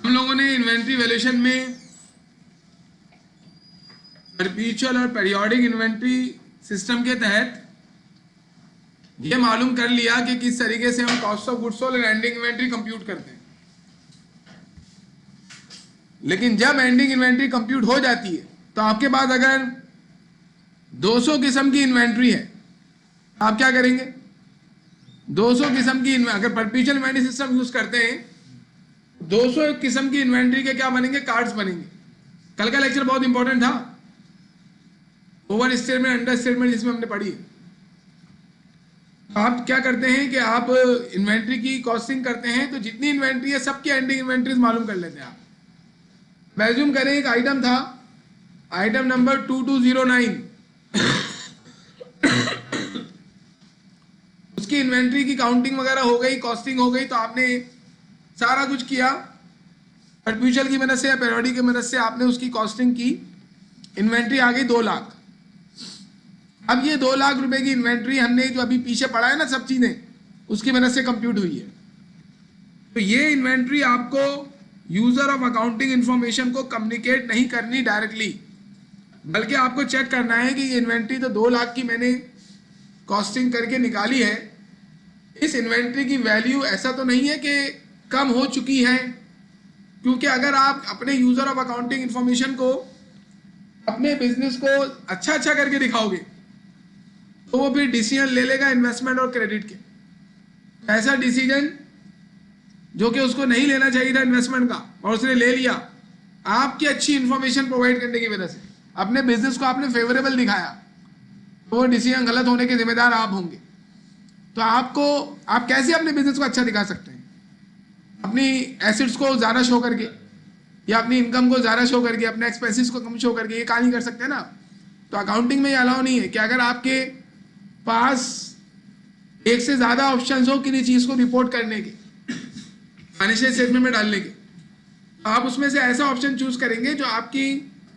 हम लोगों ने इन्वेंट्री वैल्यूएशन में परपेचुअल और पीरियोडिक इन्वेंट्री सिस्टम के तहत ये मालूम कर लिया कि किस तरीके से हम कॉस्ट ऑफ गुड्स सोल्ड और एंडिंग इन्वेंट्री कंप्यूट करते हैं। लेकिन जब एंडिंग इन्वेंट्री कंप्यूट हो जाती है तो आपके पास अगर 200 किस्म की इन्वेंट्री है, आप क्या करेंगे? 200 किस्म की अगर परपेचुअल इन्वेंट्री सिस्टम यूज करते हैं, 200 किस्म की इन्वेंट्री के क्या बनेंगे? कार्ड्स बनेंगे। कल का लेक्चर बहुत इंपॉर्टेंट था, ओवर स्टेटमेंट अंडर स्टेटमेंट, जिसमें हमने पढ़ी है। आप क्या करते हैं कि आप इन्वेंट्री की कॉस्टिंग करते हैं तो जितनी इन्वेंट्री है सबकी एंडिंग इन्वेंट्रीज मालूम कर लेते हैं। आप एज्यूम करें एक आइटम था, आइटम नंबर 2209, उसकी इन्वेंट्री की काउंटिंग वगैरह हो गई, कॉस्टिंग हो गई, तो आपने सारा कुछ किया परपेचुअल की मदद से या पीरियोडिक की मदद से, आपने उसकी कॉस्टिंग की, इन्वेंट्री आ गई 2 लाख। अब ये 2 लाख रुपए की इन्वेंट्री हमने जो अभी पीछे पढ़ा है ना सब चीजें, उसकी मदद से कंप्यूट हुई है। तो ये इन्वेंट्री आपको यूजर ऑफ अकाउंटिंग इंफॉर्मेशन को कम्युनिकेट नहीं करनी डायरेक्टली, बल्कि आपको चेक करना है कि ये इन्वेंट्री तो 2 लाख की मैंने कॉस्टिंग करके निकाली है, इस इन्वेंट्री की वैल्यू ऐसा तो नहीं है कि कम हो चुकी है। क्योंकि अगर आप अपने यूजर ऑफ अकाउंटिंग इंफॉर्मेशन को, अपने बिजनेस को अच्छा करके दिखाओगे तो वो फिर डिसीजन ले लेगा इन्वेस्टमेंट और क्रेडिट के। ऐसा डिसीजन जो कि उसको नहीं लेना चाहिए था इन्वेस्टमेंट का, और उसने ले लिया, आपकी अच्छी इंफॉर्मेशन प्रोवाइड करने की वजह से अपने बिजनेस को आपने फेवरेबल दिखाया, तो वो डिसीजन गलत होने के जिम्मेदार आप होंगे। तो आप कैसे अपने बिजनेस को अच्छा दिखा सकते हैं? अपनी एसेट्स को ज़्यादा शो करके, या अपनी इनकम को ज़्यादा शो करके, अपने एक्सपेंसेस को कम शो करके, ये कहाँ नहीं कर सकते ना। तो अकाउंटिंग में ये अलाउ नहीं है कि अगर आपके पास एक से ज़्यादा ऑप्शंस हो किसी चीज़ को रिपोर्ट करने के, फाइनेंशियल स्टेटमेंट में डालने के, तो आप उसमें से ऐसा ऑप्शन चूज करेंगे जो आपकी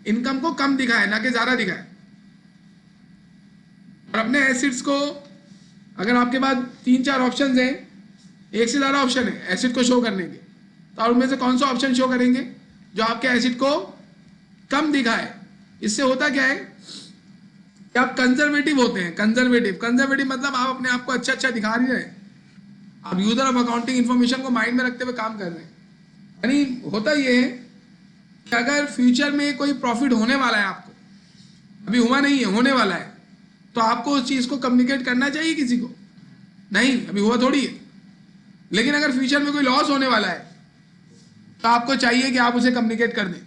इनकम को कम दिखाए, ना कि ज़्यादा दिखाए। और अपने एसेट्स को, अगर आपके पास 3-4 ऑप्शंस हैं, एक से ज़्यादा ऑप्शन है एसेट को शो करने के, तो आप उनमें से कौन सा ऑप्शन शो करेंगे जो आपके एसेट को कम दिखाए। इससे होता क्या है कि आप कंजर्वेटिव होते हैं। कंजर्वेटिव मतलब आप अपने आप को अच्छा दिखा रही रहे, आप यूजर ऑफ अकाउंटिंग इंफॉर्मेशन को माइंड में रखते हुए काम कर रहे हैं। यानी होता ये है कि अगर फ्यूचर में कोई प्रॉफिट होने वाला है, आपको अभी हुआ नहीं है, होने वाला है, तो आपको उस चीज़ को कम्युनिकेट करना चाहिए किसी को? नहीं, अभी हुआ थोड़ी है। लेकिन अगर फ्यूचर में कोई लॉस होने वाला है तो आपको चाहिए कि आप उसे कम्युनिकेट कर दें,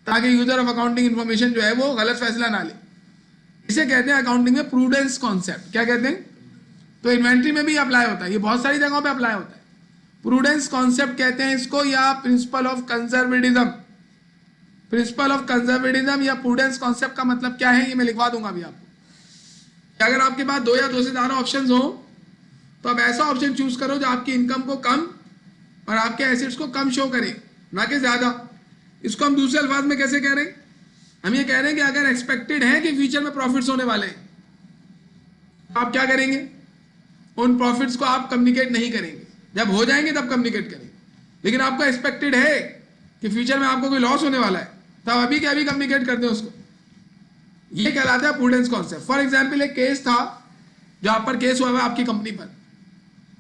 ताकि यूजर ऑफ अकाउंटिंग इंफॉर्मेशन जो है वो गलत फैसला ना ले। इसे कहते हैं अकाउंटिंग में प्रूडेंस कॉन्सेप्ट। क्या कहते हैं? तो इन्वेंट्री में भी अप्लाई होता है, ये बहुत सारी जगहों पे अप्लाई होता है। प्रूडेंस कॉन्सेप्ट कहते हैं इसको, या principle of conservatism. Principal of conservatism या प्रूडेंस कॉन्सेप्ट का मतलब क्या है, ये मैं लिखवा दूंगा अभी आपको। अगर आपके पास 2 या 2 से ज़्यादा ऑप्शंस हो तो आप ऐसा ऑप्शन चूज करो जो आपकी इनकम को कम और आपके एसेट्स को कम शो करे, ना कि ज़्यादा। इसको हम दूसरे अल्फाज में कैसे कह रहे हैं? हम ये कह रहे हैं कि अगर एक्सपेक्टेड है कि फ्यूचर में प्रॉफिट्स होने वाले हैं, तो आप क्या करेंगे? उन प्रॉफिट्स को आप कम्युनिकेट नहीं करेंगे, जब हो जाएंगे तब कम्युनिकेट करेंगे। लेकिन आपको एक्सपेक्टेड है कि फ्यूचर में आपको कोई लॉस होने वाला है, तब अभी के अभी कम्युनिकेट कर दें उसको। ये कहलाता है प्रूडेंस कॉन्सेप्ट। फॉर एग्जाम्पल, एक केस था जो आप पर केस हुआ है आपकी कंपनी पर,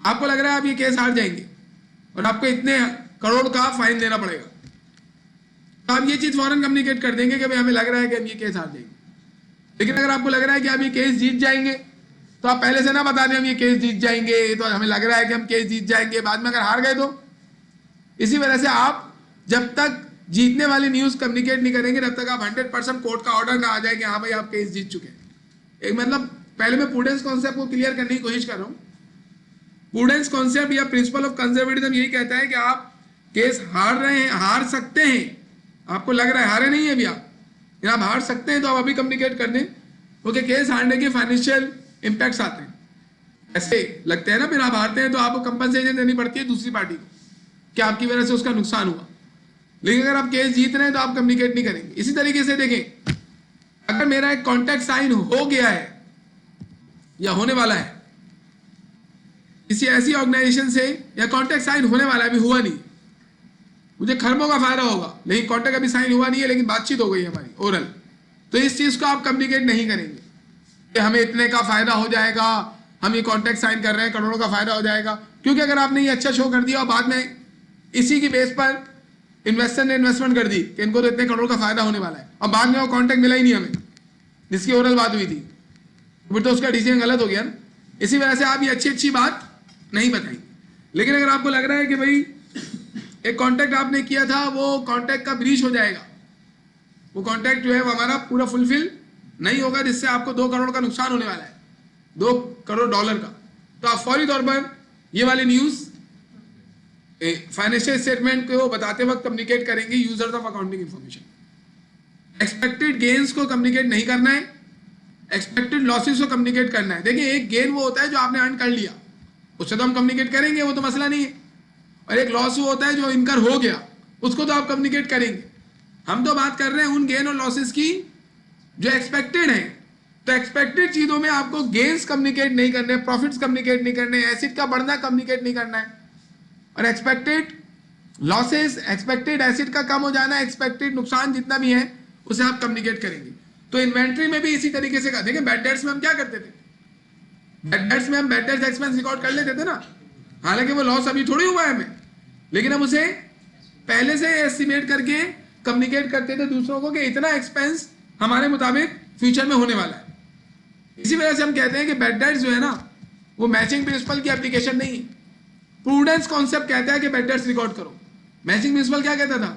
आपको लग रहा है आप ये केस हार जाएंगे और आपको इतने करोड़ का फाइन देना पड़ेगा, तो आप ये चीज फौरन कम्युनिकेट कर देंगे कि भाई हमें लग रहा है कि हम ये केस हार जाएंगे। लेकिन अगर आपको लग रहा है कि आप ये केस जीत जाएंगे, तो आप पहले से ना बता दें हम ये केस जीत जाएंगे, तो हमें लग रहा है कि हम केस जीत जाएंगे, बाद में अगर हार गए तो। इसी वजह से आप जब तक जीतने वाली न्यूज कम्युनिकेट नहीं करेंगे, तब तक आप 100% कोर्ट का ऑर्डर ना आ जाए कि हाँ भाई आप केस जीत चुके हैं। एक मतलब पहले मैं प्रूडेंस कॉन्सेप्ट को क्लियर करने की कोशिश कर रहा हूँ। प्रूडेंस कॉन्सेप्ट या प्रिंसिपल ऑफ कंजर्वेटिज्म यही कहता है कि आप केस हार रहे हैं, हार सकते हैं, आपको लग रहा है हारे नहीं है अभी आप हार सकते हैं, तो आप अभी कम्युनिकेट कर दें, क्योंकि केस हारने के फाइनेंशियल इंपैक्ट्स आते हैं, ऐसे लगते हैं ना। फिर आप हारते हैं तो आपको कंपनसेशन देनी पड़ती है दूसरी पार्टी को कि आपकी वजह से उसका नुकसान हुआ। लेकिन अगर आप केस जीत रहे हैं तो आप कम्युनिकेट नहीं करेंगे। इसी तरीके से देखें, अगर मेरा एक कॉन्ट्रैक्ट साइन हो गया है या होने वाला है किसी ऐसी ऑर्गेनाइजेशन से, या कॉन्ट्रैक्ट साइन होने वाला है, अभी हुआ नहीं, मुझे खरबों का फायदा होगा, लेकिन कॉन्ट्रैक्ट अभी साइन हुआ नहीं है, लेकिन बातचीत हो गई है हमारी ओरल, तो इस चीज को आप कम्युनिकेट नहीं करेंगे कि हमें इतने का फायदा हो जाएगा, हम ये कॉन्ट्रैक्ट साइन कर रहे हैं, करोड़ों का फायदा हो जाएगा। क्योंकि अगर आपने ये अच्छा शो कर दिया और बाद में इसी की बेस पर इन्वेस्टर ने इन्वेस्टमेंट कर दी कि इनको तो इतने करोड़ का फायदा होने वाला है, और बाद में वो कॉन्ट्रैक्ट मिला ही नहीं हमें जिसकी ओरल बात हुई थी, फिर तो उसका डिसीजन गलत हो गया ना। इसी वजह से आप ये अच्छी बात नहीं बताएंगे। लेकिन अगर आपको लग रहा है कि भाई एक कॉन्ट्रैक्ट आपने किया था, वो कॉन्ट्रैक्ट का ब्रीच हो जाएगा, वो कॉन्ट्रैक्ट जो है वो हमारा पूरा फुलफिल नहीं होगा, जिससे आपको 2 करोड़ का नुकसान होने वाला है, $2 करोड़ का, तो आप फौरी तौर पर ये वाली न्यूज फाइनेंशियल स्टेटमेंट को बताते वक्त कम्युनिकेट करेंगे users of accounting information. Expected gains को कम्युनिकेट नहीं करना है, एक्सपेक्टेड लॉसेस को कम्युनिकेट करना है। देखिए, एक गेन वो होता है जो आपने अर्न कर लिया, उससे तो हम कम्युनिकेट करेंगे, वो तो मसला नहीं है, और एक लॉस वो होता है जो इनकर हो गया, उसको तो आप कम्युनिकेट करेंगे। हम तो बात कर रहे हैं उन गेन और लॉसेस की जो एक्सपेक्टेड है। तो एक्सपेक्टेड चीजों में आपको गेन्स कम्युनिकेट नहीं करने, प्रॉफिट्स कम्युनिकेट नहीं करने, एसिड का बढ़ना कम्युनिकेट नहीं करना है, और एक्सपेक्टेड लॉसेस, एक्सपेक्टेड एसिड का कम हो जाना, एक्सपेक्टेड नुकसान जितना भी है उसे आप कम्युनिकेट करेंगे। तो इन्वेंट्री में भी इसी तरीके से देखिए, बैड डेट्स में हम क्या करते थे, बैड डेट्स में हम बैड डेट्स एक्सपेंस रिकॉर्ड कर लेते थे ना, हालांकि वो लॉस अभी थोड़ी हुआ है हमें, लेकिन हम उसे पहले से एस्टिमेट करके कम्युनिकेट करते थे दूसरों को कि इतना एक्सपेंस हमारे मुताबिक फ्यूचर में होने वाला है। इसी वजह से हम कहते हैं कि बैड डेट्स जो है ना, वो मैचिंग प्रिंसिपल की एप्लीकेशन नहीं है। प्रूडेंस कॉन्सेप्ट कहता है कि बैड डेट्स रिकॉर्ड करो, मैचिंग प्रिंसिपल क्या कहता था,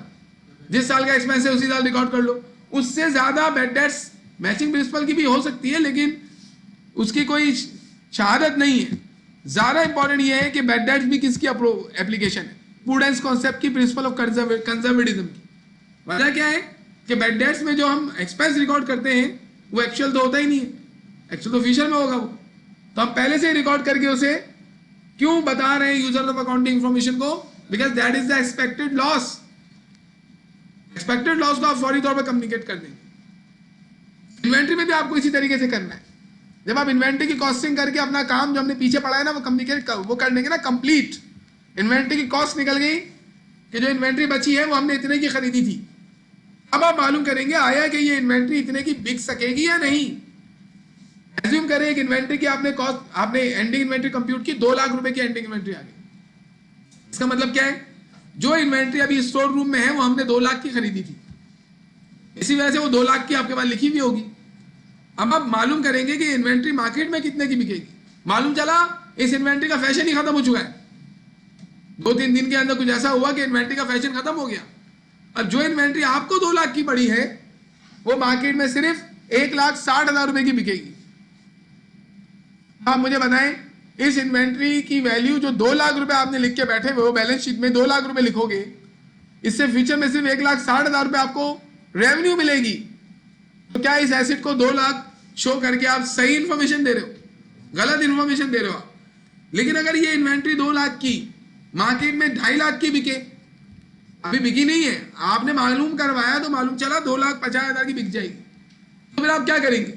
जिस साल का एक्सपेंस है उसी साल रिकॉर्ड कर लो। उससे ज्यादा बैड डेट्स मैचिंग प्रिंसिपल की भी हो सकती है, लेकिन उसकी कोई शहादत नहीं है। ज्यादा इंपॉर्टेंट ये है कि बैड डेट्स भी किसकी एप्लीकेशन है, प्रूडेंस कॉन्सेप्ट की, प्रिंसिपल ऑफ कंजर्वेटिज्म की। वजह क्या है कि बैड डेट्स में जो हम एक्सपेंस रिकॉर्ड करते हैं वो एक्चुअल तो होता ही नहीं है, एक्चुअल तो फ्यूचर में होगा वो, तो हम पहले से ही रिकॉर्ड करके उसे क्यों बता रहे हैं यूजर ऑफ अकाउंटिंग इंफॉर्मेशन को, because that is the expected loss. Expected loss को आप फौरी तौर पर कम्युनिकेट कर देंगे। इन्वेंट्री में भी आपको इसी तरीके से करना है। जब आप इन्वेंट्री की कॉस्टिंग करके अपना काम जो हमने पीछे पढ़ा है ना, वो कम्युनिकेट वो कर देंगे ना कंप्लीट। इन्वेंट्री की कॉस्ट निकल गई कि जो इन्वेंट्री बची है वो हमने इतने की खरीदी थी। अब आप मालूम करेंगे आया कि ये इन्वेंट्री इतने की बिक सकेगी या नहीं। एज्यूम करें एक इन्वेंट्री की आपने एंडिंग इन्वेंट्री कंप्यूट की, 2 लाख रुपए की एंडिंग इन्वेंट्री आ गई। इसका मतलब क्या है, जो इन्वेंट्री अभी स्टोर रूम में है वो हमने 2 लाख की खरीदी थी, इसी वजह से वो 2 लाख की आपके पास लिखी हुई होगी। अब आप मालूम करेंगे कि इन्वेंट्री मार्केट में कितने की बिकेगी। मालूम चला इस इन्वेंट्री का फैशन ही खत्म हो चुका है, 2-3 दिन के अंदर कुछ ऐसा हुआ कि इन्वेंट्री का फैशन खत्म हो गया। अब जो इन्वेंट्री आपको 2 लाख की पड़ी है वो मार्केट में सिर्फ 1,60,000 रुपए की बिकेगी। आप मुझे बताएं, इस इन्वेंट्री की वैल्यू जो 2 लाख रुपए आपने लिख के बैठे हुए हो, बैलेंस शीट में 2 लाख रुपए लिखोगे, इससे फ्यूचर में सिर्फ 1,60,000 रुपए आपको रेवेन्यू मिलेगी। तो क्या इस एसेट को 2 लाख शो करके आप सही इंफॉर्मेशन दे रहे हो, गलत इंफॉर्मेशन दे रहे हो आप। लेकिन अगर ये इन्वेंट्री 2 लाख की मार्केट में 2.5 लाख की बिके, अभी बिकी नहीं है, आपने मालूम करवाया तो मालूम चला 2,50,000 की बिक जाएगी, तो फिर आप क्या करेंगे,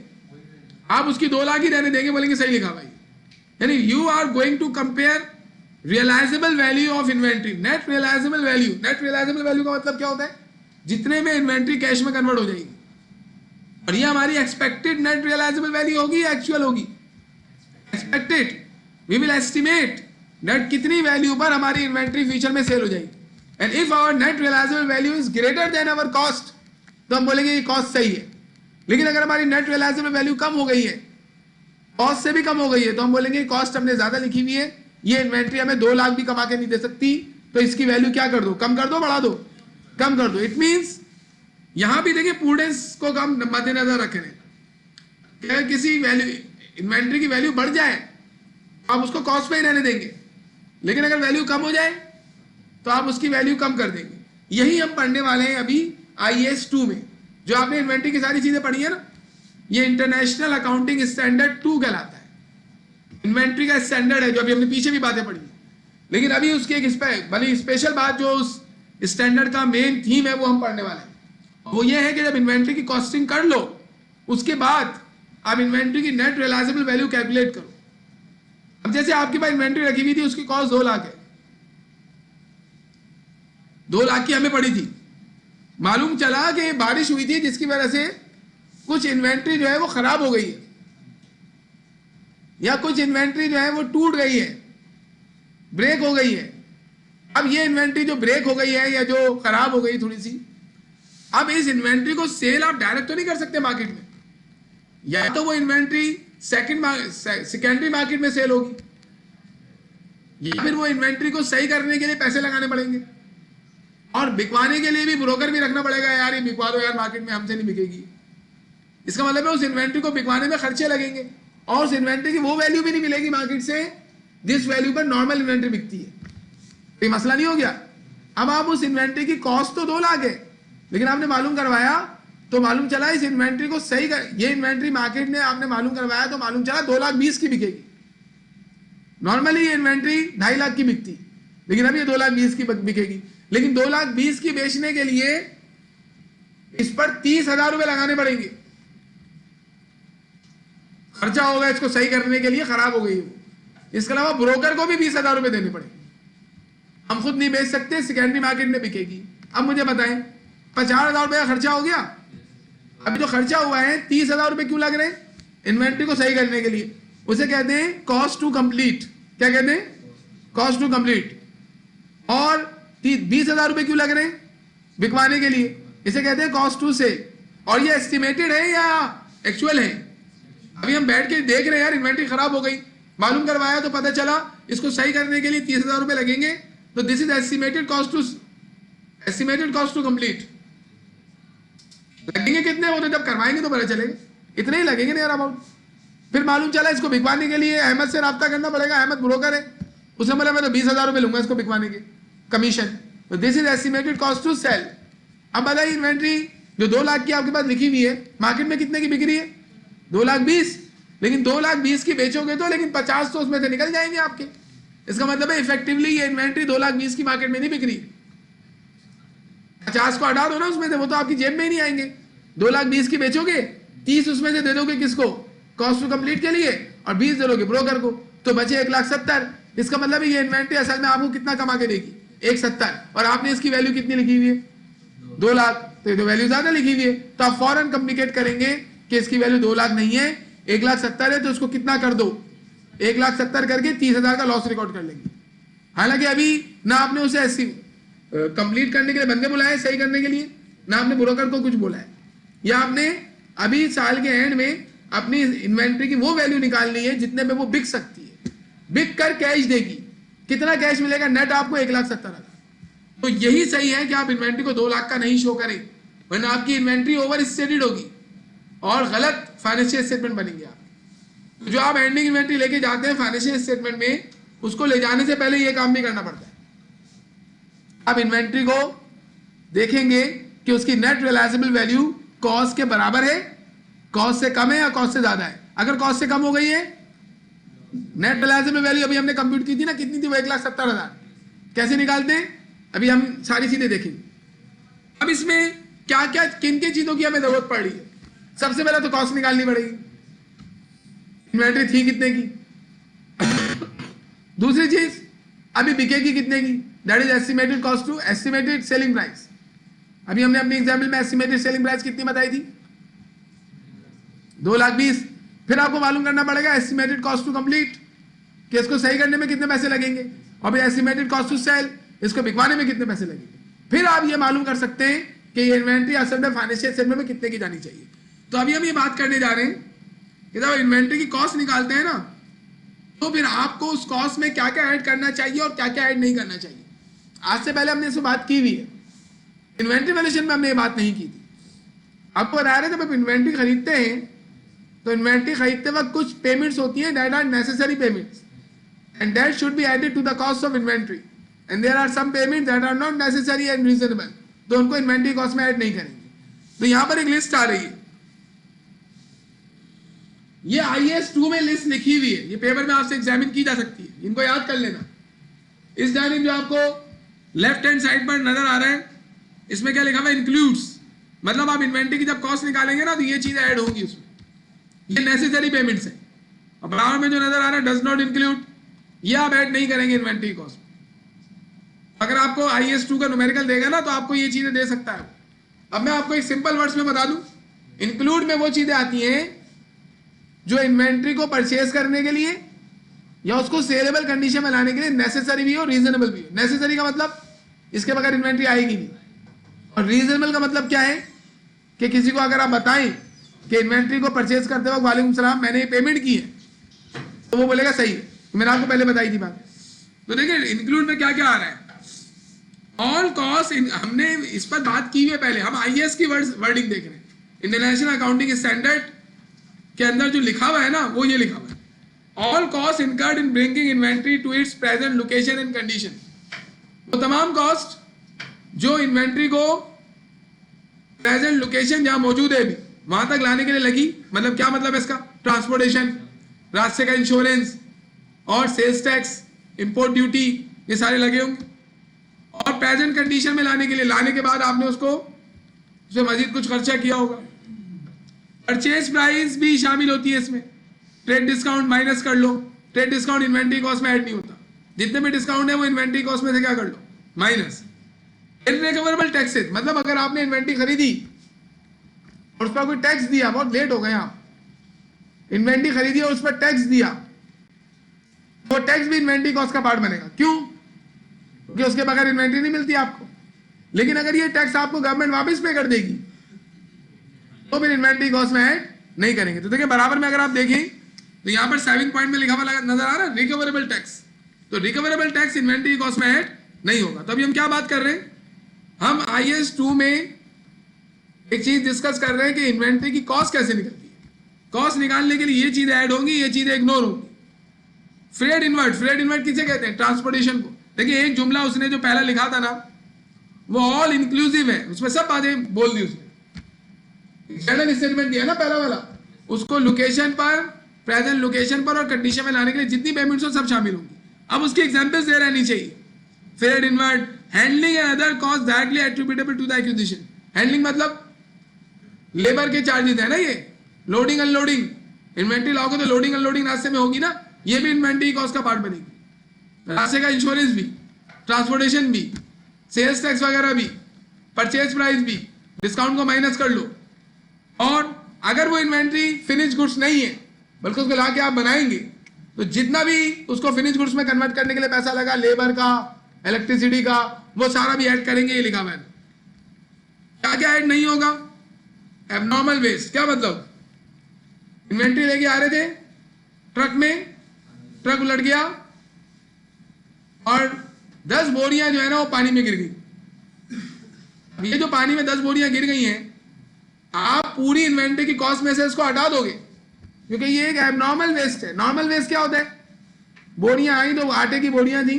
आप उसकी 2 लाख ही रहने देंगे, बोलेंगे सही लिखा भाई। यानी you are going to compare realisable value of inventory, net realisable value. Net realisable value का मतलब क्या होता है, जितने में इन्वेंट्री कैश में कन्वर्ट हो जाएगी, और ये हमारी एक्सपेक्टेड नेट रियलाइजेबल वैल्यू होगी या एक्चुअल होगी, expected. We will estimate net कितनी वैल्यू पर हमारी इन्वेंट्री फ्यूचर में सेल हो जाएगी, and if our net realisable value is greater than our cost, तो हम बोलेंगे ये कॉस्ट सही है। लेकिन अगर हमारी नेट रियलाइजेबल वैल्यू कम हो गई है, कॉस्ट से भी कम हो गई है, तो हम बोलेंगे कॉस्ट हमने ज्यादा लिखी हुई है, ये इन्वेंट्री हमें 2 लाख भी कमा के नहीं दे सकती, तो इसकी वैल्यू क्या कर दो, कम कर दो, बढ़ा दो, कम कर दो। इट मींस यहां भी देखिए प्रूडेंस को कम मद्देनजर रखें। अगर किसी वैल्यू इन्वेंट्री की वैल्यू बढ़ जाए आप उसको कॉस्ट पे ही रहने देंगे, लेकिन अगर वैल्यू कम हो जाए तो आप उसकी वैल्यू कम कर देंगे। यही हम पढ़ने वाले हैं अभी IAS 2 में। जो आपने इन्वेंट्री की सारी चीजें पढ़ी है ना, ये इंटरनेशनल अकाउंटिंग स्टैंडर्ड 2 कहलाता है। इन्वेंट्री का स्टैंडर्ड है जो अभी हमने पीछे भी बातें पढ़ी, लेकिन अभी उसकी एक भली स्पेशल बात जो उस स्टैंडर्ड का मेन थीम है वो हम पढ़ने वाले हैं। वो ये है कि जब इन्वेंट्री की कॉस्टिंग कर लो उसके बाद आप इन्वेंट्री की नेट रियलाइजेबल वैल्यू कैलकुलेट करो। अब जैसे आपके पास इन्वेंट्री रखी हुई थी, उसकी कॉस्ट 2 लाख है, 2 लाख की हमें पड़ी थी। मालूम चला कि बारिश हुई थी जिसकी वजह से कुछ इन्वेंट्री जो है वो खराब हो गई है, या कुछ इन्वेंट्री जो है वो टूट गई है, ब्रेक हो गई है। अब ये इन्वेंट्री जो ब्रेक हो गई है या जो खराब हो गई थोड़ी सी, अब इस इन्वेंट्री को सेल आप डायरेक्ट तो नहीं कर सकते मार्केट में, या तो वो इन्वेंट्री सेकेंडरी मार्केट में सेल होगी, या फिर वो इन्वेंट्री को सही करने के लिए पैसे लगाने पड़ेंगे, और बिकवाने के लिए भी ब्रोकर भी रखना पड़ेगा, यार ये बिकवा दो यार मार्केट में, हमसे नहीं बिकेगी। इसका मतलब है उस इन्वेंट्री को बिकवाने में खर्चे लगेंगे, और उस इन्वेंट्री की वो वैल्यू भी नहीं मिलेगी मार्केट से जिस वैल्यू पर नॉर्मल इन्वेंट्री बिकती है। ये मसला नहीं हो गया। अब आप उस इन्वेंट्री की कॉस्ट तो 2 लाख है, लेकिन आपने मालूम करवाया तो मालूम चला इस इन्वेंट्री को सही ये इन्वेंट्री मार्केट ने आपने मालूम करवाया तो मालूम चला 2,20,000 की बिकेगी। नॉर्मली ये इन्वेंट्री 2.5 लाख की बिकती, लेकिन अब ये 2,20,000 की बिकेगी। लेकिन 2,20,000 की बेचने के लिए इस पर 30,000 रुपए लगाने पड़ेंगे, खर्चा होगा इसको सही करने के लिए, खराब हो गई है वो। इसके अलावा ब्रोकर को भी 20,000 रुपए देने पड़ेंगे। हम खुद नहीं बेच सकते, सेकेंडरी मार्केट में बिकेगी। अब मुझे बताएं 50,000 रुपए का खर्चा हो गया, अभी जो खर्चा हुआ है 30,000 रुपए क्यों लग रहे हैं? इन्वेंट्री को सही करने के लिए। उसे कहते हैं कॉस्ट टू कंप्लीट। क्या कहते हैं? Cost to complete. और 20,000 रुपए क्यों लग रहे हैं? बिकवाने के लिए। इसे कहते हैं कॉस्ट टू सेल। और ये एस्टिमेटेड है या एक्चुअल है? अभी हम बैठ के देख रहे हैं यार इन्वेंट्री खराब हो गई, मालूम करवाया तो पता चला इसको सही करने के लिए 30,000 रुपए लगेंगे, तो this is estimated cost to complete. लगेंगे कितने? वो तो जब करवाएंगे तो पता चलेगा, इतने ही लगेंगे नियर अबाउट। फिर मालूम चला इसको बिकवाने के लिए अहमद से राब्ता करना पड़ेगा, अहमद ब्रोकर है, उसने बोला मैं तो 20,000 रुपए लूंगा इसको बिकवाने के कमीशन, तो this is estimated cost to sell. अब बताइए इन्वेंट्री जो 2 लाख की आपके पास लिखी हुई है मार्केट में कितने की बिक रही है? 2,20,000। लेकिन 2,20,000 की बेचोगे तो लेकिन 50 तो उसमें से निकल जाएंगे आपके। इसका मतलब है इफेक्टिवली ये इन्वेंट्री 2,20,000 की मार्केट में नहीं बिक रही। 50 को हटा दो ना उसमें से, वो तो आपकी जेब में ही नहीं आएंगे। 2,20,000 की बेचोगे, 30 उसमें से दे दोगे किसको? कॉस्ट टू कंप्लीट के लिए, और 20 दे दोगे ब्रोकर को, तो बचे 1,70,000। इसका मतलब है ये इन्वेंट्री असल में आपको कितना कमा के देगी? 1,70,000। और आपने इसकी वैल्यू कितनी लिखी हुई है? 2 लाख। तो ये तो वैल्यू ज्यादा लिखी हुई है, तो आप फौरन कम्युनिकेट करेंगे कि इसकी वैल्यू 2 लाख नहीं है, 1,70,000 है, तो उसको कितना कर दो? 1,70,000 करके 30,000 का लॉस रिकॉर्ड कर लेंगे। हालांकि अभी ना आपने उसे ऐसी कंप्लीट करने के लिए बंदे बुलाए सही करने के लिए, ना आपने ब्रोकर को कुछ बोला है, या आपने अभी साल के एंड में अपनी इन्वेंट्री की वो वैल्यू निकालनी है जितने में वो बिक सकती है, बिक कर कैश देगी। कितना कैश मिलेगा? नेट आपको 1,70,000। तो यही सही है कि आप इन्वेंट्री को 2 लाख का नहीं शो करें, वरना आपकी इन्वेंट्री ओवर स्टेटेड होगी और गलत फाइनेंशियल स्टेटमेंट बनेंगे आप। तो जो आप एंडिंग इन्वेंट्री लेके जाते हैं फाइनेंशियल स्टेटमेंट में, उसको ले जाने से पहले ये काम भी करना पड़ता है। आप इन्वेंट्री को देखेंगे कि उसकी नेट रियलाइजेबल वैल्यू कॉस्ट के बराबर है, कॉस्ट से कम है या कॉस्ट से ज्यादा है। अगर कॉस्ट से कम हो गई है, नेट रियलाइजेबल वैल्यू अभी हमने कंप्यूट की थी ना, कितनी थी? वो 1,70,000। कैसे निकालते हैं अभी हम सारी चीजें देखेंगे। अब इसमें क्या क्या किन किन चीजों की हमें जरूरत पड़ रही है? सबसे पहले तो कॉस्ट निकालनी पड़ेगी, इन्वेंट्री थी कितने की। दूसरी चीज अभी बिकेगी कितने की, that is estimated cost to estimated selling price. अभी हमने अपने एग्जाम्पल में एस्टिमेटेड सेलिंग प्राइस कितनी बताई थी? 2,20,000। फिर आपको मालूम करना पड़ेगा एस्टिमेटेड कॉस्ट टू कंप्लीट, कि इसको सही करने में कितने पैसे लगेंगे, और फिर एस्टिमेटेड कॉस्ट टू सेल, इसको बिकवाने में कितने पैसे लगेंगे। फिर आप ये मालूम कर सकते हैं कि ये इन्वेंट्री असल में फाइनेंशियल स्टेटमेंट में कितने की जानी चाहिए। तो अभी हम ये बात करने जा रहे हैं कि जब इन्वेंट्री की कॉस्ट निकालते हैं ना, तो फिर आपको उस कॉस्ट में क्या क्या ऐड करना चाहिए और क्या क्या ऐड नहीं करना चाहिए। आज से पहले हमने इसमें बात की हुई है, इन्वेंट्री वैल्यूएशन में हमने ये बात नहीं की थी। आपको बता रहे जब आप इन्वेंट्री खरीदते हैं तो इन्वेंट्री खरीदते वक्त कुछ पेमेंट्स होती हैं that are necessary payments and that should be added to the cost of inventory, and there are some payments that are not necessary and reasonable, तो उनको इन्वेंट्री कॉस्ट में ऐड नहीं करेंगे। तो यहां पर एक लिस्ट आ रही है, ये IAS 2 में लिस्ट लिखी हुई है, ये पेपर में आपसे एग्जामिन की जा सकती है, इनको याद कर लेना। इस डायग्राम जो आपको लेफ्ट हैंड साइड पर नजर आ रहा है, इसमें क्या लिखा हुआ है? इंक्लूड्स। मतलब आप इन्वेंट्री की जब कॉस्ट निकालेंगे ना, तो ये चीजें ऐड होंगी उसमें, ये नेसेसरी पेमेंट्स है। और बराबर में जो नजर आ रहा है डज नॉट इंक्लूड, ये आप ऐड नहीं करेंगे इन्वेंट्री कॉस्ट। अगर आपको IS2 का न्यूमेरिकल देगा ना तो आपको ये चीजें दे सकता है। अब मैं आपको एक सिंपल वर्ड्स में बता दूं, इंक्लूड में वो चीजें आती हैं जो इन्वेंट्री को परचेज करने के लिए या उसको सेलेबल कंडीशन में लाने के लिए नेसेसरी भी हो, रीजनेबल भी हो। नेसेसरी का मतलब इसके बगैर इन्वेंट्री आएगी नहीं, और रीजनेबल का मतलब क्या है कि किसी को अगर आप बताएं कि इन्वेंट्री को परचेज करते वक्त वालेकुम सलाम मैंने ये पेमेंट की है, तो वो बोलेगा सही है। तो मैंने आपको पहले बताई थी बात। तो देखिए इंक्लूड में क्या क्या आ रहा है, ऑल कॉस्ट, हमने इस पर बात की हुई है पहले, हम IAS की वर्डिंग देख रहे हैं। इंटरनेशनल अकाउंटिंग स्टैंडर्ड के अंदर जो लिखा हुआ है ना वो ये लिखा हुआ है, all cost incurred in bringing inventory to its present location and condition. वो तमाम कॉस्ट जो इन्वेंट्री को प्रेजेंट लोकेशन जहां मौजूद है अभी वहां तक लाने के लिए लगी, मतलब क्या मतलब है इसका, ट्रांसपोर्टेशन, रास्ते का इंश्योरेंस और सेल्स टैक्स, इंपोर्ट ड्यूटी, ये सारे लगे होंगे। और प्रेजेंट कंडीशन में लाने के लिए, लाने के बाद आपने उसको उसमें मजीद कुछ खर्चा किया होगा। परचेज प्राइस भी शामिल होती है इसमें, ट्रेड डिस्काउंट माइनस कर लो, ट्रेड डिस्काउंट इन्वेंट्री कॉस्ट में ऐड नहीं होता, जितने भी डिस्काउंट है वो इन्वेंट्री कॉस्ट में से क्या कर लो, माइनस। इनरिकवरेबल टैक्सेस, मतलब अगर आपने इन्वेंट्री खरीदी और उस पर कोई टैक्स दिया, बहुत लेट हो गए आप, इन्वेंट्री खरीदी और उस पर टैक्स दिया, वो टैक्स भी इन्वेंट्री कॉस्ट का पार्ट बनेगा। क्यों? क्योंकि उसके बगैर इन्वेंट्री नहीं मिलती आपको। लेकिन अगर ये टैक्स आपको गवर्नमेंट वापस पे कर देगी तो फिर इन्वेंट्री कॉस्ट में ऐड नहीं करेंगे। तो देखिए बराबर में अगर आप देखें तो यहां पर 7 पॉइंट में लिखा हुआ नजर आ रहा है रिकवरेबल टैक्स। तो रिकवरेबल टैक्स इन्वेंट्री कॉस्ट में ऐड नहीं होगा। तो अभी हम क्या बात कर रहे हैं, हम IS2 में एक चीज डिस्कस कर रहे हैं कि इन्वेंट्री की कॉस्ट कैसे निकलती है। कॉस्ट निकालने के लिए ये चीजें ऐड होंगी, ये चीजें इग्नोर होंगी। फ्रेड इनवर्ट, फ्रेड इनवर्ट किसे कहते हैं, ट्रांसपोर्टेशन को। देखिए एक जुमला उसने जो पहला लिखा था ना वो ऑल इंक्लूसिव है, उसमें सब बातें बोल दी उसने, जनरल स्टेटमेंट दिया ना पहला वाला, उसको लोकेशन पर, प्रेजेंट लोकेशन पर और कंडीशन में लाने के लिए जितनी पेमेंट्स हो सब शामिल होंगी। अब उसकी एग्जांपल्स दे रहनी चाहिए। Freight inward, handling and other cost directly attributable to the acquisition. Handling मतलब लेबर के चार्जेस है ना, ये लोडिंग अनलोडिंग, इन्वेंट्री लाओगे तो लोडिंग अनलोडिंग रास्ते में होगी ना, ये भी इन्वेंट्री कॉस्ट का पार्ट बनेगी। रास्ते का इंश्योरेंस भी, ट्रांसपोर्टेशन भी, सेल्स टैक्स वगैरह भी, परचेज प्राइस भी, डिस्काउंट को माइनस कर लो। और अगर वो इन्वेंट्री फिनिश गुड्स नहीं है बल्कि उसको लाके आप बनाएंगे तो जितना भी उसको फिनिश गुड्स में कन्वर्ट करने के लिए पैसा लगा, लेबर का, इलेक्ट्रिसिटी का, वो सारा भी ऐड करेंगे, ये लिखा हुआ है। क्या क्या ऐड नहीं होगा, एबनॉर्मल वेस्ट। क्या मतलब, इन्वेंट्री लेके आ रहे थे ट्रक में, ट्रक उलट गया और 10 बोरियां जो है ना वो पानी में गिर गई। ये जो पानी में 10 बोरियां गिर गई हैं, आप पूरी इन्वेंट्री की कॉस्ट में से इसको हटा दोगे क्योंकि ये एक एबनॉर्मल वेस्ट है। नॉर्मल वेस्ट क्या होता है, बोरियां आई तो आटे की बोरियां थी,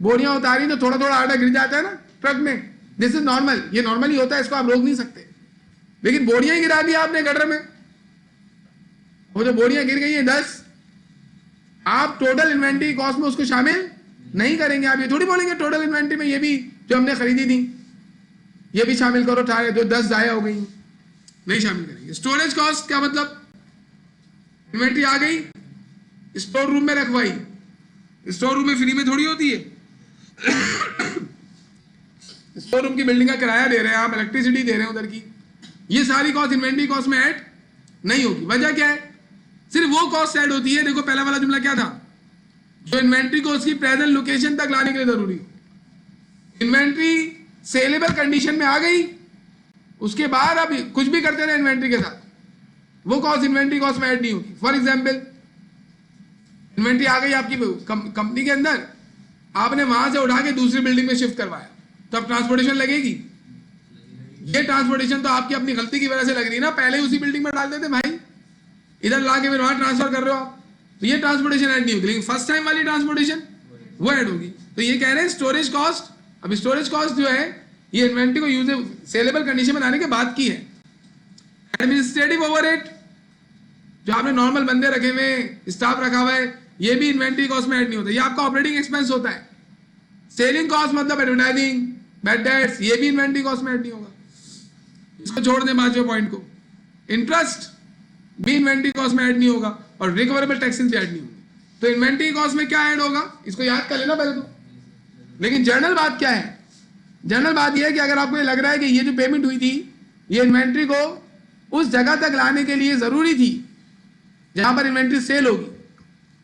बोरियां उतारी तो थोड़ा थोड़ा आटा गिर जाता है ना ट्रक में, दिस इज नॉर्मल, ये नॉर्मली होता है, इसको आप रोक नहीं सकते। लेकिन बोरियां ही गिरा दिया आपने गटर में, वो जो बोरियां गिर गई हैं 10, आप टोटल इन्वेंट्री कॉस्ट में उसको शामिल नहीं करेंगे। आप ये थोड़ी बोलेंगे टोटल इन्वेंट्री में ये भी जो हमने खरीदी थी ये भी शामिल करो, जो 10 जाया हो गई, नहीं शामिल करेंगे। स्टोरेज कॉस्ट क्या मतलब, इन्वेंट्री आ गई स्टोर रूम में रखवाई, स्टोर रूम में फ्री में थोड़ी होती है स्टोर रूम की बिल्डिंग का किराया दे रहे हैं आप, इलेक्ट्रिसिटी दे रहे हैं उधर की, ये सारी कॉस्ट इन्वेंट्री कॉस्ट में ऐड नहीं होगी। वजह क्या है, सिर्फ वो कॉस्ट ऐड होती है। देखो पहला वाला जुमला क्या था, जो इन्वेंट्री को उसकी प्रेजेंट लोकेशन तक लाने के लिए जरूरी हो। इन्वेंट्री सेलेबल कंडीशन में आ गई, उसके बाद आप कुछ भी करते रहे इन्वेंट्री के साथ, वो कॉस्ट इन्वेंट्री कॉस्ट में ऐड नहीं होगी। फॉर एग्जाम्पल इन्वेंट्री आ गई आपकी कंपनी के अंदर, आपने वहां से उठा के दूसरी बिल्डिंग में शिफ्ट करवाया, तो अब ट्रांसपोर्टेशन लगेगी। ये ट्रांसपोर्टेशन तो आपकी अपनी गलती की वजह से लग रही है ना, पहले उसी बिल्डिंग में डाल देते भाई, इधर ला के फिर वहां ट्रांसफर कर रहे हो आप, तो ये ट्रांसपोर्टेशन ऐड नहीं होगी। लेकिन फर्स्ट टाइम वाली ट्रांसपोर्टेशन वो ऐड होगी। तो ये कह रहे हैं स्टोरेज कॉस्ट, अब स्टोरेज कॉस्ट जो है ये इन्वेंट्री को यूज सेलेबल कंडीशन में लाने के बाद की है। एडमिनिस्ट्रेटिव ओवरहेड, जो आपने नॉर्मल बंदे रखे हुए, स्टाफ रखा हुआ है, ये भी इन्वेंट्री कॉस्ट में ऐड नहीं होता, ये आपका ऑपरेटिंग एक्सपेंस होता है। सेलिंग कॉस्ट मतलब एडवर्टाइजिंग, बैड डेट्स, ये भी इन्वेंट्री कॉस्ट में ऐड नहीं होगा। इसको छोड़ दें 5वें पॉइंट को। इंटरेस्ट भी इन्वेंट्री कॉस्ट में ऐड नहीं होगा और रिकवरेबल टैक्सेस भी ऐड नहीं होंगे। तो इन्वेंट्री कॉस्ट में क्या ऐड होगा, इसको याद कर लेना पहले तो। लेकिन जर्नल बात क्या है? जनरल बात यह है कि अगर आपको ये लग रहा है कि ये जो पेमेंट हुई थी ये इन्वेंट्री को उस जगह तक लाने के लिए जरूरी थी जहां पर इन्वेंट्री सेल होगी,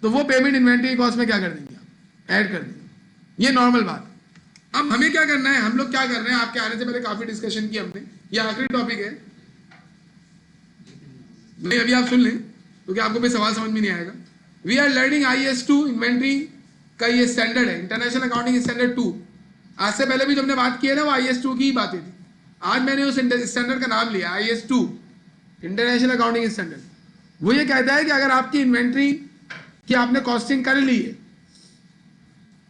तो वो पेमेंट इन्वेंट्री कॉस्ट में क्या कर देंगे आप? ऐड कर देंगे। ये नॉर्मल बात। अब हमें क्या करना है, हम लोग क्या कर रहे हैं, आपके आने से पहले काफी डिस्कशन की हमने, ये आखिरी टॉपिक है नहीं, अभी आप सुन लें क्योंकि आपको भी सवाल समझ में नहीं आएगा। We are learning IAS2 inventory का ये स्टैंडर्ड है, इंटरनेशनल अकाउंटिंग स्टैंडर्ड 2। आज से पहले भी जो हमने बात की है ना वो IAS2 की ही बातें थी। आज मैंने उस स्टैंडर्ड का नाम लिया IAS2 इंटरनेशनल अकाउंटिंग स्टैंडर्ड। वो ये कहता है कि अगर आपकी इन्वेंट्री की आपने कॉस्टिंग कर ली है,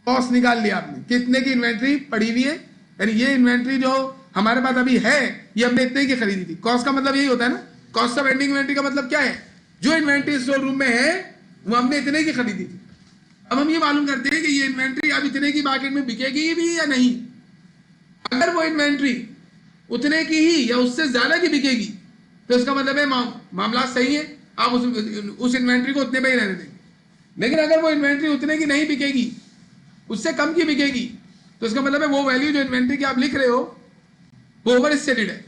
कॉस्ट निकाल लिया आपने, कितने की इन्वेंट्री पड़ी हुई है, यानी ये इन्वेंट्री जो हमारे पास अभी है ये हमने इतने की खरीदी थी। कॉस्ट का मतलब यही होता है ना, कॉस्ट ऑफ एंडिंग इन्वेंट्री का मतलब क्या है, जो इन्वेंट्री स्टोर रूम में है वो हमने इतने की खरीदी थी। अब हम ये मालूम करते हैं कि ये इन्वेंट्री अब इतने की मार्केट में बिकेगी भी या नहीं। अगर वो इन्वेंट्री उतने की ही या उससे ज्यादा की बिकेगी तो इसका मतलब है मामला सही है, आप उस इन्वेंट्री को उतने पे ही रहने देंगे। लेकिन अगर वो इन्वेंट्री उतने की नहीं बिकेगी, उससे कम की बिकेगी, तो इसका मतलब है वो वैल्यू जो इन्वेंट्री की आप लिख रहे हो वो ओवर स्टेटेड है,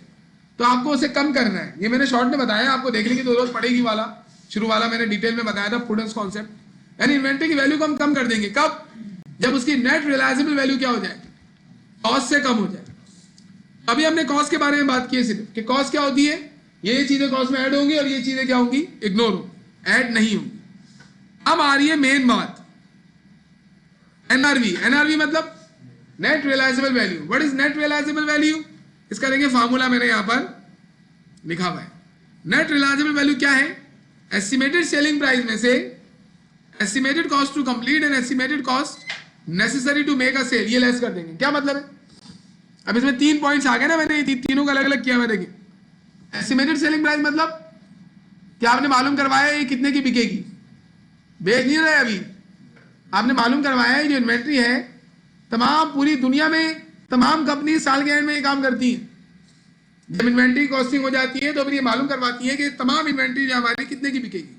तो आपको उसे कम करना है। ये मैंने शॉर्ट में बताया, आपको देखने की जरूरत पड़ेगी वाला, शुरू वाला मैंने डिटेल में बताया था, प्रूडेंस कॉन्सेप्ट। यानी इन्वेंट्री की वैल्यू को हम कम कर देंगे, कब? जब उसकी नेट रियलाइजेबल वैल्यू क्या हो जाए, कॉस्ट से कम हो जाए। अभी हमने कॉस्ट के बारे में बात की है सिर्फ कि कॉस्ट क्या होती है, ये चीजें कॉस्ट में ऐड होंगी और ये चीजें क्या होंगी, इग्नोर होंगी, ऐड नहीं होंगी। अब आ रही है मेन बात, एनआरवी। एनआरवी मतलब net realisable value. What is net realisable value? इसका देखिए फार्मूला मैंने यहां पर लिखा हुआ है। नेट रियलाइजेबल वैल्यू क्या है, एस्टिमेटेड सेलिंग प्राइस में से estimated cost to complete and estimated cost necessary to make a sale, ये लेस कर देंगे। क्या मतलब है? अब इसमें 3 पॉइंट्स आ गए ना, मैंने तीनों का अलग अलग किया हुआ। देखिए एस्टिमेटेड सेलिंग प्राइस मतलब क्या आपने मालूम करवाया ये कितने की बिकेगी, बेच नहीं रहे अभी, आपने मालूम करवाया है जो इन्वेंट्री है, तमाम पूरी दुनिया में तमाम कंपनी साल के एंड में ये काम करती हैं। जब इन्वेंट्री कॉस्टिंग हो जाती है तो फिर ये मालूम करवाती है कि तमाम इन्वेंट्री जो हमारी कितने की बिकेगी,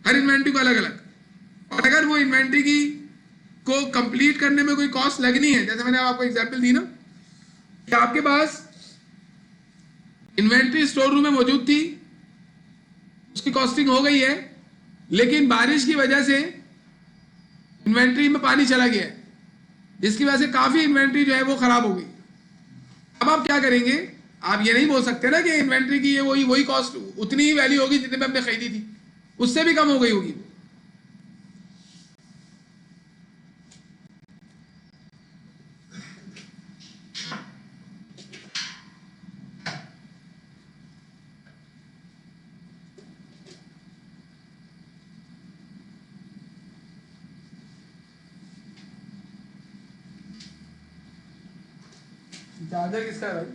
हर इन्वेंट्री को अलग अलग। और अगर वो इन्वेंट्री की को कंप्लीट करने में कोई कॉस्ट लगनी है, जैसे मैंने आपको एग्जांपल दी ना कि आपके पास इन्वेंट्री स्टोर रूम में मौजूद थी, उसकी कॉस्टिंग हो गई है, लेकिन बारिश की वजह से इन्वेंट्री में पानी चला गया है, जिसकी वजह से काफी इन्वेंट्री जो है वो खराब हो गई। अब आप क्या करेंगे, आप ये नहीं बोल सकते ना कि इन्वेंट्री की ये वही कॉस्ट उतनी ही वैल्यू होगी जितने में हमने खरीदी थी, उससे भी कम हो गई होगी। चार्जर किसका है भाई?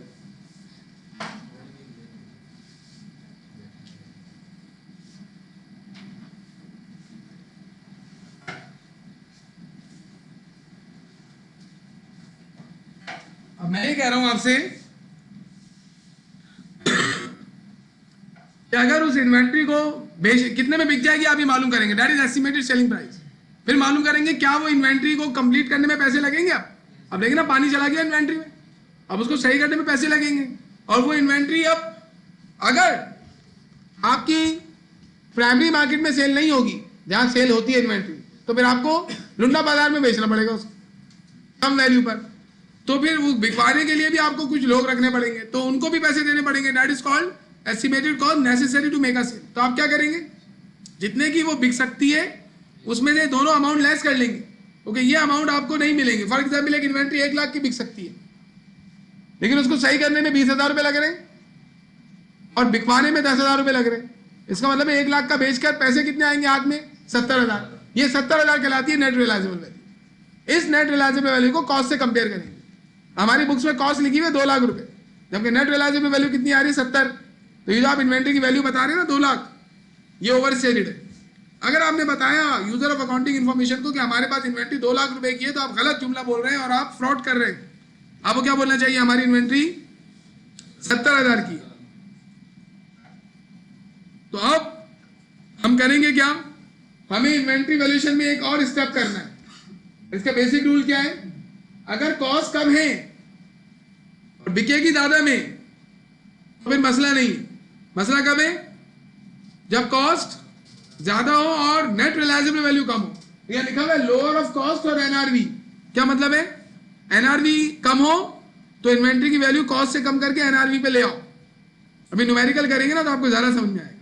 अब मैं ये कह रहा हूं आपसे कि अगर उस इन्वेंट्री को कितने में बिक जाएगी आप ये मालूम करेंगे, that is estimated selling price. फिर मालूम करेंगे क्या वो इन्वेंट्री को कंप्लीट करने में पैसे लगेंगे। अब देखिए ना, पानी चला गया इन्वेंट्री में, अब उसको सही करने में पैसे लगेंगे। और वो इन्वेंट्री अब अगर आपकी प्राइमरी मार्केट में सेल नहीं होगी, जहां सेल होती है इन्वेंट्री, तो फिर आपको लुंडा बाजार में बेचना पड़ेगा उसको कम वैल्यू पर। तो फिर वो बिकवाने के लिए भी आपको कुछ लोग रखने पड़ेंगे, तो उनको भी पैसे देने पड़ेंगे। That is called estimated cost necessary to make a sale. तो आप क्या करेंगे, जितने की वो बिक सकती है उसमें से दोनों अमाउंट लेस कर लेंगे। ओके, ये अमाउंट आपको नहीं मिलेंगे। फॉर एग्जाम्पल एक इन्वेंट्री 1 लाख की बिक सकती है, लेकिन उसको सही करने में 20,000 रुपये लग रहे हैं और बिकवाने में 10,000 रुपये लग रहे हैं। इसका मतलब 1 लाख का बेचकर पैसे कितने आएंगे हाथ में, 70,000। ये 70,000 कहलाती है नेट रियलाइजेबल वैल्यू। इस नेट रियलाइजेबल वैल्यू को कॉस्ट से कंपेयर करेंगे। हमारी बुक्स में कॉस्ट लिखी हुई है 2 लाख रुपए, जबकि नेट रियलाइजेबल वैल्यू कितनी आ रही है, 70। तो ये जो आप इन्वेंट्री की वैल्यू बता रहे हैं ना 2 लाख, ये ओवर स्टेटेड है। अगर आपने बताया यूजर ऑफ अकाउंटिंग इन्फॉर्मेशन को कि हमारे पास इन्वेंट्री 2 लाख रुपए की है, तो आप गलत जुमला बोल रहे हैं और आप फ्रॉड कर रहे हैं। आपको क्या बोलना चाहिए, हमारी इन्वेंट्री 70,000 की है। तो अब हम करेंगे क्या, हमें इन्वेंट्री वैल्यूएशन में एक और स्टेप करना है। इसका बेसिक रूल क्या है, अगर कॉस्ट कम है और बिकेगी ज्यादा में तो फिर मसला नहीं। मसला कब है? जब कॉस्ट ज्यादा हो और नेट रिलायजेबल वैल्यू कम हो। यह लिखा हुआ है लोअर ऑफ कॉस्ट और एनआरवी। क्या मतलब है? एनआरवी कम हो तो इन्वेंट्री की वैल्यू कॉस्ट से कम करके एनआरवी पे ले आओ। अभी न्यूमेरिकल करेंगे ना तो आपको ज्यादा समझ में आएगा।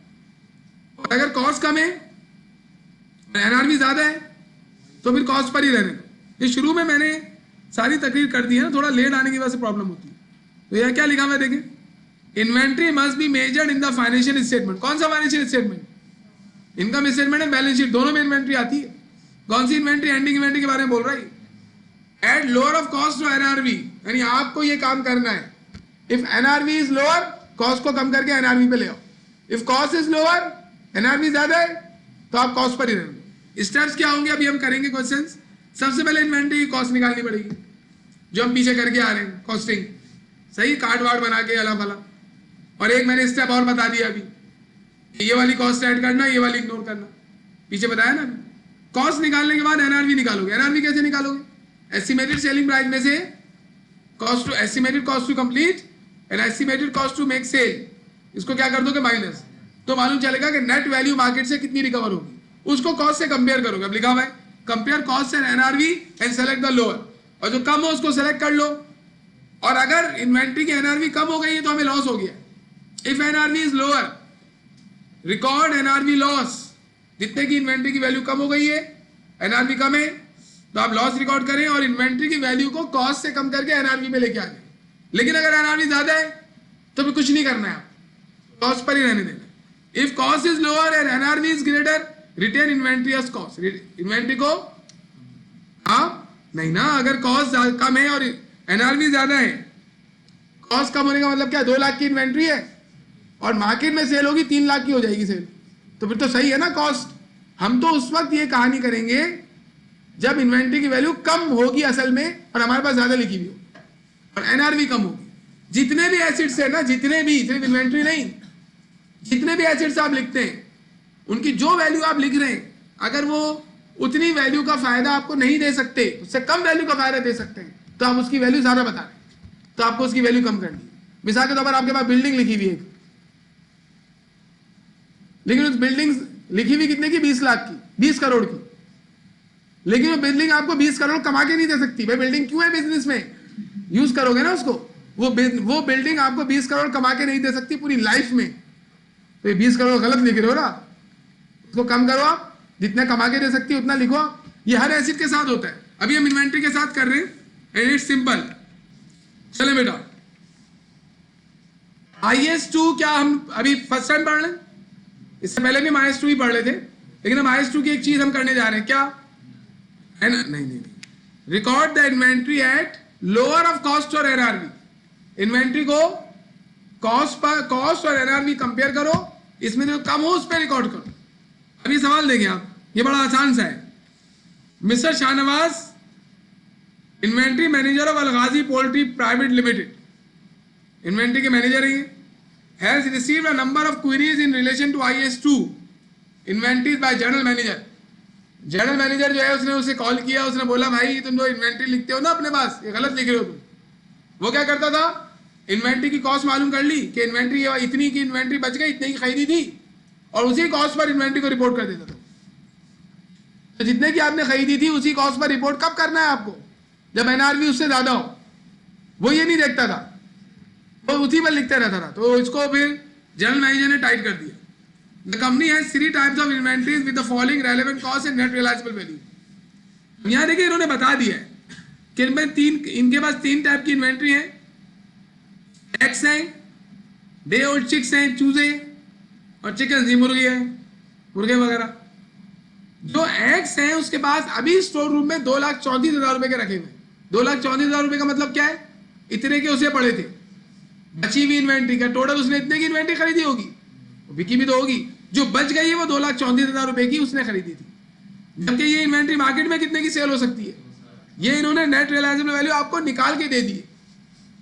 और अगर कॉस्ट कम है एनआरवी ज्यादा है तो फिर कॉस्ट पर ही रहने दो। ये शुरू में मैंने सारी तकरीर कर दी है ना, थोड़ा लेट आने की वजह से प्रॉब्लम होती है। तो यह क्या लिखा हुआ है देखें, inventory must be measured in the financial statement. कौन सा financial statement? Income statement and balance sheet, दोनों में इन्वेंट्री आती है। कौन सी इन्वेंट्री? एंडिंग इन्वेंट्री के बारे में बोल रहा है। At lower of cost to NRV, यानी आपको ये काम करना है। If NRV is lower, cost को कम करके एनआरवी पे ले आओ। If cost is lower, NRV ज्यादा है तो आप कॉस्ट पर ही रहने। स्टेप्स क्या होंगे अभी हम करेंगे क्वेश्चंस। सबसे पहले इन्वेंट्री की कॉस्ट निकालनी पड़ेगी, जो हम पीछे करके आ रहे हैं कॉस्टिंग, सही कार्ड वार्ड बना के अला फला। और एक मैंने स्टेप और बता दिया अभी, ये वाली कॉस्ट ऐड करना, ये वाली इग्नोर करना, पीछे बताया ना। कॉस्ट निकालने के बाद एनआरवी निकालोगे। एनआरवी कैसे निकालोगे? एस्टिमेटेड सेलिंग प्राइस में से cost to estimated cost to complete and estimated cost to make sale, इसको क्या कर दोगे माइनस, तो मालूम चलेगा कि नेट वैल्यू मार्केट से कितनी रिकवर होगी। उसको कॉस्ट से कंपेयर करोगे। अब लिखा हुआ है compare cost and NRV and select the lower, और जो कम हो उसको सेलेक्ट कर लो। और अगर इन्वेंट्री की एनआरवी कम हो गई है तो हमें लॉस हो गया। If NRV is lower, record NRV loss. जितने की इन्वेंट्री की वैल्यू कम हो गई है, एनआरवी कम है, तो आप लॉस रिकॉर्ड करें और इन्वेंट्री की वैल्यू को कॉस्ट से कम करके एनआरवी में लेके आ जाए। लेकिन अगर एनआरवी ज्यादा है तो फिर कुछ नहीं करना है, आप कॉस्ट पर ही रहने देना। If cost is lower and NRV is greater, retain inventory as cost. Inventory को आप नहीं ना, अगर कॉस्ट कम है और एनआरवी ज्यादा है, कॉस्ट कम होने का मतलब क्या? 2 लाख की इन्वेंट्री है और मार्केट में सेल होगी 3 लाख की हो जाएगी सेल, तो फिर तो सही है ना कॉस्ट। हम तो उस वक्त ये कहानी करेंगे जब इन्वेंट्री की वैल्यू कम होगी असल में और हमारे पास ज्यादा लिखी हुई हो और एनआरवी कम होगी। जितने भी एसिड्स है ना, जितने भी, सिर्फ इन्वेंट्री नहीं, जितने भी एसिड्स आप लिखते हैं उनकी जो वैल्यू आप लिख रहे हैं, अगर वो उतनी वैल्यू का फायदा आपको नहीं दे सकते, उससे कम वैल्यू का फायदा दे सकते हैं, तो आप उसकी वैल्यू ज्यादा बता रहे हैं, तो आपको उसकी वैल्यू कम करनी है। मिसाल के तौर पर आपके पास बिल्डिंग लिखी हुई है, लेकिन उस बिल्डिंग लिखी हुई कितने की? 20 लाख की, 20 करोड़ की, लेकिन वो बिल्डिंग आपको 20 करोड़ कमा के नहीं दे सकती। भाई बिल्डिंग क्यों है बिजनेस में? यूज करोगे ना उसको। वो बिल्डिंग आपको 20 करोड़ कमा के नहीं दे सकती पूरी लाइफ में, तो ये 20 करोड़ गलत लिख रहे हो ना, उसको कम करो। आप जितना कमा के दे सकती है उतना लिखो। ये हर एसिड के साथ होता है। अभी हम इन्वेंट्री के साथ कर रहे हैं एंड इट्स सिंपल। चले बेटा, IS2 क्या हम अभी फर्स्ट टाइम पढ़ रहे हैं? इससे पहले भी हम IS2 ही पढ़ रहे थे, लेकिन हम IS2 की एक चीज हम करने जा रहे हैं। क्या है ना? नहीं, record the inventory at lower of cost और एनआरवी। इन्वेंट्री को कॉस्ट और एनआरवी कंपेयर करो, इसमें जो कम हो उस पर रिकॉर्ड करो। अभी सवाल देंगे आप, ये बड़ा आसान सा है। Mister Shahnawaz, inventory manager of Alghazi poultry private limited, inventory के मैनेजर हैं, has received a number of queries in relation to IS2 inventories by general manager. General manager जो है उसने उसे कॉल किया, उसने बोला भाई तुम जो इन्वेंट्री लिखते हो ना अपने पास, ये गलत लिख रहे हो तुम। वो क्या करता था? इन्वेंट्री की कॉस्ट मालूम कर ली कि इन्वेंट्री इतनी की इन्वेंट्री बच गई, इतनी की खरीदी थी, और उसी कॉस्ट पर इन्वेंट्री को रिपोर्ट कर देता था। तो जितने की आपने खरीदी थी उसी कॉस्ट पर रिपोर्ट कब करना है आपको? जब एनआरवी उससे ज्यादा हो। वो ये नहीं देखता था, वो उसी पर लिखते रहता था। तो इसको फिर जनरल मैनेजर ने टाइट कर दिया। The company has 3 types of inventories with the following relevant cost and net realisable value. यहां देखिए इन्होंने बता दिया है कि इनके पास 3 टाइप की इन्वेंट्री है। एग्स हैं, डे ओल्ड चिक्स हैं, चूजे, और चिकन जी, मुर्गी है, मुर्गे वगैरह। जो एग्स हैं उसके पास अभी स्टोर रूम में 2,34,000 रुपए के रखे हुए। 2,34,000 रुपए का मतलब क्या है? इतने के उसे पड़े थे बची हुई इन्वेंट्री का। टोटल उसने इतने की इन्वेंट्री खरीदी होगी, बिकी भी तो होगी। जो बच गई है वो 2,34,000 रुपए की उसने खरीदी थी। जबकि ये इन्वेंट्री मार्केट में कितने की सेल हो सकती है? ये इन्होंने नेट रियलाइजेबल वैल्यू आपको निकाल के दे दी,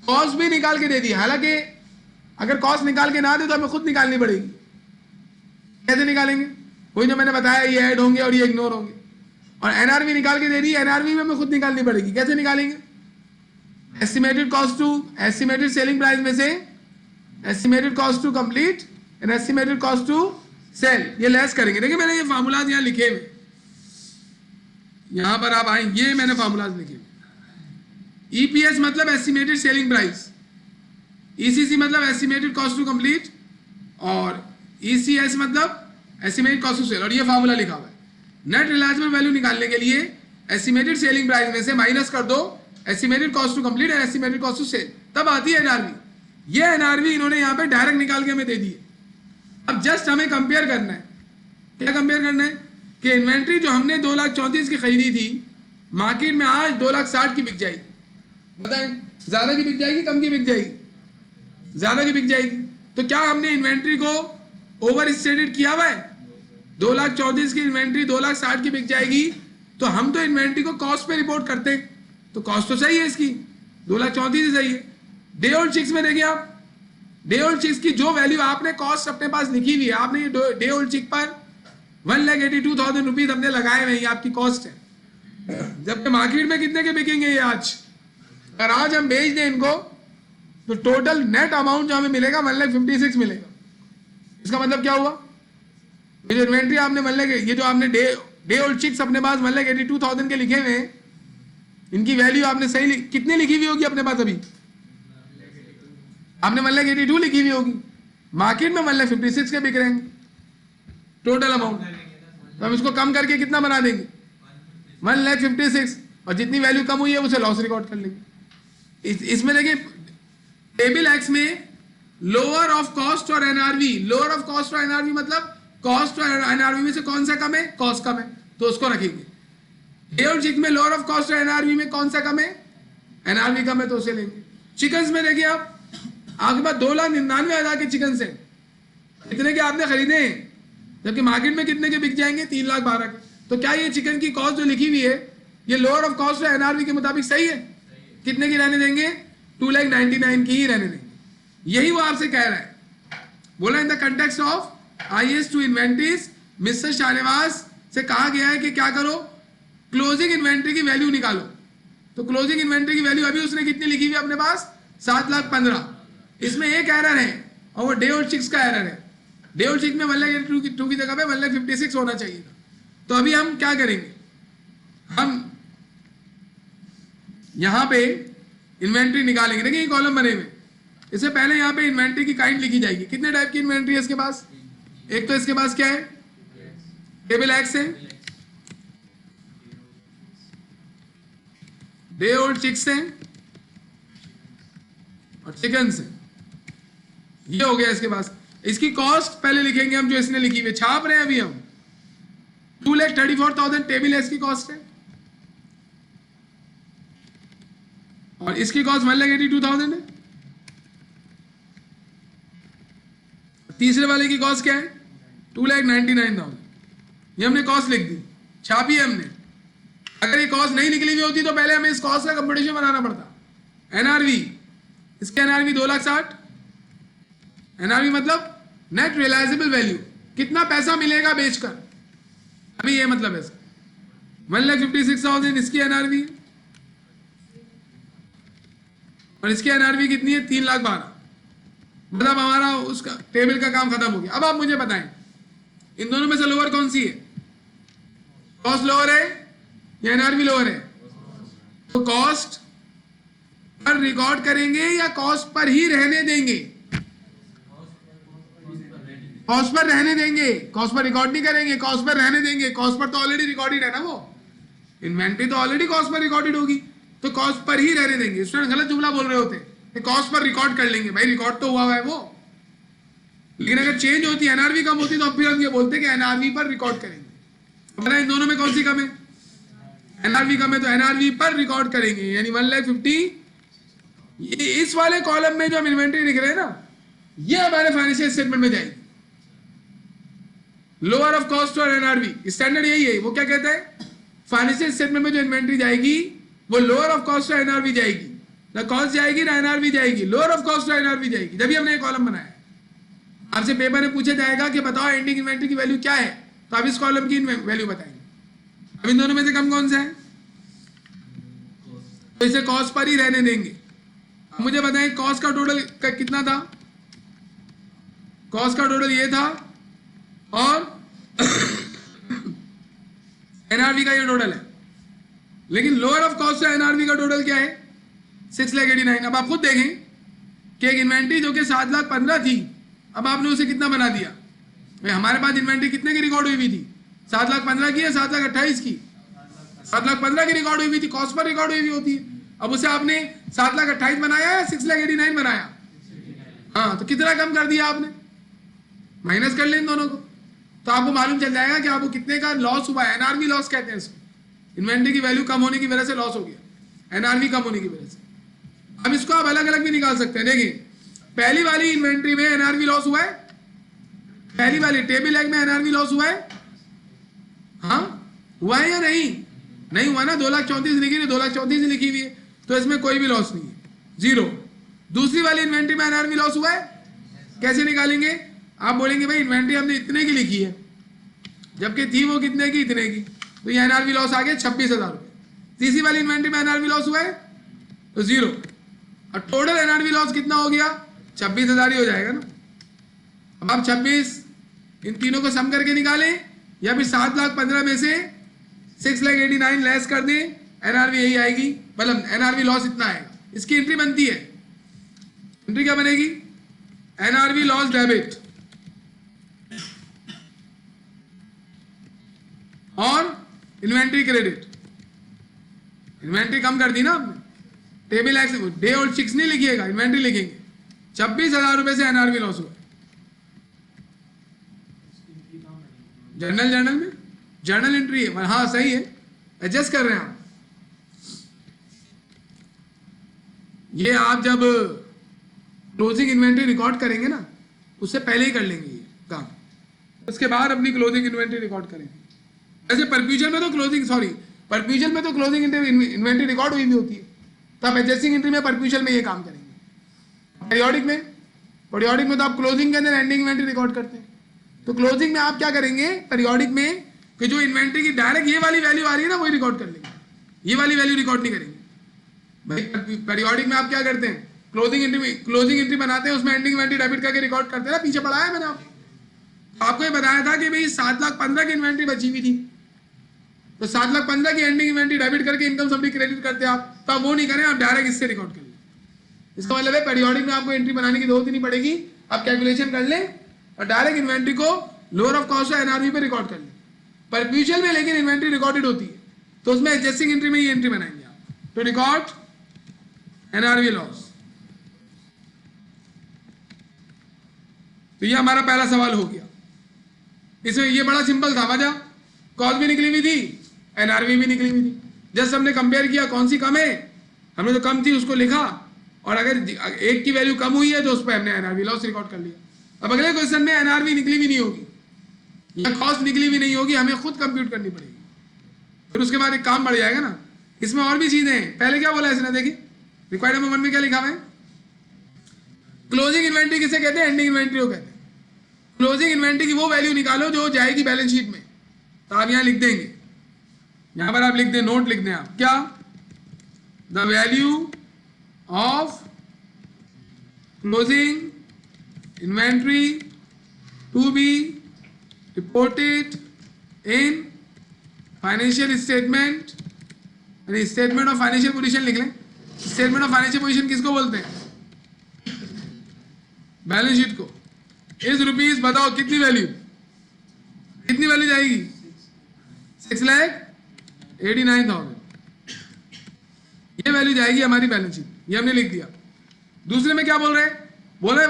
कॉस्ट भी निकाल के दे दी। हालांकि अगर कॉस्ट निकाल के ना दे तो हमें खुद निकालनी पड़ेगी। कैसे निकालेंगे? वही जो मैंने बताया, ये ऐड होंगे और ये इग्नोर होंगे। और एनआरवी निकाल के दे दी, एनआरवी में हमें खुद निकालनी पड़ेगी। कैसे निकालेंगे? Estimated cost to estimated selling price में से estimated cost to complete and estimated cost to sell, ये लेस करेंगे। देखिए मैंने ये फार्मूलाज यहाँ लिखे हुए, यहां पर आप आएंगे, ये मैंने फार्मूलाज लिखे हुए। ईपीएस मतलब एस्टिमेटेड सेलिंग प्राइस, ईसीसी मतलब एस्टिमेटेड कॉस्ट टू कंप्लीट, और ईसीएस मतलब एस्टिमेटेड कॉस्ट टू सेल, और ये फार्मूला लिखा हुआ है। नेट रिलायबल वैल्यू निकालने के लिए एस्टिमेटेड सेलिंग प्राइस में से माइनस कर दो estimated cost to complete and estimated cost to sell, तब आती है एनआरवी। ये एनआरवी इन्होंने यहाँ पे डायरेक्ट निकाल के हमें दे दी है। अब जस्ट हमें कंपेयर करना है, क्या कंपेयर करना है कि इन्वेंट्री जो हमने 2,34,000 की खरीदी थी, मार्केट में आज 2,60,000 की बिक जाएगी। बताएं ज्यादा की बिक जाएगी, कम की बिक जाएगी? ज्यादा की बिक जाएगी। तो क्या हमने इन्वेंट्री को ओवर स्टेटेड किया हुआ है? 2,34,000 की इन्वेंट्री 2,60,000 की बिक जाएगी, तो हम तो इन्वेंट्री को कॉस्ट पे रिपोर्ट करते हैं, तो कॉस्ट तो सही है इसकी, 2,34,000 सही है। डे ओल्ड चिक्स में देखिए आप, डे ओल्ड चिक्स की जो वैल्यू आपने कॉस्ट अपने पास लिखी हुई है, आपने ये डे ओल्ड चिक पर 1,82,000 रुपीज हमने लगाए हुए, ये आपकी कॉस्ट है। जबकि मार्केट में कितने के बिकेंगे ये आज? अगर आज हम बेच दें इनको तो टोटल नेट अमाउंट जो हमें मिलेगा 1,56,000 मिलेगा। इसका मतलब क्या हुआ? ये जो इन्वेंट्री आपने ये जो आपने डे ओल्ड चिक्स अपने पास 1,82,000 के लिखे हुए, इनकी वैल्यू आपने सही कितनी लिखी हुई होगी अपने पास? अभी आपने 1,82,000 लिखी हुई होगी, मार्केट में 1,56,000 के बिक रहे हैं टोटल अमाउंट। तो हम इसको कम करके कितना बना देंगे? 1,56,000, और जितनी वैल्यू कम हुई है उसे लॉस रिकॉर्ड कर लेंगे। इसमें देखिए टेबल एक्स में लोअर ऑफ कॉस्ट और एनआरवी, लोअर ऑफ कॉस्ट और एनआरवी मतलब कॉस्ट और एनआरवी में से कौन सा कम है? कॉस्ट कम है, तो उसको रखेंगे। डे ओल्ड चिक में लोअर ऑफ कॉस्ट और एनआरवी में कौन सा कम है? एनआरवी कम है, तो उसे लेंगे। चिकन्स में देखिए आप, आपके पास 2,99,000 के चिकन है, इतने के आपने खरीदे हैं, जबकि मार्केट में कितने के बिक जाएंगे? 3,12,000 के। तो क्या ये चिकन की कॉस्ट जो लिखी हुई है ये लोअर ऑफ कॉस्ट और एनआरवी के मुताबिक सही है? कितने की रहने देंगे? 2,99,000 की ही रहने देंगे। यही वो आपसे कह रहा है, बोला in the context of IAS to inventories mister Shahnawaz से कहा गया है कि क्या करो, क्लोजिंग इन्वेंट्री की वैल्यू निकालो। तो क्लोजिंग इन्वेंट्री की वैल्यू अभी उसने कितनी लिखी हुई है अपने पास? 7,15,000। इसमें एक एरर है और वो डे ओल्ड चिक्स का एरर है। डे ओल्ड चिक में 1,82,000 की जगह पे 1,56,000 होना चाहिए था। तो अभी हम क्या करेंगे, हम यहां पे इन्वेंट्री निकालेंगे। देखिए ये कॉलम बने हुए, इससे पहले यहां पे इन्वेंट्री की काइंड लिखी जाएगी। कितने टाइप की इन्वेंट्री है इसके पास? एक तो इसके पास क्या है? टेबल एक्स है, डे ओल्ड चिक्स है और चिकन से, ये हो गया इसके पास। इसकी कॉस्ट पहले लिखेंगे हम जो इसने लिखी हुई, छाप रहे हैं अभी हम। 2,34,000 टेबल एक्स की कॉस्ट है और इसकी कॉस्ट 1,82,000 है। तीसरे वाले की कॉस्ट क्या है? 2,99,000। ये हमने कॉस्ट लिख दी, छापी है हमने। अगर ये कॉस्ट नहीं निकली हुई होती तो पहले हमें इस कॉस्ट का कंपटीशन बनाना पड़ता। एनआरवी, इसके एनआरवी 2,60,000, एनआरवी मतलब नेट रियलाइजेबल वैल्यू, कितना पैसा मिलेगा बेचकर, अभी ये मतलब है 1,56,000 इसकी एनआरवी और इसकी एनआरवी कितनी है? 3,12,000। मतलब हमारा उसका टेबल का काम खत्म हो गया। अब आप मुझे बताएं इन दोनों में से लोअर कौन सी है? कॉस्ट लोअर है या एनआरवी लोअर है? तो कॉस्ट पर रिकॉर्ड करेंगे या कॉस्ट पर ही रहने देंगे? कॉस्ट पर रहने देंगे, कॉस्ट पर रिकॉर्ड नहीं करेंगे, कॉस्ट पर रहने देंगे। कॉस्ट पर तो ऑलरेडी रिकॉर्डेड है ना, वो इन्वेंट्री तो ऑलरेडी कॉस्ट पर रिकॉर्डेड होगी, तो कॉस्ट पर ही रहने देंगे। स्टूडेंट गलत जुमला बोल रहे होते, कॉस्ट पर रिकॉर्ड कर लेंगे। भाई रिकॉर्ड तो हुआ है वो, लेकिन अगर चेंज होती है, एनआरवी कम होती, तो फिर हम ये बोलते कि एनआरवी पर रिकॉर्ड करेंगे। हमारा इन दोनों में कौन सी कम है? एनआरवी कम है, तो एनआरवी पर रिकॉर्ड करेंगे, यानी 1,50,000। इस वाले कॉलम में जो हम इन्वेंट्री लिख रहे हैं ना, ये हमारे फाइनेंशियल स्टेटमेंट में जाएगी। लोअर ऑफ कॉस्ट और एनआरवी स्टैंडर्ड यही है। वो क्या कहता है? फाइनेंशियल स्टेटमेंट में जो इन्वेंट्री जाएगी वो लोअर ऑफ कॉस्ट और एनआरवी जाएगी, ना कॉस्ट जाएगी ना एनआरवी जाएगी, लोअर ऑफ कॉस्ट और एनआरवी जाएगी। जब भी हमने एक कॉलम बनाया, आपसे पेपर में पूछा जाएगा कि बताओ एंडिंग इन्वेंट्री की वैल्यू क्या है, तो आप इस कॉलम की वैल्यू बताएंगे। अब इन दोनों में से कम कौन सा है? तो इसे कॉस्ट पर ही रहने देंगे। मुझे बताएं कॉस्ट का टोटल कितना था, कॉस्ट का टोटल ये था और एनआरवी का ये टोटल है, लेकिन लोअर ऑफ कॉस्ट से एनआरवी का टोटल क्या है 6,89,000। अब आप खुद देखें कि एक इन्वेंट्री जो कि 7,15,000 थी, अब आपने उसे कितना बना दिया। भाई हमारे पास इन्वेंट्री कितने की रिकॉर्ड हुई थी, 7,15,000 की या 7,28,000 की, 7,15,000 की रिकॉर्ड हुई थी, कॉस्ट पर रिकॉर्ड हुई होती है। अब उसे आपने 7,28,000 बनाया या 6,89,000 बनाया, हाँ, तो कितना कम कर दिया आपने, माइनस कर लें इन दोनों को, तो आपको मालूम चल जाएगा कि आपको कितने का लॉस हुआ है। एनआरवी लॉस कहते हैं इसको, इन्वेंट्री की वैल्यू कम होने की वजह से लॉस हो गया, एनआरवी कम होने की वजह से। अब इसको आप अलग अलग भी निकाल सकते हैं। देखिए पहली वाली इन्वेंट्री में एनआरवी लॉस हुआ है, पहली वाली टेबल एक में एनआरवी लॉस हुआ है, हाँ हुआ है या नहीं, नहीं हुआ ना, 2,34,000 लिखी है, 2,34,000 लिखी हुई है, तो इसमें कोई भी लॉस नहीं है, जीरो। दूसरी वाली इन्वेंट्री में एनआरवी लॉस हुआ है, कैसे निकालेंगे, आप बोलेंगे भाई इन्वेंट्री हमने इतने की लिखी है जबकि थी वो कितने की, इतने की, तो ये एनआरवी लॉस आ गया 26,000 रुपये। तीसरी वाली इन्वेंट्री में एनआरवी लॉस हुआ है तो जीरो, और टोटल एनआरवी लॉस कितना हो गया 26,000 ही हो जाएगा ना। अब आप 26 इन तीनों को सम करके निकालें या फिर 7,15,000 में से 6,89,000 लेस कर दें, एनआरवी यही आएगी, मतलब एनआरवी लॉस इतना आएगा। इसकी एंट्री बनती है, एंट्री क्या बनेगी, एनआरवी लॉस डेबिट और इन्वेंट्री क्रेडिट। इन्वेंट्री कम कर दी ना आपने, टेबल एक्स डे और 6 नहीं लिखिएगा, इन्वेंट्री लिखेंगे। 26,000 रुपए से एनआरवी लॉस हुआ, जर्नल में जर्नल एंट्री है, हाँ सही है, एडजस्ट कर रहे हैं आप। ये आप जब क्लोजिंग इन्वेंट्री रिकॉर्ड करेंगे ना, उससे पहले ही कर लेंगे ये काम, उसके बाद अपनी क्लोजिंग इन्वेंट्री रिकॉर्ड करेंगे। ऐसे परफ्यूजन में तो क्लोजिंग इन्वेंट्री रिकॉर्ड हुई भी होती है, तो आप एडजस्टिंग एंट्री में परफ्यूजन में ये काम करेंगे। पीरियोडिक में तो आप क्लोजिंग के अंदर एंडिंग इन्वेंट्री रिकॉर्ड करते हैं, तो क्लोजिंग में आप क्या करेंगे पीरियोडिक में कि जो इन्वेंट्री की डायरेक्ट ये वाली वैल्यू आ रही है ना, वही रिकॉर्ड कर लेंगे, ये वाली वैल्यू रिकॉर्ड नहीं करेंगे। भाई पीरियोडिक में आप क्या करते हैं, क्लोजिंग एंट्री बनाते हैं, उसमें एंडिंग इन्वेंट्री डेबिट करके रिकॉर्ड करते हैं ना, पीछे पढ़ाया मैंने आपको ये बताया था कि भाई 7,15,000 की इन्वेंट्री बची हुई थी, तो 7,15,000 की एंडिंग इन्वेंट्री डेबिट करके इनकम सब्सिडी क्रेडिट करते हैं आप, तो आप वो नहीं करें, आप डायरेक्ट इससे रिकॉर्ड कर लें। इसका मतलब है पीरियोडिक में आपको एंट्री बनाने की जरूरत ही नहीं पड़ेगी, आप कैलकुलेशन कर लें और डायरेक्ट इन्वेंट्री को लोअर ऑफ कॉस्ट एनआरवी पे रिकॉर्ड कर लें। परफ्यूजन में लेकिन इन्वेंट्री रिकॉर्डेड होती है, तो उसमें एडजस्टिंग एंट्री में ये एंट्री बनाएंगे आप, तो रिकॉर्ड एनआरवी लॉस। तो ये हमारा पहला सवाल हो गया। इसमें ये बड़ा सिंपल था, वजह कॉस्ट भी निकली हुई थी, एनआरवी भी निकली हुई थी, जस्ट हमने कंपेयर किया कौन सी कम है, हमने तो कम थी उसको लिखा, और अगर एक की वैल्यू कम हुई है तो उस पर हमने एनआरवी लॉस रिकॉर्ड कर लिया। अब अगले क्वेश्चन में एनआरवी निकली भी नहीं होगी या कॉस्ट निकली भी नहीं होगी, हमें खुद कंप्यूट करनी पड़ेगी, फिर उसके बाद एक काम बढ़ जाएगा ना। इसमें और भी चीजें हैं, पहले क्या बोला इसने, देखिए रिक्वायर्ड नंबर 1 में क्या लिखा हुआ है, क्लोजिंग इन्वेंट्री किसे कहते हैं, एंडिंग इन्वेंट्री को कहते हैं। क्लोजिंग इन्वेंट्री की वो वैल्यू निकालो जो जाएगी बैलेंस शीट में, तो आप यहां लिख देंगे, यहां पर आप लिख दें, नोट लिख दें आप, क्या, the value of closing inventory to be reported in financial statement, यानी स्टेटमेंट ऑफ फाइनेंशियल पोजीशन लिख लें। स्टेटमेंट ऑफ फाइनेंशियल पोजीशन किसको बोलते हैं, बैलेंस शीट को। इस रुपीज बताओ कितनी वैल्यू जाएगी, 6,89,000, ये वैल्यू जाएगी हमारी बैलेंस शीट, ये हमने लिख दिया। दूसरे में क्या बोल रहे हैं, बोल रहे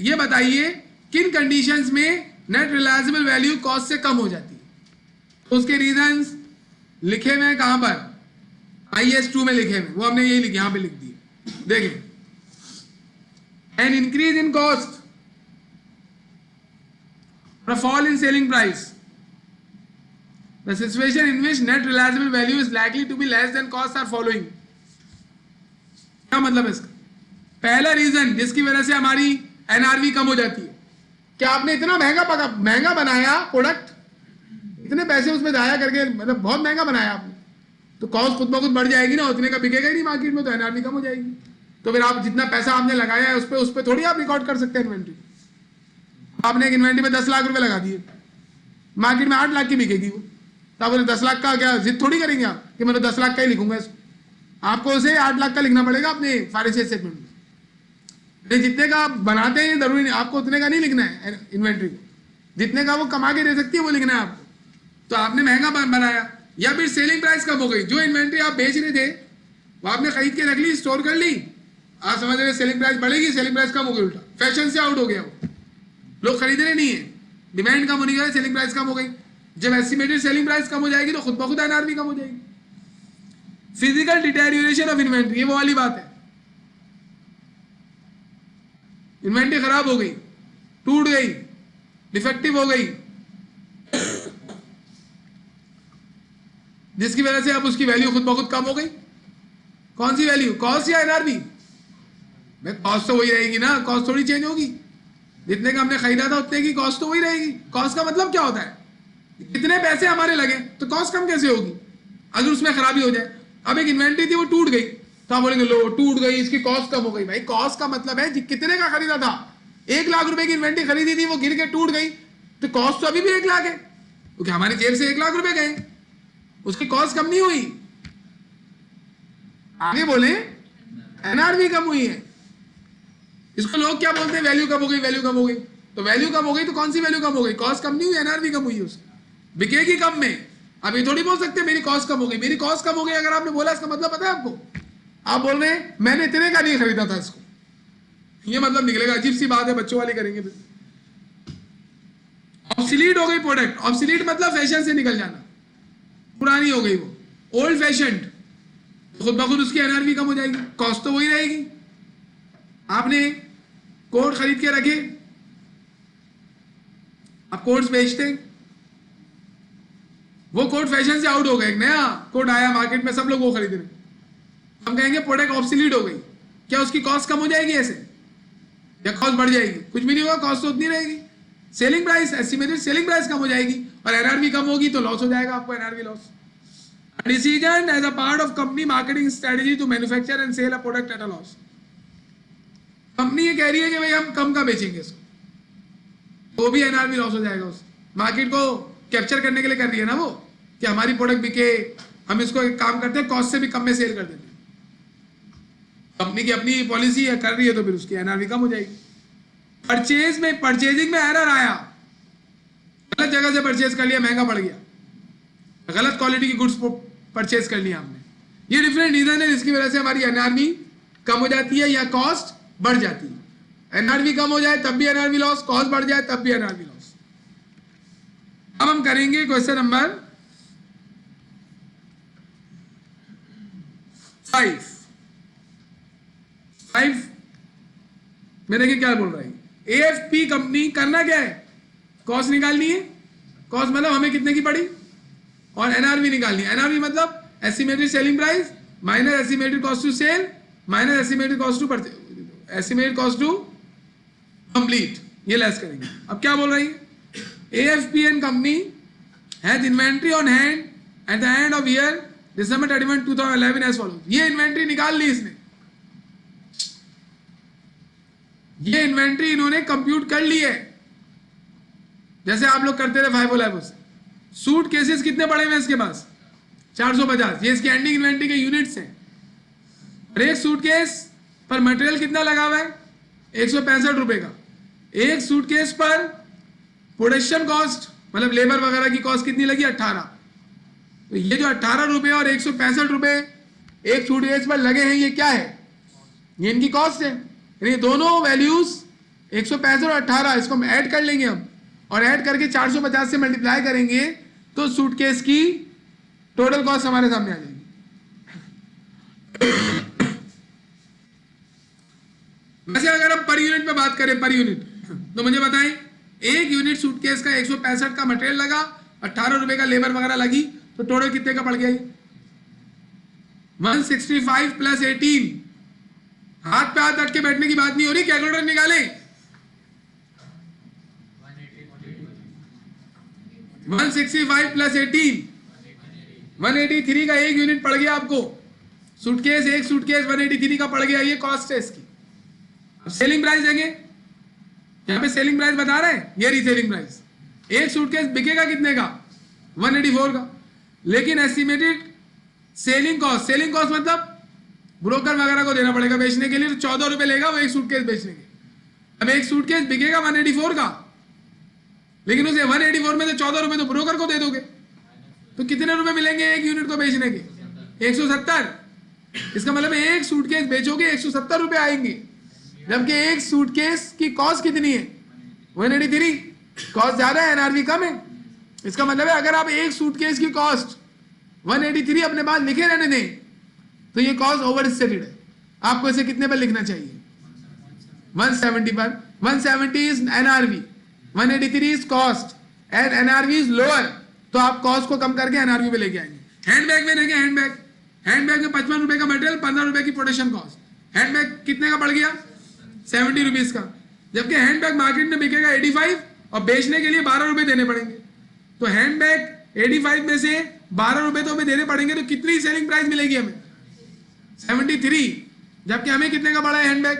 ये बताइए किन कंडीशंस में नेट रिलायजेबल वैल्यू कॉस्ट से कम हो जाती है, तो उसके रीजंस लिखे हुए हैं कहां पर, IS2 में लिखे हुए, वो हमने यही लिखे, यहां पे लिख दिए। देखिए, an increase in cost, a fall in selling price, the situation in which net realizable value is likely to be less than costs are following। क्या मतलब है इसका, पहला रीजन जिसकी वजह से हमारी एनआरवी कम हो जाती है, कि आपने इतना महंगा बनाया प्रोडक्ट, इतने पैसे उसमें जाया करके, मतलब बहुत महंगा बनाया आपने, तो कॉस्ट खुद ब खुद बढ़ जाएगी ना, उतने का बिकेगा ही नहीं मार्केट में, तो एनआरवी कम हो जाएगी। तो फिर आप जितना पैसा आपने लगाया है उस पर थोड़ी आप रिकॉर्ड कर सकते हैं इन्वेंट्री। आपने एक इन्वेंट्री में 10 लाख रुपए लगा दिए, मार्केट में 8 लाख की बिकेगी वो, तो आप 10 लाख का क्या जिद थोड़ी करेंगे आप कि मैं तो 10 लाख का ही लिखूंगा इसको। आपको उसे 8 लाख का लिखना पड़ेगा अपने फाइनेंशियल स्टेटमेंट में। जितने का आप बनाते हैं जरूरी नहीं आपको उतने का नहीं लिखना है इन्वेंट्री को, जितने का वो कमा के दे सकती है वो लिखना है आपको। तो आपने महंगा बनाया, या फिर सेलिंग प्राइस कम हो गई, जो इन्वेंट्री आप बेच रहे थे वो आपने खरीद के रख ली, स्टोर कर ली, आप समझ रहे सेलिंग प्राइस बढ़ेगी, सेलिंग प्राइस कम हो गई, उल्टा फैशन से आउट हो गया वो, लोग खरीद रहे नहीं है, डिमांड कम होने की सेलिंग प्राइस कम हो गई। जब एस्टिमेटेड सेलिंग प्राइस कम हो जाएगी तो खुद ब खुद एनआरवी कम हो जाएगी। फिजिकल डिटेरियोरेशन ऑफ इन्वेंट्री, ये वो वाली बात है, इन्वेंट्री खराब हो गई, टूट गई, डिफेक्टिव हो गई, जिसकी वजह से अब उसकी वैल्यू खुद ब खुद कम हो गई। कौन सी वैल्यू, कॉस्ट या एनआरवी? कॉस्ट तो वही रहेगी ना, कॉस्ट थोड़ी चेंज होगी, जितने का हमने खरीदा था उतने की कॉस्ट तो वही रहेगी। कॉस्ट का मतलब क्या होता है, कितने पैसे हमारे लगे, तो कॉस्ट कम कैसे होगी अगर उसमें खराबी हो जाए। अब एक इन्वेंट्री थी वो टूट गई, तो आप बोलेंगे लो टूट गई इसकी कॉस्ट कम हो गई। भाई कॉस्ट का मतलब है कितने का खरीदा था, 1 लाख रुपए की इन्वेंट्री खरीदी थी, वो गिर के टूट गई, तो कॉस्ट तो अभी भी 1 लाख है, क्योंकि हमारी जेब से 1 लाख रुपए गए, उसकी कॉस्ट कम नहीं हुई। आगे बोले एनआरवी कम हुई है, इसको लोग क्या बोलते हैं, वैल्यू कम हो गई, वैल्यू कम हो गई। तो वैल्यू कम हो गई तो कौन सी वैल्यू कम हो गई, कॉस्ट कम नहीं हुई, एनआरवी कम हुई है, उसकी बिकेगी कम में। अब ये थोड़ी बोल सकते मेरी कॉस्ट कम हो गई, मेरी कॉस्ट कम हो गई अगर आपने बोला, इसका मतलब पता है आपको, आप बोल रहे हैं मैंने इतने का नहीं खरीदा था इसको, ये मतलब निकलेगा, अजीब सी बात है, बच्चों वाली करेंगे। ऑब्सोलीट हो गई प्रोडक्ट, ऑब्सोलीट मतलब फैशन से निकल जाना, पुरानी हो गई वो, ओल्ड फैशन्ड, खुद ब खुद उसकी एनआरवी कम हो जाएगी, कॉस्ट तो वही रहेगी। आपने कोट खरीद के रखे, आप कोट्स बेचते हैं, वो कोट फैशन से आउट हो गया, एक नया कोट आया मार्केट में, सब लोग वो खरीद रहे, हम कहेंगे प्रोडक्ट ऑब्सोलीट हो गई, क्या उसकी कॉस्ट कम हो जाएगी ऐसे, या कॉस्ट बढ़ जाएगी? कुछ भी नहीं होगा, कॉस्ट तो उतनी रहेगी। Selling price, estimated selling price कम हो जाएगी और एनआरवी कम होगी तो लॉस हो जाएगा आपको, NRV loss. Decision as a part of company marketing strategy to manufacture and sell a product at a loss. Company ये कह रही है कि भाई हम कम का बेचेंगे इसको, वो भी एनआरवी लॉस हो जाएगा, उस मार्केट को कैप्चर करने के लिए कर रही है ना वो, कि हमारी प्रोडक्ट बिके, हम इसको एक काम करते हैं कॉस्ट से भी कम में सेल कर देते हैं। कंपनी की अपनी पॉलिसी है, कर रही है, तो फिर उसकी एनआरवी कम हो जाएगी। परचेज में, परचेजिंग में एरर आया, गलत जगह से परचेज कर लिया, महंगा पड़ गया, गलत क्वालिटी की गुड्स परचेज कर लिया हमने, ये डिफरेंट रीजन है जिसकी वजह से हमारी एनआरवी कम हो जाती है या कॉस्ट बढ़ जाती है। एनआरवी कम हो जाए तब भी एनआरवी लॉस, कॉस्ट बढ़ जाए तब भी एनआरवी लॉस। अब हम करेंगे क्वेश्चन नंबर 5 में देखिए क्या बोल रहा है। एएफपी कंपनी करना क्या है, कॉस्ट निकालनी है, कॉस्ट मतलब हमें कितने की पड़ी, और एनआरवी निकालनी है। एनआरवी मतलब estimated selling price minus estimated cost to sell minus estimated cost to purchase, estimated cost to complete, ये लेस करेंगे। अब क्या बोल रही है, AFPN company has inventory on hand at the end of year December 31, 2011 as follows. ये inventory निकाल ली इसने, ये इन्वेंट्री इन्होंने कंप्यूट कर ली है, जैसे आप लोग करते रहे फाइव लाइफ से। सूट केसेस कितने पड़े हुए इसके पास, 450, ये इसकी एंडिंग इन्वेंट्री के यूनिट्स हैं। और एक सूटकेस पर मटेरियल कितना लगा हुआ है, 165 रुपए का। एक सूटकेस पर प्रोडक्शन कॉस्ट मतलब लेबर वगैरह की कॉस्ट कितनी लगी, 18। तो ये जो 18 रुपए और 165 रुपए एक सूटकेस पर लगे हैं, ये क्या है, ये इनकी कॉस्ट है। यानी दोनों वैल्यूज 165 और 18 इसको हम ऐड कर लेंगे हम, और ऐड करके 450 से मल्टीप्लाई करेंगे तो सूटकेस की टोटल कॉस्ट हमारे सामने आ जाएगी। वैसे अगर हम पर यूनिट पे बात करें, पर यूनिट, तो मुझे बताएं, एक यूनिट सूटकेस का 165 का मटेरियल लगा, 18 रुपए का लेबर वगैरह लगी, तो टोटल कितने का पड़ गया, 165 प्लस 18। हाथ पे हाथ रख के बैठने की बात नहीं हो रही, कैलकुलेटर निकालें। 165 प्लस 18, 183 का एक यूनिट पड़ गया आपको सूटकेस, एक सूटकेस 183 का पड़ गया, ये कॉस्ट है इसकी। अब सेलिंग प्राइस देंगे, यहाँ पे सेलिंग प्राइस बता रहे हैं, ये रिसेलिंग प्राइस। एक सूटकेस बिकेगा कितने का? 184 का। लेकिन एस्टिमेटेड सेलिंग कॉस्ट मतलब ब्रोकर वगैरह को देना पड़ेगा बेचने के लिए, तो 14 रुपए लेगा वो एक सूटकेस बेचने के। अब एक सूटकेस बिकेगा 184 का, लेकिन उसे 184 में से 14 रुपए तो ब्रोकर को दे दोगे, तो कितने रुपए मिलेंगे एक यूनिट को बेचने के? 170। इसका मतलब एक सूटकेस बेचोगे 170 रुपए आएंगे, जबकि एक सूटकेस की कॉस्ट कितनी है? 183। कॉस्ट ज्यादा है, एनआरवी कम है। इसका मतलब है अगर आप एक सूटकेस की कॉस्ट 183 अपने पास लिखे रहने दें, तो ये कॉस्ट ओवर स्टेटेड है। आपको इसे कितने पर लिखना चाहिए? 170 पर। 170 is NRV, 183 is cost and NRV is lower, तो आप कॉस्ट को कम करके एनआरवी पे लेके आएंगे। हैंडबैग में देखें, हैंडबैग में 55 रुपए का मटेरियल, 15 रुपए की प्रोडक्शन कॉस्ट। हैंडबैग कितने का पड़ गया? 70 रुपीज का। जबकि हैंडबैग मार्केट में बिकेगा 85 और बेचने के लिए 12 रुपए देने पड़ेंगे। तो हैंडबैग 85 में से 12 रुपए तो हमें देने पड़ेंगे, तो कितनी सेलिंग प्राइस मिलेगी हमें? 73। जबकि हमें कितने का पड़ा है हैंडबैग?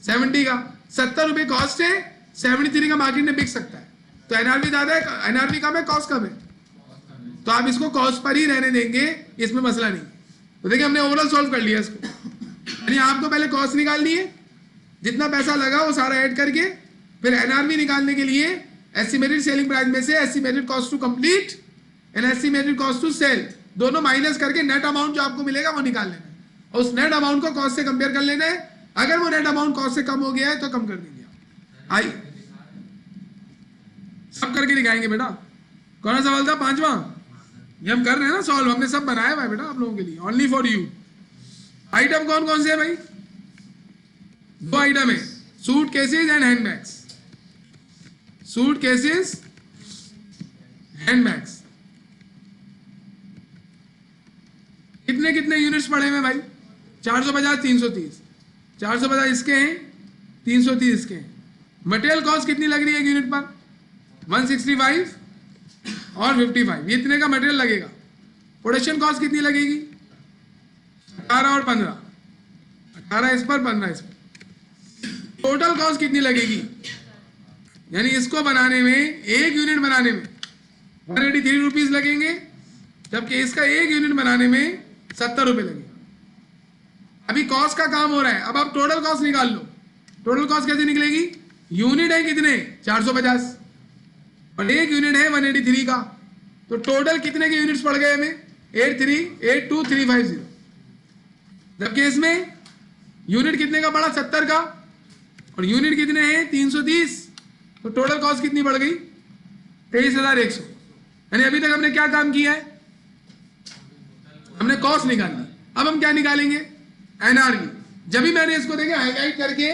70 का। 70 रुपए कॉस्ट है, 73 का मार्केट में बिक सकता है। तो एनआरवी ज्यादा है, एनआरवी कम है, कॉस्ट कम है, तो आप इसको कॉस्ट पर ही रहने देंगे, इसमें मसला नहीं। तो देखिए हमने ओवरऑल सॉल्व कर लिया इसको। यानी आपको पहले कॉस्ट निकालनी है, जितना पैसा लगा वो सारा ऐड करके, फिर एनआरवी निकालने के लिए एस्टिमेटेड सेलिंग प्राइस में से estimated cost to complete and estimated cost to sell दोनों माइनस करके नेट अमाउंट जो आपको मिलेगा वो निकाल लेना है, और उस नेट अमाउंट को कॉस्ट से कंपेयर कर लेना है। अगर वो नेट अमाउंट कॉस्ट से कम हो गया है तो कम कर देंगे। आई सब करके दिखाएंगे बेटा। कौन सा सवाल था? 5वां। ये हम कर रहे हैं ना सॉल्व, हमने सब बनाया हुआ है बेटा आप लोगों के लिए, ओनली फॉर यू। आइटम कौन कौन से है भाई? 2 आइटम है, suit cases and handbags. Suit cases, handbags. कितने कितने यूनिट्स पड़े हुए भाई? 450, 330। 450 इसके हैं, 330 इसके हैं। मटेरियल कॉस्ट कितनी लग रही है एक यूनिट पर? 165 और 55, ये इतने का मटेरियल लगेगा। प्रोडक्शन कॉस्ट कितनी लगेगी? 18 और 15, 18 इस पर, 15 इस पर। टोटल कॉस्ट कितनी लगेगी? यानी इसको बनाने में, एक यूनिट बनाने में 183 रुपीज लगेंगे, जबकि इसका एक यूनिट बनाने में 70 रुपए लगेंगे। अभी कॉस्ट का काम हो रहा है, अब आप टोटल कॉस्ट निकाल लो। टोटल कॉस्ट कैसे निकलेगी? यूनिट है कितने? 450 और एक यूनिट है 183 का, तो टोटल कितने के यूनिट्स पड़ गए हमें? 83,82350। जबकि इसमें यूनिट कितने का पड़ा? 70 का, और यूनिट कितने हैं? 330। तो टोटल कॉस्ट कितनी बढ़ गई? 23,100। यानी अभी तक हमने क्या काम किया है? हमने कॉस्ट निकाली। अब हम क्या निकालेंगे? एनआरवी। जब भी मैंने इसको देखे हाईलाइट करके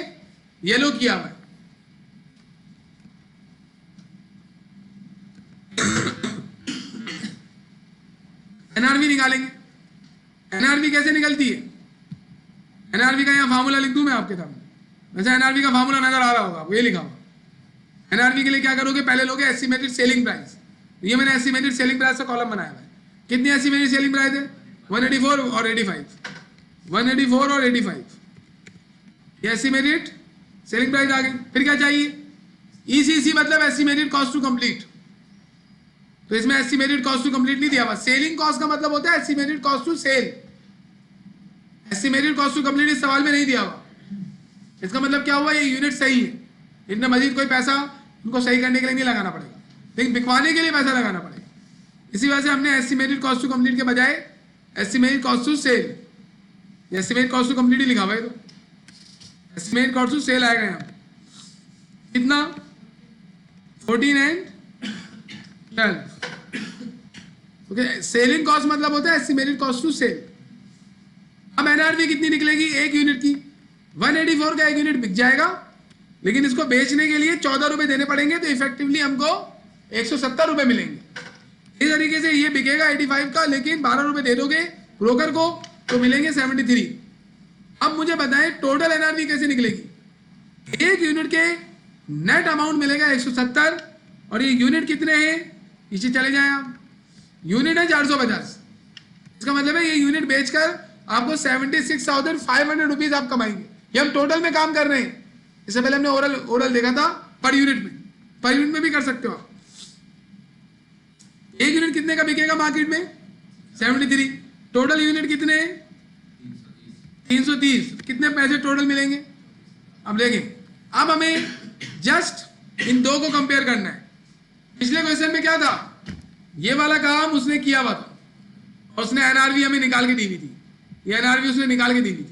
येलो किया हुआ है। एनआरवी निकालेंगे। एनआरवी कैसे निकलती है? एनआरवी का यहां फार्मूला लिख दूं मैं आपके सामने। वैसे एनआरवी का फार्मूला नजर आ रहा होगा, ये लिखा हुआ। एनआरवी के लिए क्या करोगे? पहले लोगे एस्टिमेटेड सेलिंग प्राइस। ये मैंने एस्टिमेटेड सेलिंग प्राइस का कॉलम बनाया हुआ है। कितनी एस्टिमेटेड सेलिंग प्राइस है? 184 और 85, 184 और 85, ये एस्टिमेटेड सेलिंग प्राइस आ गई। फिर क्या चाहिए? ईसीसी मतलब एस्टिमेटेड कॉस्ट टू कंप्लीट। तो इसमें एस्टिमेटेड कॉस्ट टू कंप्लीट नहीं दिया हुआ। सेलिंग कॉस्ट का मतलब होता है estimated cost to sell. Estimated cost to complete इस सवाल में नहीं दिया हुआ। इसका मतलब क्या हुआ? ये यूनिट सही है, इनमें मजीद कोई पैसा उनको सही करने के लिए नहीं लगाना पड़ेगा, लेकिन बिकवाने के लिए पैसा लगाना पड़ेगा। इसी वजह से हमने एस्टिमेटेड कॉस्ट टू कंप्लीट के बजाय estimated cost to sell, estimated cost to complete ही लिखा हुआ है। तो एस्टिमेटेड कॉस्ट टू सेल आएगा यहाँ कितना? 14 एंड 12। ओके, सेलिंग कॉस्ट मतलब होता है एस्टिमेटेड कॉस्ट टू सेल। अब एनआरवी कितनी निकलेगी एक यूनिट की? 184 का एक यूनिट बिक जाएगा, लेकिन इसको बेचने के लिए 14 रुपए देने पड़ेंगे, तो इफेक्टिवली हमको 170 रुपए मिलेंगे। इस तरीके से ये बिकेगा 85 का, लेकिन 12 रुपए दे दोगे ब्रोकर को तो मिलेंगे 73। अब मुझे बताएं टोटल एनआरवी कैसे निकलेगी? एक यूनिट के नेट अमाउंट मिलेगा 170, और ये यूनिट कितने हैं? पीछे चले जाए आप, यूनिट है 450। इसका मतलब है ये यूनिट बेचकर आपको 76,500 रुपीज आप कमाएंगे। ये हम टोटल में काम कर रहे हैं। इससे पहले हमने ओरल देखा था पर यूनिट में भी कर सकते हो आप। एक यूनिट कितने का बिकेगा मार्केट में? 73। टोटल यूनिट कितने? 330। कितने पैसे टोटल मिलेंगे? अब देखें, अब हमें जस्ट इन दो को कंपेयर करना है। पिछले क्वेश्चन में क्या था? ये वाला काम उसने किया हुआ था और उसने एनआरवी हमें निकाल के दी हुई थी। ये एनआरवी उसने निकाल के दी हुई थी।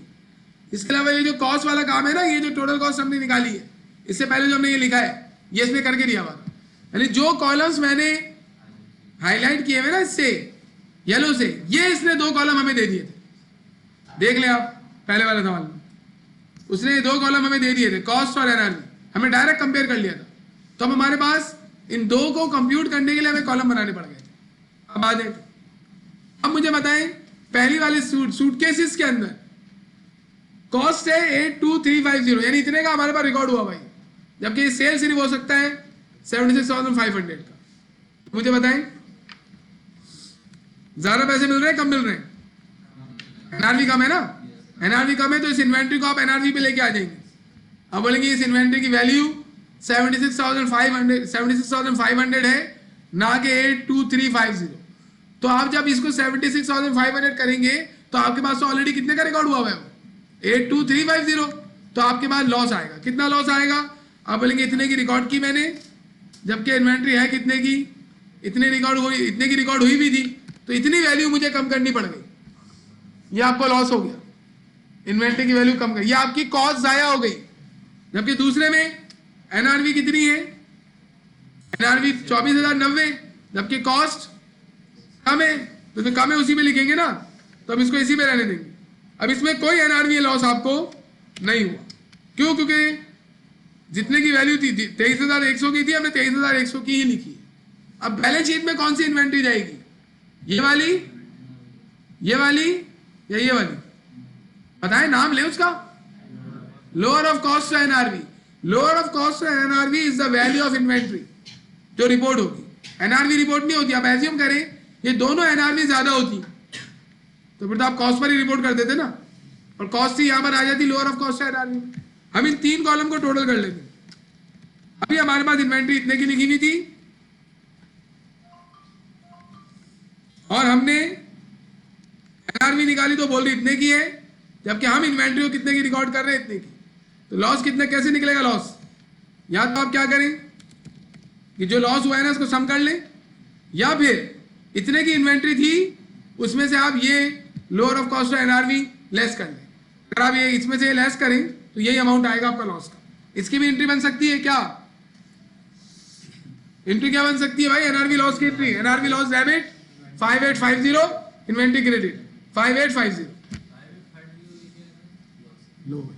इसके अलावा ये जो कॉस्ट वाला काम है ना, ये जो टोटल कॉस्ट हमने निकाली है, इससे पहले जो हमने ये लिखा है, ये इसने करके दिया हुआ था। यानी जो कॉलम्स मैंने हाईलाइट किए हुए ना इससे येलो से, ये इसने दो कॉलम हमें दे दिए थे। देख लें आप पहले वाले सवाल में, उसने दो कॉलम हमें दे दिए थे, कॉस्ट और एनआरवी। हमें डायरेक्ट कंपेयर कर लिया था, तो अब हमारे पास इन दो को कंप्यूट करने के लिए हमें कॉलम बनाने पड़ गए। अब आ जाए, अब मुझे बताएं, पहली वाले सूटकेसेस के अंदर कॉस्ट है 82350, यानी इतने का हमारे पास रिकॉर्ड हुआ भाई, जबकि ये सेल सिर्फ हो सकता है 76,500 का। मुझे बताएं, ज्यादा पैसे मिल रहे हैं, कम मिल रहे हैं? एनआरवी कम है ना, एनआरवी कम है, तो इस इन्वेंट्री को आप एनआरवी पे लेके आ जाएंगे। अब बोलेंगे इस इन्वेंट्री की वैल्यू 76,500 है, ना कि 82350। तो आप जब इसको 76,500 करेंगे तो आपके पास तो ऑलरेडी कितने का रिकॉर्ड हुआ है? 82350। तो आपके पास लॉस आएगा। कितना लॉस आएगा? आप बोलेंगे इतने की रिकॉर्ड की मैंने, जबकि इन्वेंट्री है कितने की? इतने की रिकॉर्ड हुई भी थी, तो इतनी वैल्यू मुझे कम करनी पड़ गई। ये आपको लॉस हो गया, इन्वेंट्री की वैल्यू कम कर, ये आपकी कॉस्ट जाया हो गई। जबकि दूसरे में एनआरवी कितनी है? एनआरवी 24,090, जबकि कॉस्ट कम है, तो फिर कम है उसी में लिखेंगे ना, तो हम इसको इसी में रहने देंगे। अब इसमें कोई एनआरवी लॉस आपको नहीं हुआ। क्यों? क्योंकि जितने की वैल्यू थी 23,100 की थी, हमने 23,100 की ही लिखी है। अब बैलेंस शीट में कौन सी इन्वेंट्री जाएगी? ये वाली, ये वाली या ये वाली? बताएं, नाम ले उसका। Lower of cost NRV. Lower of cost NRV is the value of inventory जो रिपोर्ट होगी। एनआरवी रिपोर्ट नहीं होती। आप एज्यूम करें ये दोनों एनआरवी ज्यादा होती, तो फिर तो आप कॉस्ट पर ही रिपोर्ट कर देते ना, और कॉस्ट ही यहां पर आ जाती लोअर ऑफ कॉस्ट एनआरवी। हम इन तीन कॉलम को टोटल कर लेते। अभी हमारे पास इन्वेंट्री इतने की लिखी हुई थी और हमने एनआरवी निकाली तो बोल रही इतने की है, जबकि हम इन्वेंट्री को कितने की रिकॉर्ड कर रहे हैं? इतने की। तो लॉस कितने, कैसे निकलेगा लॉस? या तो आप क्या करें कि जो लॉस हुआ है ना उसको सम कर लें, या फिर इतने की इन्वेंट्री थी उसमें से आप ये lower of cost NRV less कर लें। अगर आप ये इसमें से लेस करें तो यही अमाउंट आएगा आपका लॉस का। इसकी भी एंट्री बन सकती है क्या? एंट्री क्या बन सकती है भाई? एनआरवी लॉस की entry. NRV loss debit 5850, inventory credit 5850। लो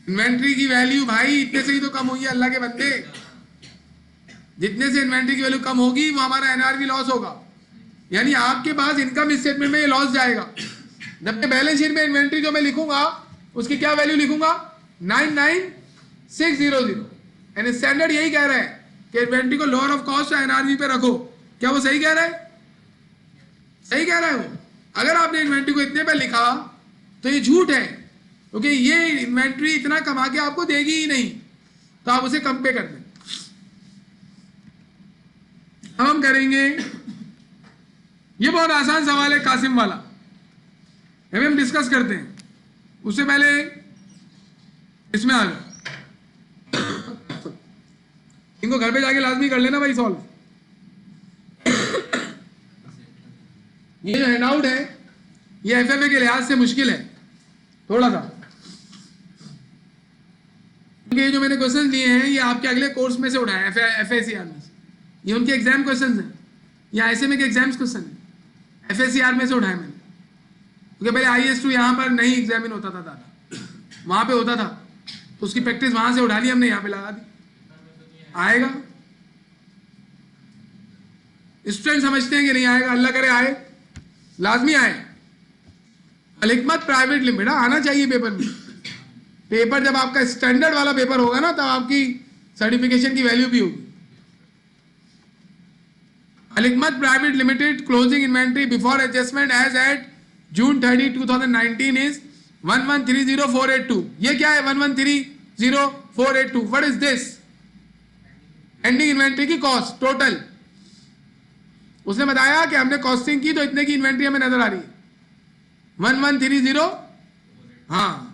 इन्वेंट्री की वैल्यू भाई इतने से ही तो कम हुई है अल्लाह के बंदे। जितने से इन्वेंट्री की वैल्यू कम होगी वो हमारा एनआरवी लॉस होगा। यानी आपके पास इनकम स्टेटमेंट में ये लॉस जाएगा, जबकि बैलेंस शीट में इन्वेंट्री जो मैं लिखूंगा उसकी क्या वैल्यू लिखूंगा? 99600। यानी स्टैंडर्ड यही कह रहा है कि इन्वेंट्री को लोअर ऑफ कॉस्ट एनआरवी पे रखो। क्या वो सही कह रहा है? सही कह रहा है वो। अगर आपने इन्वेंट्री को इतने पे लिखा तो ये झूठ है, क्योंकि ये इन्वेंट्री इतना कमा के आपको देगी ही नहीं, तो आप उसे कम पे कर दें। हम करेंगे, ये बहुत आसान सवाल है कासिम वाला, अभी हम डिस्कस करते हैं। उससे पहले इसमें आ जाओ, इनको घर पे जाके लाजमी कर लेना भाई सॉल्व। ये जो हैंडआउट है ये एफएफए के लिहाज से मुश्किल है थोड़ा सा, क्योंकि ये जो मैंने क्वेश्चन दिए हैं ये आपके अगले कोर्स में से उठाए एफएसीआर में से। ये उनके एग्जाम क्वेश्चन हैं, या आईएसएमए के एग्जाम्स क्वेश्चन है, एफएसीआर में से उठाए मैंने। क्योंकि पहले IAS2 यहाँ पर नहीं एग्जामिन होता था दादा, वहां पे होता था, तो उसकी प्रैक्टिस वहां से उठा ली हमने, यहाँ पे लगा दी। आएगा, स्टूडेंट समझते हैं कि नहीं आएगा, अल्लाह करे आए, लाजमी आए। अल हिकमत प्राइवेट लिमिटेड आना चाहिए पेपर में। पेपर जब आपका स्टैंडर्ड वाला पेपर होगा ना, तब आपकी सर्टिफिकेशन की वैल्यू भी होगी। Al Hikmat private limited closing inventory before adjustment as at June 30 2019 इज 1130482। ये क्या है 1130482? What is this? Ending inventory की कॉस्ट टोटल। उसने बताया कि हमने कॉस्टिंग की तो इतने की इन्वेंट्री हमें नजर आ रही है 1130, हाँ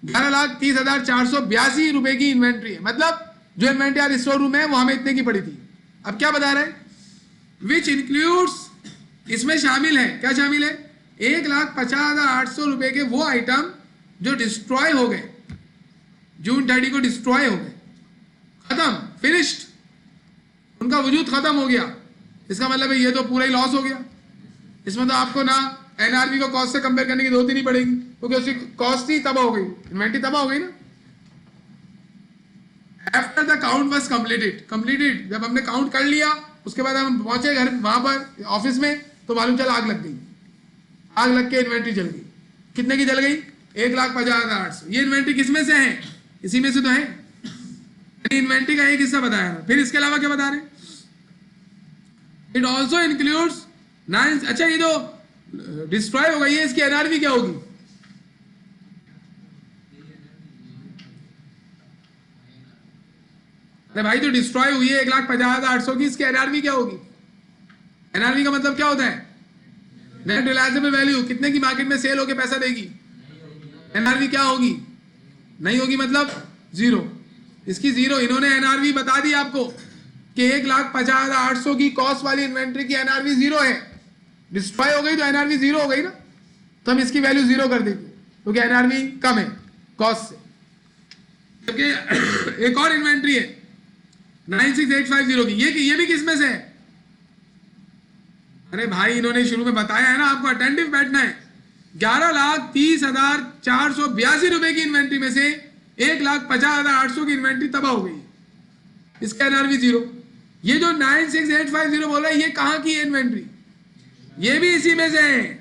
11,30,482 रुपए की इन्वेंट्री है। मतलब जो इन्वेंट्री आज स्टोर रूम है वो हमें इतने की पड़ी थी। अब क्या बता रहे हैं? विच इंक्लूड्स, इसमें शामिल है, क्या शामिल है? 1,50,800 रुपए के वो आइटम जो डिस्ट्रॉय हो गए, जून 30 को डिस्ट्रॉय हो गए, खत्म, फिनिश्ड, उनका वजूद खत्म हो गया। इसका मतलब है ये तो पूरा ही लॉस हो गया। इसमें तो आपको ना एनआरवी को कॉस्ट से कंपेयर करने की जरूरत ही नहीं पड़ेगी, क्योंकि उसकी कॉस्ट ही तबाह हो गई, इन्वेंट्री तबाह हो गई ना। After the count was completed, जब हमने काउंट कर लिया उसके बाद हम पहुंचे घर, वहां पर ऑफिस में, तो मालूम चला आग लग गई। आग लग के इन्वेंट्री जल गई। कितने की जल गई? 1,50,800। ये इन्वेंट्री किसमें से है? इसी में से तो है। इन्वेंट्री का एक हिस्सा बताया ना। फिर इसके अलावा क्या बता रहे हैं? It also includes 9। अच्छा, ये जो डिस्ट्रॉय हो गई है इसकी एनआरवी क्या होगी? अरे भाई, तो डिस्ट्रॉय हुई है 1,50,800 की, इसकी एनआरवी क्या होगी? एनआरवी का मतलब क्या होता है? Net reliable value. कितने की मार्केट में सेल होके पैसा देगी? एनआरवी क्या होगी? नहीं होगी, मतलब जीरो। इसकी जीरो। इन्होंने एनआरवी बता दी आपको कि 1,50,800 की कॉस्ट वाली इन्वेंट्री की एनआरवी जीरो है। डिस्ट्रॉय हो गई तो एनआरवी जीरो हो गई ना, तो हम इसकी वैल्यू जीरो कर देंगे क्योंकि एनआरवी कम है कॉस्ट से। जबकि एक और इन्वेंट्री है 96,850 की, ये भी किस में से है? अरे भाई, इन्होंने शुरू में बताया है ना, आपको अटेंटिव बैठना है। 11,30,482 रुपए की इन्वेंट्री में से 1,50,800 की इन्वेंट्री तबाह हो गई, इसका एनआरवी जीरो। ये जो 96,850 बोल रहा है, ये कहां की है इन्वेंट्री? ये भी इसी में से है,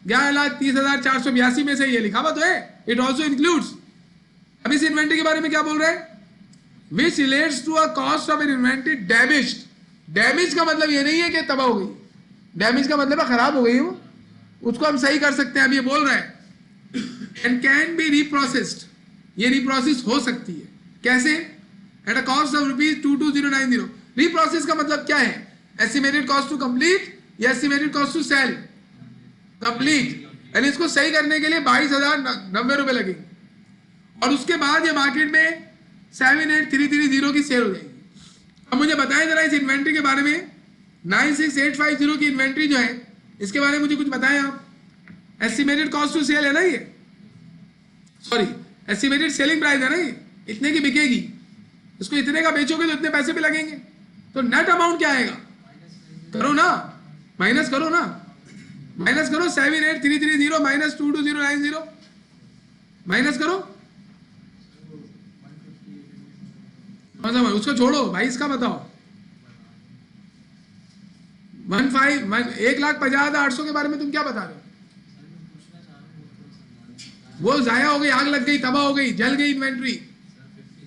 11,30,482 में से ये लिखा हुआ तो है। It also includes. अब इस इन्वेंट्री के बारे में क्या बोल रहे हैं? Which relates to a cost of an inventory damaged. Damage का मतलब ये नहीं है कि तबाह हो गई, डैमेज का मतलब है खराब हो गई वो, उसको हम सही कर सकते हैं। अब ये बोल रहा है एंड कैन बी रीप्रोसेस्ड, ये रीप्रोसेस हो सकती है। कैसे? At a cost of ₹22090। Reprocess का मतलब क्या है? एस्टिमेटेड कॉस्ट टू कंप्लीट या estimated cost to sell? Complete. यानी इसको सही करने के लिए 22,090 रुपए लगेंगे और उसके बाद ये मार्केट में 78,330 की सेल हो जाएगी। अब मुझे बताएं जरा इस इन्वेंट्री के बारे में। 96,850 की इन्वेंट्री जो है, इसके बारे में मुझे कुछ बताएं आप। एस्टिमेटेड कॉस्ट टू सेल है ना ये, सॉरी एस्टिमेटेड सेलिंग प्राइस है ना ये, इतने की बिकेगी। इसको इतने का बेचोगे तो इतने पैसे भी लगेंगे, तो नेट अमाउंट क्या आएगा? करो ना, माइनस करो ना, माइनस करो 78,330 माइनस 22090, माइनस करो। उसको छोड़ो भाई, इसका बताओ। 1,50,800 के बारे में तुम क्या बता रहे हो? वो जाया हो गई, आग लग गई, तबाह हो गई, जल गई इन्वेंट्री।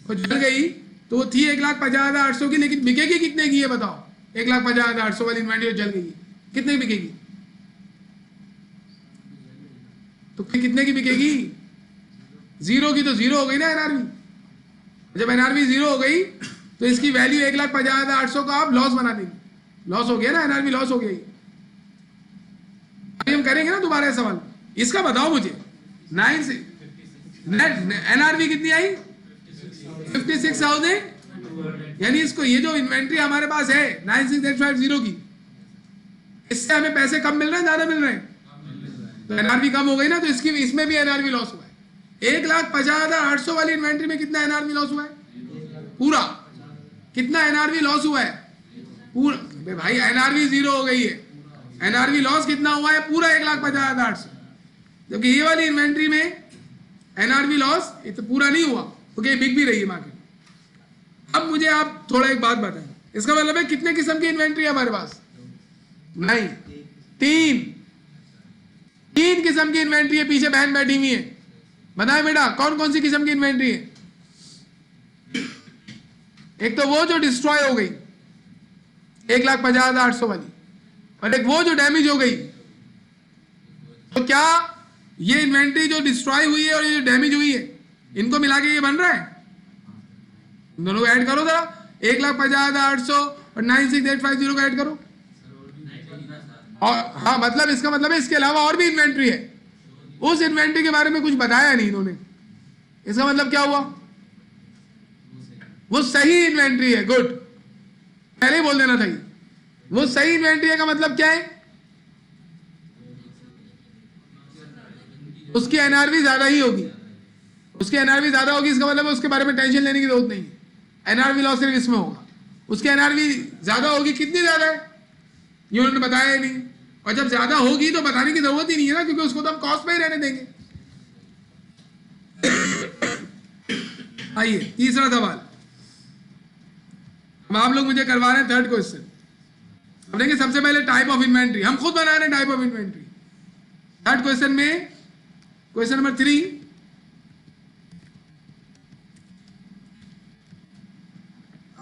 तो जल गई तो वो थी 1,50,800 की, लेकिन बिकेगी कितने की ये बताओ? 1,50,800 वाली इन्वेंट्री जल गई, कितने की बिकेगी? तो कितने की बिकेगी? जीरो की। तो जीरो हो गई ना एनआरवी। जब एनआरवी जीरो हो गई तो इसकी वैल्यू 1,50,800 का आप लॉस बना देंगे। लॉस हो गया ना, एनआरवी लॉस हो गई। अभी हम करेंगे ना दोबारा सवाल, इसका बताओ मुझे। 9 से नेट एनआरवी कितनी आई? 56,000। यानी इसको, ये जो इन्वेंट्री हमारे पास है 96,850 की, इससे हमें पैसे कम मिल रहे हैं, ज्यादा मिल रहे हैं? तो एनआरवी कम हो गई ना, तो इसकी इसमें भी एनआरवी लॉस हुआ है। 1,50,800 वाली इन्वेंट्री में कितना एनआरवी लॉस हुआ है? पूरा। कितना एनआरवी लॉस हुआ है? पूरा। भाई एनआरवी जीरो हो गई है, एनआरवी लॉस कितना हुआ है? पूरा 1,50,800। जबकि ये वाली इन्वेंट्री में एनआरवी लॉस तो पूरा नहीं हुआ, क्योंकि बिक भी रही है मार्केट। अब मुझे आप थोड़ा एक बात बताएं, इसका मतलब है कितने किस्म की इन्वेंट्री है हमारे पास? नहीं, तीन किस्म की इन्वेंट्री है। पीछे बहन बैठी हुई है, बताएं बेटा कौन कौन सी किस्म की इन्वेंट्री है? एक तो वो जो डिस्ट्रॉय हो गई 1,50,800 वाली, और एक वो जो डैमेज हो गई तो क्या ये इन्वेंट्री जो डिस्ट्रॉय हुई है और ये जो डैमेज हुई है, इनको मिला के ये बन रहा है? दोनों को ऐड करो जरा, 1,50,800 और 96,850 को ऐड करो। और हाँ, मतलब इसका मतलब है इसके अलावा और भी इन्वेंट्री है। उस इन्वेंट्री के बारे में कुछ बताया नहीं इन्होंने। इसका मतलब क्या हुआ? वो सही इन्वेंट्री है। गुड, पहले ही बोल देना था। वो सही इन्वेंट्री है का मतलब क्या है? उसकी एनआरवी ज्यादा ही होगी। उसकी एनआरवी ज्यादा होगी, इसका मतलब है उसके बारे में टेंशन लेने की जरूरत नहीं है। एनआरवी लॉस सिर्फ इसमें होगा। उसकी एनआरवी ज्यादा होगी, कितनी ज्यादा है ये उन्होंने बताया ही नहीं। और जब ज्यादा होगी तो बताने की जरूरत ही नहीं है ना, क्योंकि उसको तो हम कॉस्ट पे ही रहने देंगे। आइए तीसरा सवाल, अब आप लोग मुझे करवा रहे हैं थर्ड क्वेश्चन। अब देखिए, सबसे पहले टाइप ऑफ इन्वेंट्री हम खुद बना रहे हैं। Type of inventory third question में, क्वेश्चन नंबर 3,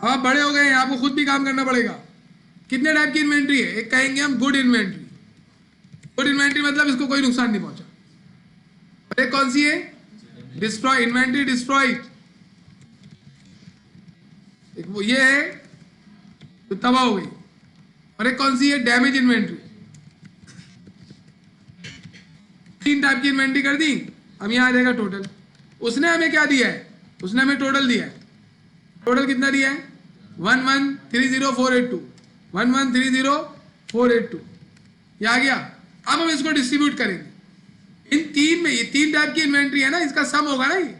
आप बड़े हो गए हैं, आपको खुद भी काम करना पड़ेगा। कितने टाइप की इन्वेंट्री है? एक कहेंगे हम गुड इन्वेंट्री। गुड इन्वेंट्री मतलब इसको कोई नुकसान नहीं पहुंचा। और एक कौन सी है? Destroy inventory, destroyed. एक वो ये है तो तबाह हो गई। और एक कौन सी है? Damage inventory. 3 टाइप की इन्वेंट्री कर दी। अब यहां आ जाएगा टोटल। उसने हमें क्या दिया है? उसने हमें टोटल दिया है। टोटल कितना दिया है? 1130,482, 1130,482 ये आ गया। अब हम इसको डिस्ट्रीब्यूट करेंगे इन 3 में। ये 3 टाइप की इन्वेंट्री है ना, इसका सम होगा ना ये।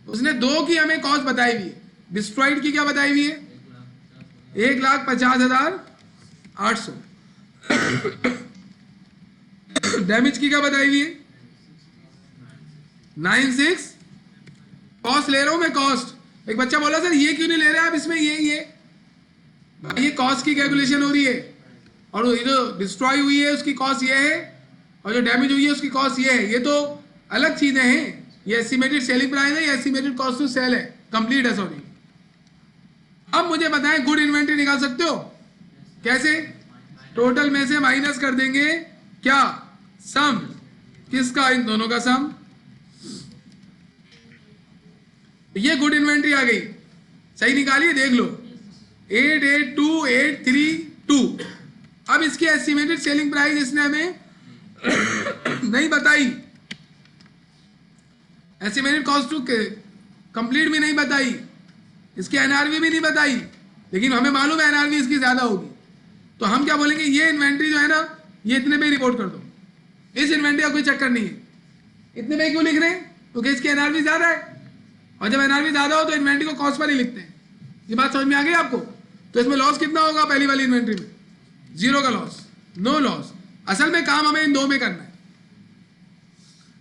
उसने 2 की हमें कॉस्ट बताई हुई है। डिस्ट्रॉयड की क्या बताई हुई है? 1,50,800। डैमेज की क्या बताई हुई है? 96। कॉस्ट ले रहा हूं मैं, कॉस्ट। एक बच्चा बोला सर ये क्यों नहीं ले रहे आप इसमें? ये कॉस्ट की कैलकुलेशन हो रही है, और ये जो डिस्ट्रॉय हुई है उसकी कॉस्ट ये है, और जो डैमेज हुई है उसकी कॉस्ट ये है। ये तो अलग चीजें हैं। ये एस्टिमेटेड सेलिंग प्राइस है, ये एस्टिमेटेड कॉस्ट टू सेल है, कंप्लीट है, सॉरी। अब मुझे बताएं, गुड इन्वेंट्री निकाल सकते हो कैसे? टोटल में से माइनस कर देंगे क्या? सम। किसका? इन दोनों का सम। ये गुड इन्वेंट्री आ गई। सही निकालिए, देख लो। 882,832। अब इसकी एस्टिमेटेड सेलिंग प्राइस इसने हमें नहीं बताई। एस्टिमेटेड कॉस्ट टू कंप्लीट भी नहीं बताई, इसकी एनआरवी भी नहीं बताई, लेकिन हमें मालूम है एनआरवी इसकी ज्यादा होगी। तो हम क्या बोलेंगे? ये इन्वेंट्री जो है ना, ये इतने में रिपोर्ट कर दो। इस इन्वेंट्री का कोई चक्कर नहीं है। इतने में क्यों लिख रहे हैं? क्योंकि इसकी एनआरवी ज्यादा है, और जब एनआरवी ज्यादा हो तो इन्वेंट्री को कॉस्ट पर ही लिखते हैं। ये बात समझ में आ गई आपको? तो इसमें लॉस कितना होगा? पहली वाली इन्वेंट्री में 0 का लॉस, नो लॉस। असल में काम हमें इन 2 में करना है।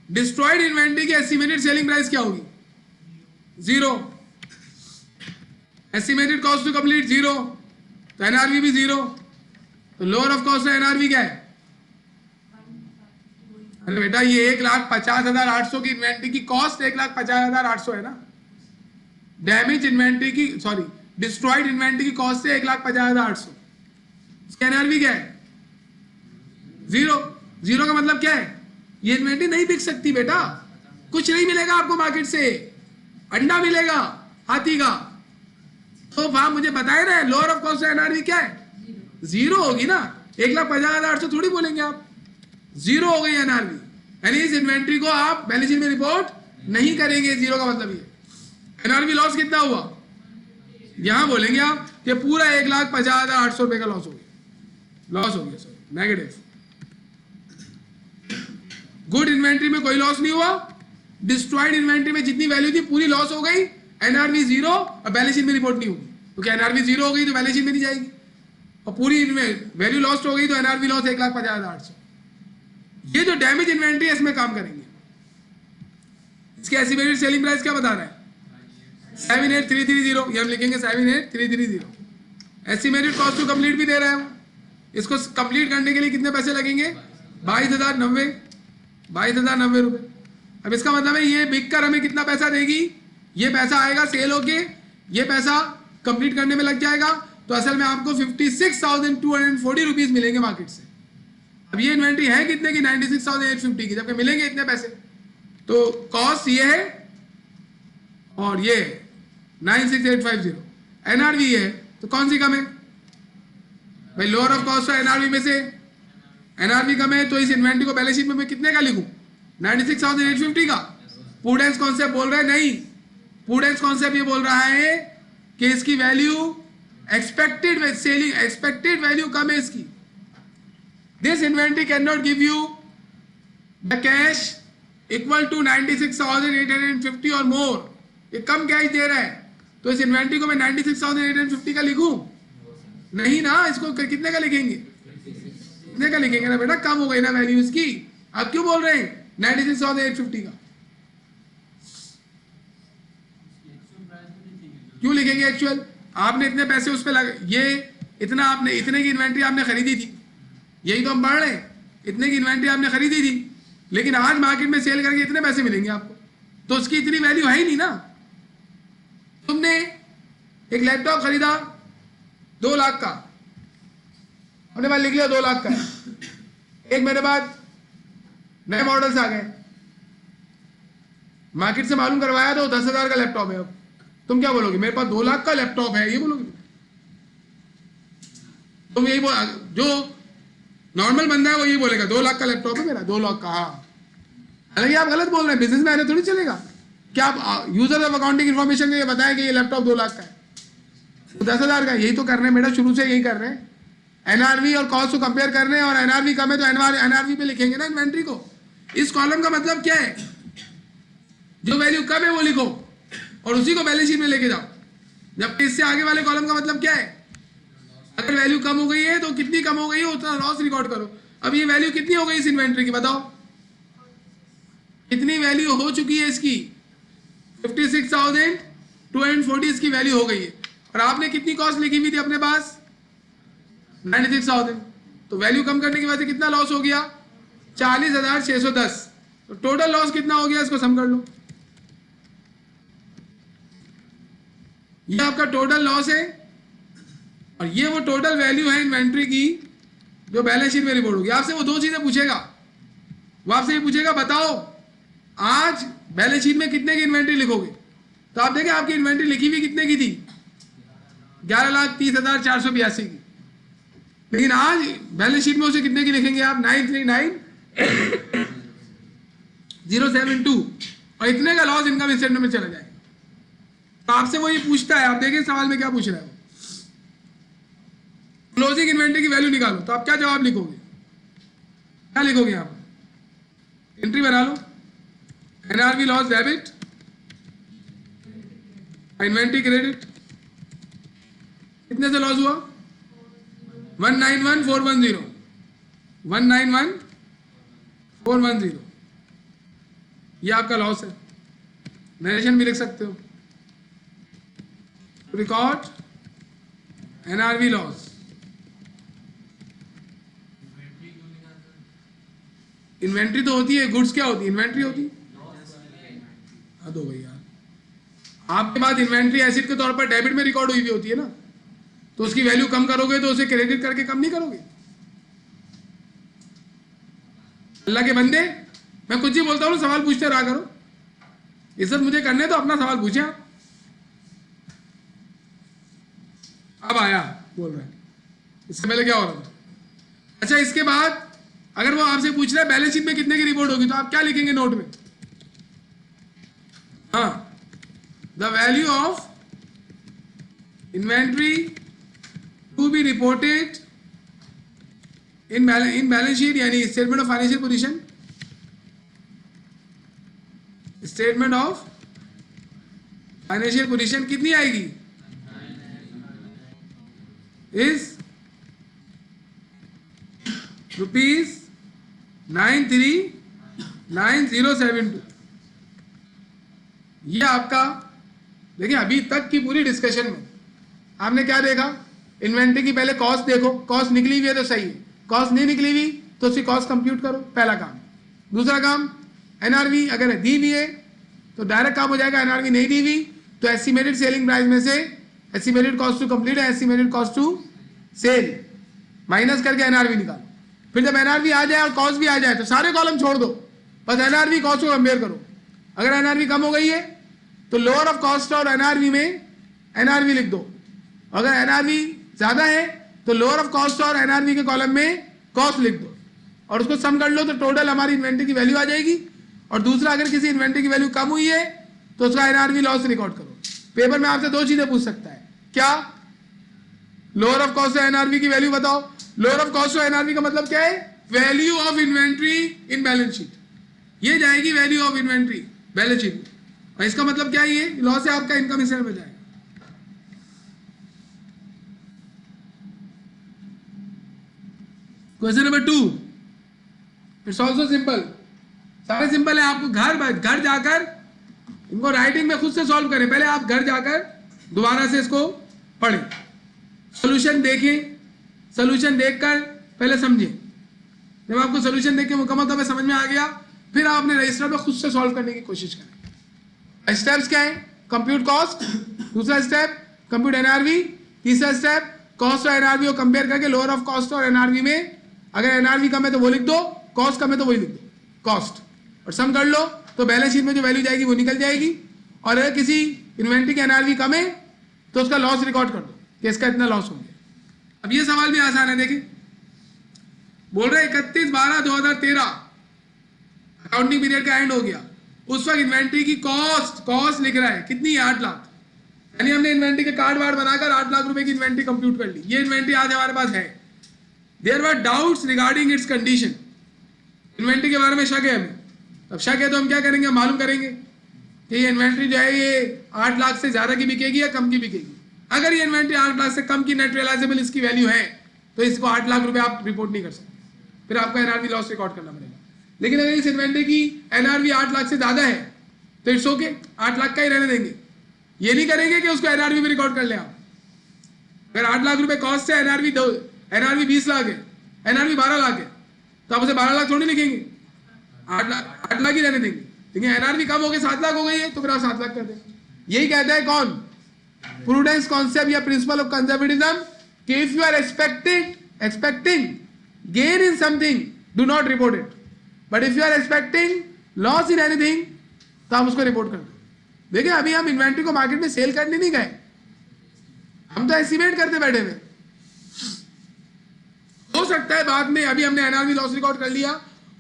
डिस्ट्रॉयड इन्वेंट्री की एस्टिमेटेड सेलिंग प्राइस क्या होगी? 0। एस्टिमेटेड कॉस्ट टू कंप्लीट 0, तो एनआरवी भी 0। तो लोअर ऑफ कॉस्ट एनआरवी क्या है? अरे बेटा, ये 1,50,800 की इन्वेंट्री की कॉस्ट 1,50,800 है ना। डैमेज इन्वेंट्री की, सॉरी, डिस्ट्रॉयड इन्वेंट्री की कॉस्ट है 1,50,800। इसका एनआरवी क्या है? 0। 0 का मतलब क्या है? ये इन्वेंट्री नहीं बिक सकती बेटा। कुछ नहीं मिलेगा आपको मार्केट से, अंडा मिलेगा हाथी का। तो वहां मुझे बताए ना, लोअर ऑफ कॉस्ट एनआरवी क्या है? 0 होगी ना। 1,50,800 थोड़ी बोलेंगे आप। 0 हो गई एनआरवी, यानी इस इन्वेंट्री को आप बैलेंस शीट में रिपोर्ट नहीं करेंगे। 0 का मतलब ये। एनआरवी लॉस कितना हुआ? यहां बोलेंगे आप कि पूरा 1,50,800 रुपए का लॉस हो गया। लॉस हो गया सर, नेगेटिव। गुड इन्वेंट्री में कोई लॉस नहीं हुआ। डिस्ट्रॉयड इन्वेंट्री में जितनी वैल्यू थी पूरी लॉस हो गई। एनआरवी 0 और बैलेंस शीट में रिपोर्ट नहीं होगी, क्योंकि एनआरवी 0 हो गई तो बैलेंस शीट में नहीं जाएगी, और पूरी वैल्यू लॉस्ट हो गई तो एनआरवी लॉस 1,50,800। ये जो डैमेज इन्वेंट्री है इसमें काम करेंगे। इसके एस्टिमेटेड सेलिंग प्राइस क्या बता रहा है? 78,330। ये हम लिखेंगे 78,330। एस्टिमेटेड कॉस्ट टू कंप्लीट भी दे रहा है वो। इसको कंप्लीट करने के लिए कितने पैसे लगेंगे? 22,090, 22,090 रुपए। अब इसका मतलब है ये बिक कर हमें कितना पैसा देगी? ये पैसा आएगा सेल होके, ये पैसा कंप्लीट करने में लग जाएगा। तो असल में आपको 56,240 रुपीज मिलेंगे मार्केट से। अब ये इन्वेंट्री है कितने की, 96,850 की, जबकि मिलेंगे इतने पैसे। तो कॉस्ट ये है और ये 96,850, एनआरवी है, तो कौन सी कम है भाई? लोअर ऑफ कॉस्ट और एनआरवी में से एनआरवी कम है, तो इस इन्वेंट्री को बैलेंस शीट में मैं कितने का लिखूं? 96,850 का। प्रूडेंस कॉन्सेप्ट बोल रहा है नहीं, प्रूडेंस कॉन्सेप्ट ये बोल रहा है कि इसकी value expected selling, expected value कम है इसकी। This inventory can not give you the cash equal to 96,850 और मोर, ये कम कैश दे रहा है, तो इस इन्वेंट्री को मैं 96,850 का लिखूं? नहीं ना, इसको कितने का लिखेंगे? कितने का लिखेंगे ना बेटा, कम हो गई ना वैल्यू इसकी। आप क्यों बोल रहे हैं 96,850 का? क्यों लिखेंगे एक्चुअल? आपने इतने पैसे उस पर लगे, ये इतना आपने, इतने की इन्वेंट्री आपने खरीदी थी, यही तो हम पढ़ रहे हैं, इतने की इन्वेंट्री आपने खरीदी थी, लेकिन आज मार्केट में सेल करके इतने पैसे मिलेंगे आपको, तो उसकी इतनी वैल्यू है ही नहीं ना। तुमने एक लैपटॉप खरीदा 2 लाख का, हमने बात लिख लिया 2 लाख का है, एक महीने बाद नए मॉडल्स आ गए, मार्केट से मालूम करवाया तो 10,000 का लैपटॉप है। अब तुम क्या बोलोगे? मेरे पास 2 लाख का लैपटॉप है, ये बोलोगे तुम? यही जो नॉर्मल बंदा है वो यही बोलेगा 2 लाख का लैपटॉप है मेरा, 2 लाख का। हाँ, हालांकि आप गलत बोल रहे हैं, बिजनेस में ऐसे थोड़ी चलेगा। क्या आप यूजर ऑफ अकाउंटिंग इन्फॉर्मेशन को ये बताएं कि ये लैपटॉप 2 लाख का है, 10,000 का? यही तो कर रहे हैं बेटा, शुरू से यही कर रहे हैं। एनआरवी और कॉस्ट को कंपेयर कर रहे हैं, और एनआरवी कम है तो एनआरवी पे लिखेंगे ना इन्वेंट्री को। इस कॉलम का मतलब क्या है? जो वैल्यू कम है वो लिखो और उसी को बैलेंस शीट में लेके जाओ। जबकि इससे आगे वाले कॉलम का मतलब क्या है? अगर वैल्यू कम हो गई है तो कितनी कम हो गई है उतना लॉस रिकॉर्ड करो। अब ये वैल्यू कितनी हो गई इस इन्वेंट्री की, बताओ कितनी वैल्यू हो चुकी है इसकी? 56,240 इसकी वैल्यू हो गई है, और आपने कितनी कॉस्ट लिखी हुई थी अपने पास? 96,000। तो वैल्यू कम करने की वजह से कितना लॉस हो गया? 40,610। तो टोटल लॉस कितना हो गया इसको सम कर लो। ये आपका टोटल लॉस है, और ये वो टोटल वैल्यू है इन्वेंट्री की जो बैलेंस शीट में रिपोर्ट होगी। आपसे वो 2 चीजें पूछेगा, वो आपसे ये पूछेगा बताओ आज बैलेंस शीट में कितने की इन्वेंट्री लिखोगे? तो आप देखें आपकी इन्वेंट्री लिखी हुई कितने की थी? 11,30,482 की। लेकिन आज बैलेंस शीट में उसे कितने की लिखेंगे आप? 939,072, और इतने का लॉस इनकम स्टेटमेंट में चला जाएगा। तो आपसे वो ये पूछता है, आप देखें सवाल में क्या पूछ रहा है वो, क्लोजिंग इन्वेंट्री की वैल्यू निकालो। तो आप क्या जवाब लिखोगे? क्या लिखोगे? आप एंट्री बना लो, NRV loss debit, inventory credit. कितने से लॉस हुआ? 191,410, 191,410, ये आपका लॉस है। नरेशन भी लिख सकते हो, रिकॉर्ड एनआरवी लॉस। इन्वेंट्री तो होती है, गुड्स क्या होती है? इन्वेंट्री होती है। हाँ दो भाई यार, आपके पास इन्वेंट्री एसिड के तौर पर डेबिट में रिकॉर्ड हुई भी होती है ना, तो उसकी वैल्यू कम करोगे तो उसे क्रेडिट करके कम नहीं करोगे। अल्लाह के बंदे, मैं कुछ ही बोलता हूँ, सवाल पूछते रहा करो। इज्जत मुझे करने तो अपना सवाल पूछे आप। अब आया बोल रहा है, इससे पहले क्या हो रहा था? अच्छा, इसके बाद अगर वो आपसे पूछ रहा है बैलेंस शीट में कितने की रिपोर्ट होगी, तो आप क्या लिखेंगे नोट में? हाँ, the value of inventory to be reported in balance sheet, यानी statement of financial position, statement of financial position कितनी आएगी? इज ₹93,9072। ये आपका, देखिए अभी तक की पूरी डिस्कशन में आपने क्या देखा? इन्वेंट्री की पहले कॉस्ट देखो, कॉस्ट निकली हुई है तो सही है, कॉस्ट नहीं निकली हुई तो उसकी कॉस्ट कंप्यूट करो, पहला काम। दूसरा काम, एनआरवी अगर दी हुई है तो डायरेक्ट काम हो जाएगा, एनआरवी नहीं दी हुई तो एस्टिमेटेड सेलिंग प्राइस में से एस्टिमेटेड कॉस्ट टू कंप्लीट है estimated cost to sell minus करके एनआरवी निकालो। फिर जब एनआरवी आ जाए और कॉस्ट भी आ जाए तो सारे कॉलम छोड़ दो, बस एनआरवी कॉस्ट को कंपेयर करो। अगर एनआरवी कम हो गई है तो लोअर ऑफ कॉस्ट और एनआरवी में एनआरवी लिख दो, अगर एनआरवी ज्यादा है तो लोअर ऑफ कॉस्ट और एनआरवी के कॉलम में कॉस्ट लिख दो और उसको सम कर लो तो टोटल हमारी इन्वेंट्री की वैल्यू आ जाएगी। और दूसरा, अगर किसी इन्वेंट्री की वैल्यू कम हुई है तो उसका एनआरवी लॉस रिकॉर्ड करो। पेपर में आपसे 2 चीजें पूछ सकता है, क्या? लोअर ऑफ कॉस्ट और एनआरवी की वैल्यू बताओ। लोअर ऑफ कॉस्ट और एनआरवी का मतलब क्या है? Value of inventory in balance sheet, ये जाएगी value of inventory balance sheet में। और इसका मतलब क्या है? ये लॉस है आपका इनकम स्टेटमेंट में जाएगा। Question number 2, it's also simple, सारे सिंपल है। आपको घर जाकर इनको राइटिंग में खुद से सॉल्व करें। पहले आप घर जाकर दोबारा से इसको पढ़ें, सॉल्यूशन देखें, सॉल्यूशन देखकर पहले समझें। जब आपको सॉल्यूशन देख के मुकम्मल तौर पे समझ में आ गया, फिर आप अपने रजिस्टर पे खुद से सॉल्व करने की कोशिश करें। स्टेप्स क्या है? कंप्यूट कॉस्ट, दूसरा स्टेप कंप्यूट एनआरवी, तीसरा स्टेप कॉस्ट और एनआरवी को कंपेयर करके लोअर ऑफ कॉस्ट और एनआरवी में अगर एनआरवी कम है तो वो लिख दो, कॉस्ट कम है तो वही लिख दो, कॉस्ट, और सम कर लो तो बैलेंस शीट में जो वैल्यू जाएगी वो निकल जाएगी। और अगर किसी इन्वेंट्री की एनआरवी कम है तो उसका लॉस रिकॉर्ड कर दो कि इसका इतना लॉस हो गया। अब ये सवाल भी आसान है, देखिए बोल रहे 31/12/2013 अकाउंटिंग पीरियड का एंड हो गया, उस वक्त इन्वेंट्री की कॉस्ट लिख रहा है कितनी है? 8 लाख। यानी हमने इन्वेंट्री के कार्ड वार्ड बनाकर 8 लाख रुपए की इन्वेंट्री कंप्यूट कर ली। ये इन्वेंट्री आज हमारे पास है। There were doubts regarding its condition, inventory के बारे में शक है हमें। अब शक है तो हम क्या करेंगे? मालूम करेंगे कि ये इन्वेंट्री जो है ये 8 लाख से ज्यादा की बिकेगी या कम की बिकेगी। अगर ये इन्वेंट्री 8 लाख से कम की नेट रियलाइजेबल इसकी वैल्यू है तो इसको 8 लाख रुपए आप रिपोर्ट नहीं कर सकते, फिर आपको एनआरवी लॉस रिकॉर्ड करना पड़ेगा। लेकिन अगर इस इन्वेंट्री की एनआरवी 8 लाख से ज्यादा है तो इट्स ओके, 8 लाख का ही रहने देंगे। ये नहीं करेंगे कि उसको एनआरवी में रिकॉर्ड कर ले आप। अगर 8 लाख रुपए कॉस्ट है, एनआरवी 20 लाख है, एनआरवी 12 लाख है, तो आप उसे 12 लाख थोड़ी लिखेंगे, 8 लाख ही रहने देंगे। लेकिन एनआरवी कम हो गई 7 लाख हो गई है तो फिर आप 7 लाख कर देंगे। यही कहता है कौन? प्रूडेंस कॉन्सेप्ट या प्रिंसिपल ऑफ कंजर्वेटिज्म कि if you are expecting gain in something do not report it, but if you are expecting loss in anything तो आप उसको रिपोर्ट कर दो। देखिए अभी हम इन्वेंट्री को मार्केट में सेल करने नहीं गए, हम तो एस्टिमेट करते बैठे हुए। हो सकता है बाद में, अभी हमने एनआरवी लॉस रिकॉर्ड कर लिया,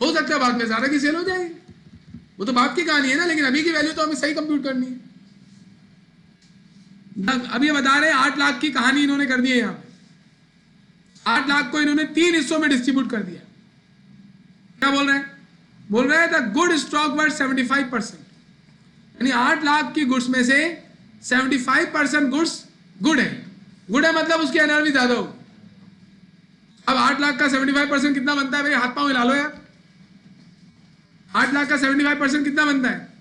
हो सकता है बाद में ज्यादा की सेल हो जाएगी, वो तो बात की कहानी है ना। लेकिन अभी की वैल्यू तो हमें सही कंप्यूट करनी है। अभी ये बता रहे हैं 8 लाख की कहानी इन्होंने कर दी है। यहाँ पे 8 लाख को इन्होंने 3 हिस्सों में डिस्ट्रीब्यूट कर दिया। क्या बोल रहे हैं? बोल रहे हैं द गुड स्टॉक वर्थ 75%, यानी 8 लाख की गुड्स में से 75% गुड्स गुड है। गुड है मतलब उसकी एनआरवी ज्यादा हो। अब 8 लाख का 75% कितना बनता है भाई? हाथ पांव हिला लो यार। 8 लाख का 75% कितना बनता है?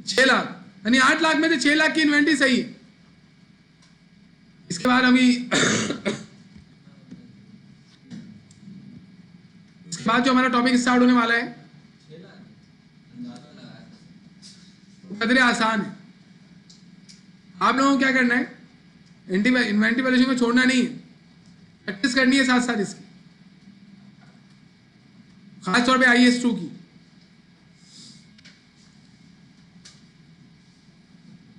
6 लाख। यानी 8 लाख में से 6 लाख की इन्वेंट्री सही है। इसके बाद अभी इसके बाद जो हमारा टॉपिक स्टार्ट होने वाला है कदरे आसान है। आप लोगों को क्या करना है? इन्वेंट्री वैल्यूएशन को छोड़ना नहीं है, प्रैक्टिस करनी है साथ साथ इसकी, खासतौर पे IS2 की।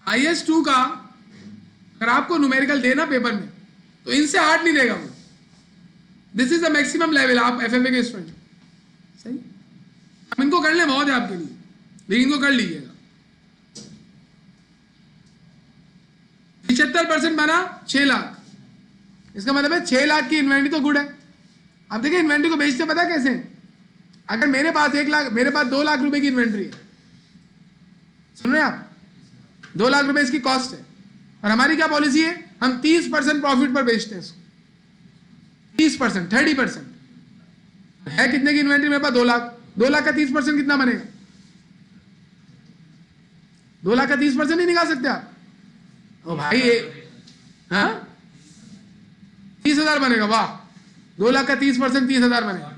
IS2 का अगर आपको न्यूमेरिकल देना पेपर में तो इनसे हार्ड नहीं देगा वो। This is the maximum level. आप FFA के स्टूडेंट सही, हम इनको कर ले बहुत है आपके लिए, लेकिन इनको कर लीजिएगा। 75% बना 6 लाख, इसका मतलब है 6 लाख की इन्वेंट्री तो गुड है। अब देखिए इन्वेंट्री को बेचते पता कैसे? अगर मेरे पास 1 लाख, मेरे पास 2 लाख रुपए की इन्वेंट्री है, सुन रहे हैं आप? 2 लाख रुपए इसकी कॉस्ट है और हमारी क्या पॉलिसी है? हम 30% प्रॉफिट पर बेचते हैं इसको। 30%, 30% है कितने की इन्वेंट्री मेरे पास? 2 लाख। 2 लाख का 30% कितना बनेगा? 2 लाख का 30% नहीं निकाल सकते आप? ओ भाई हाँ 30,000 बनेगा। वाह, 2 लाख का 30% 30,000 बनेगा,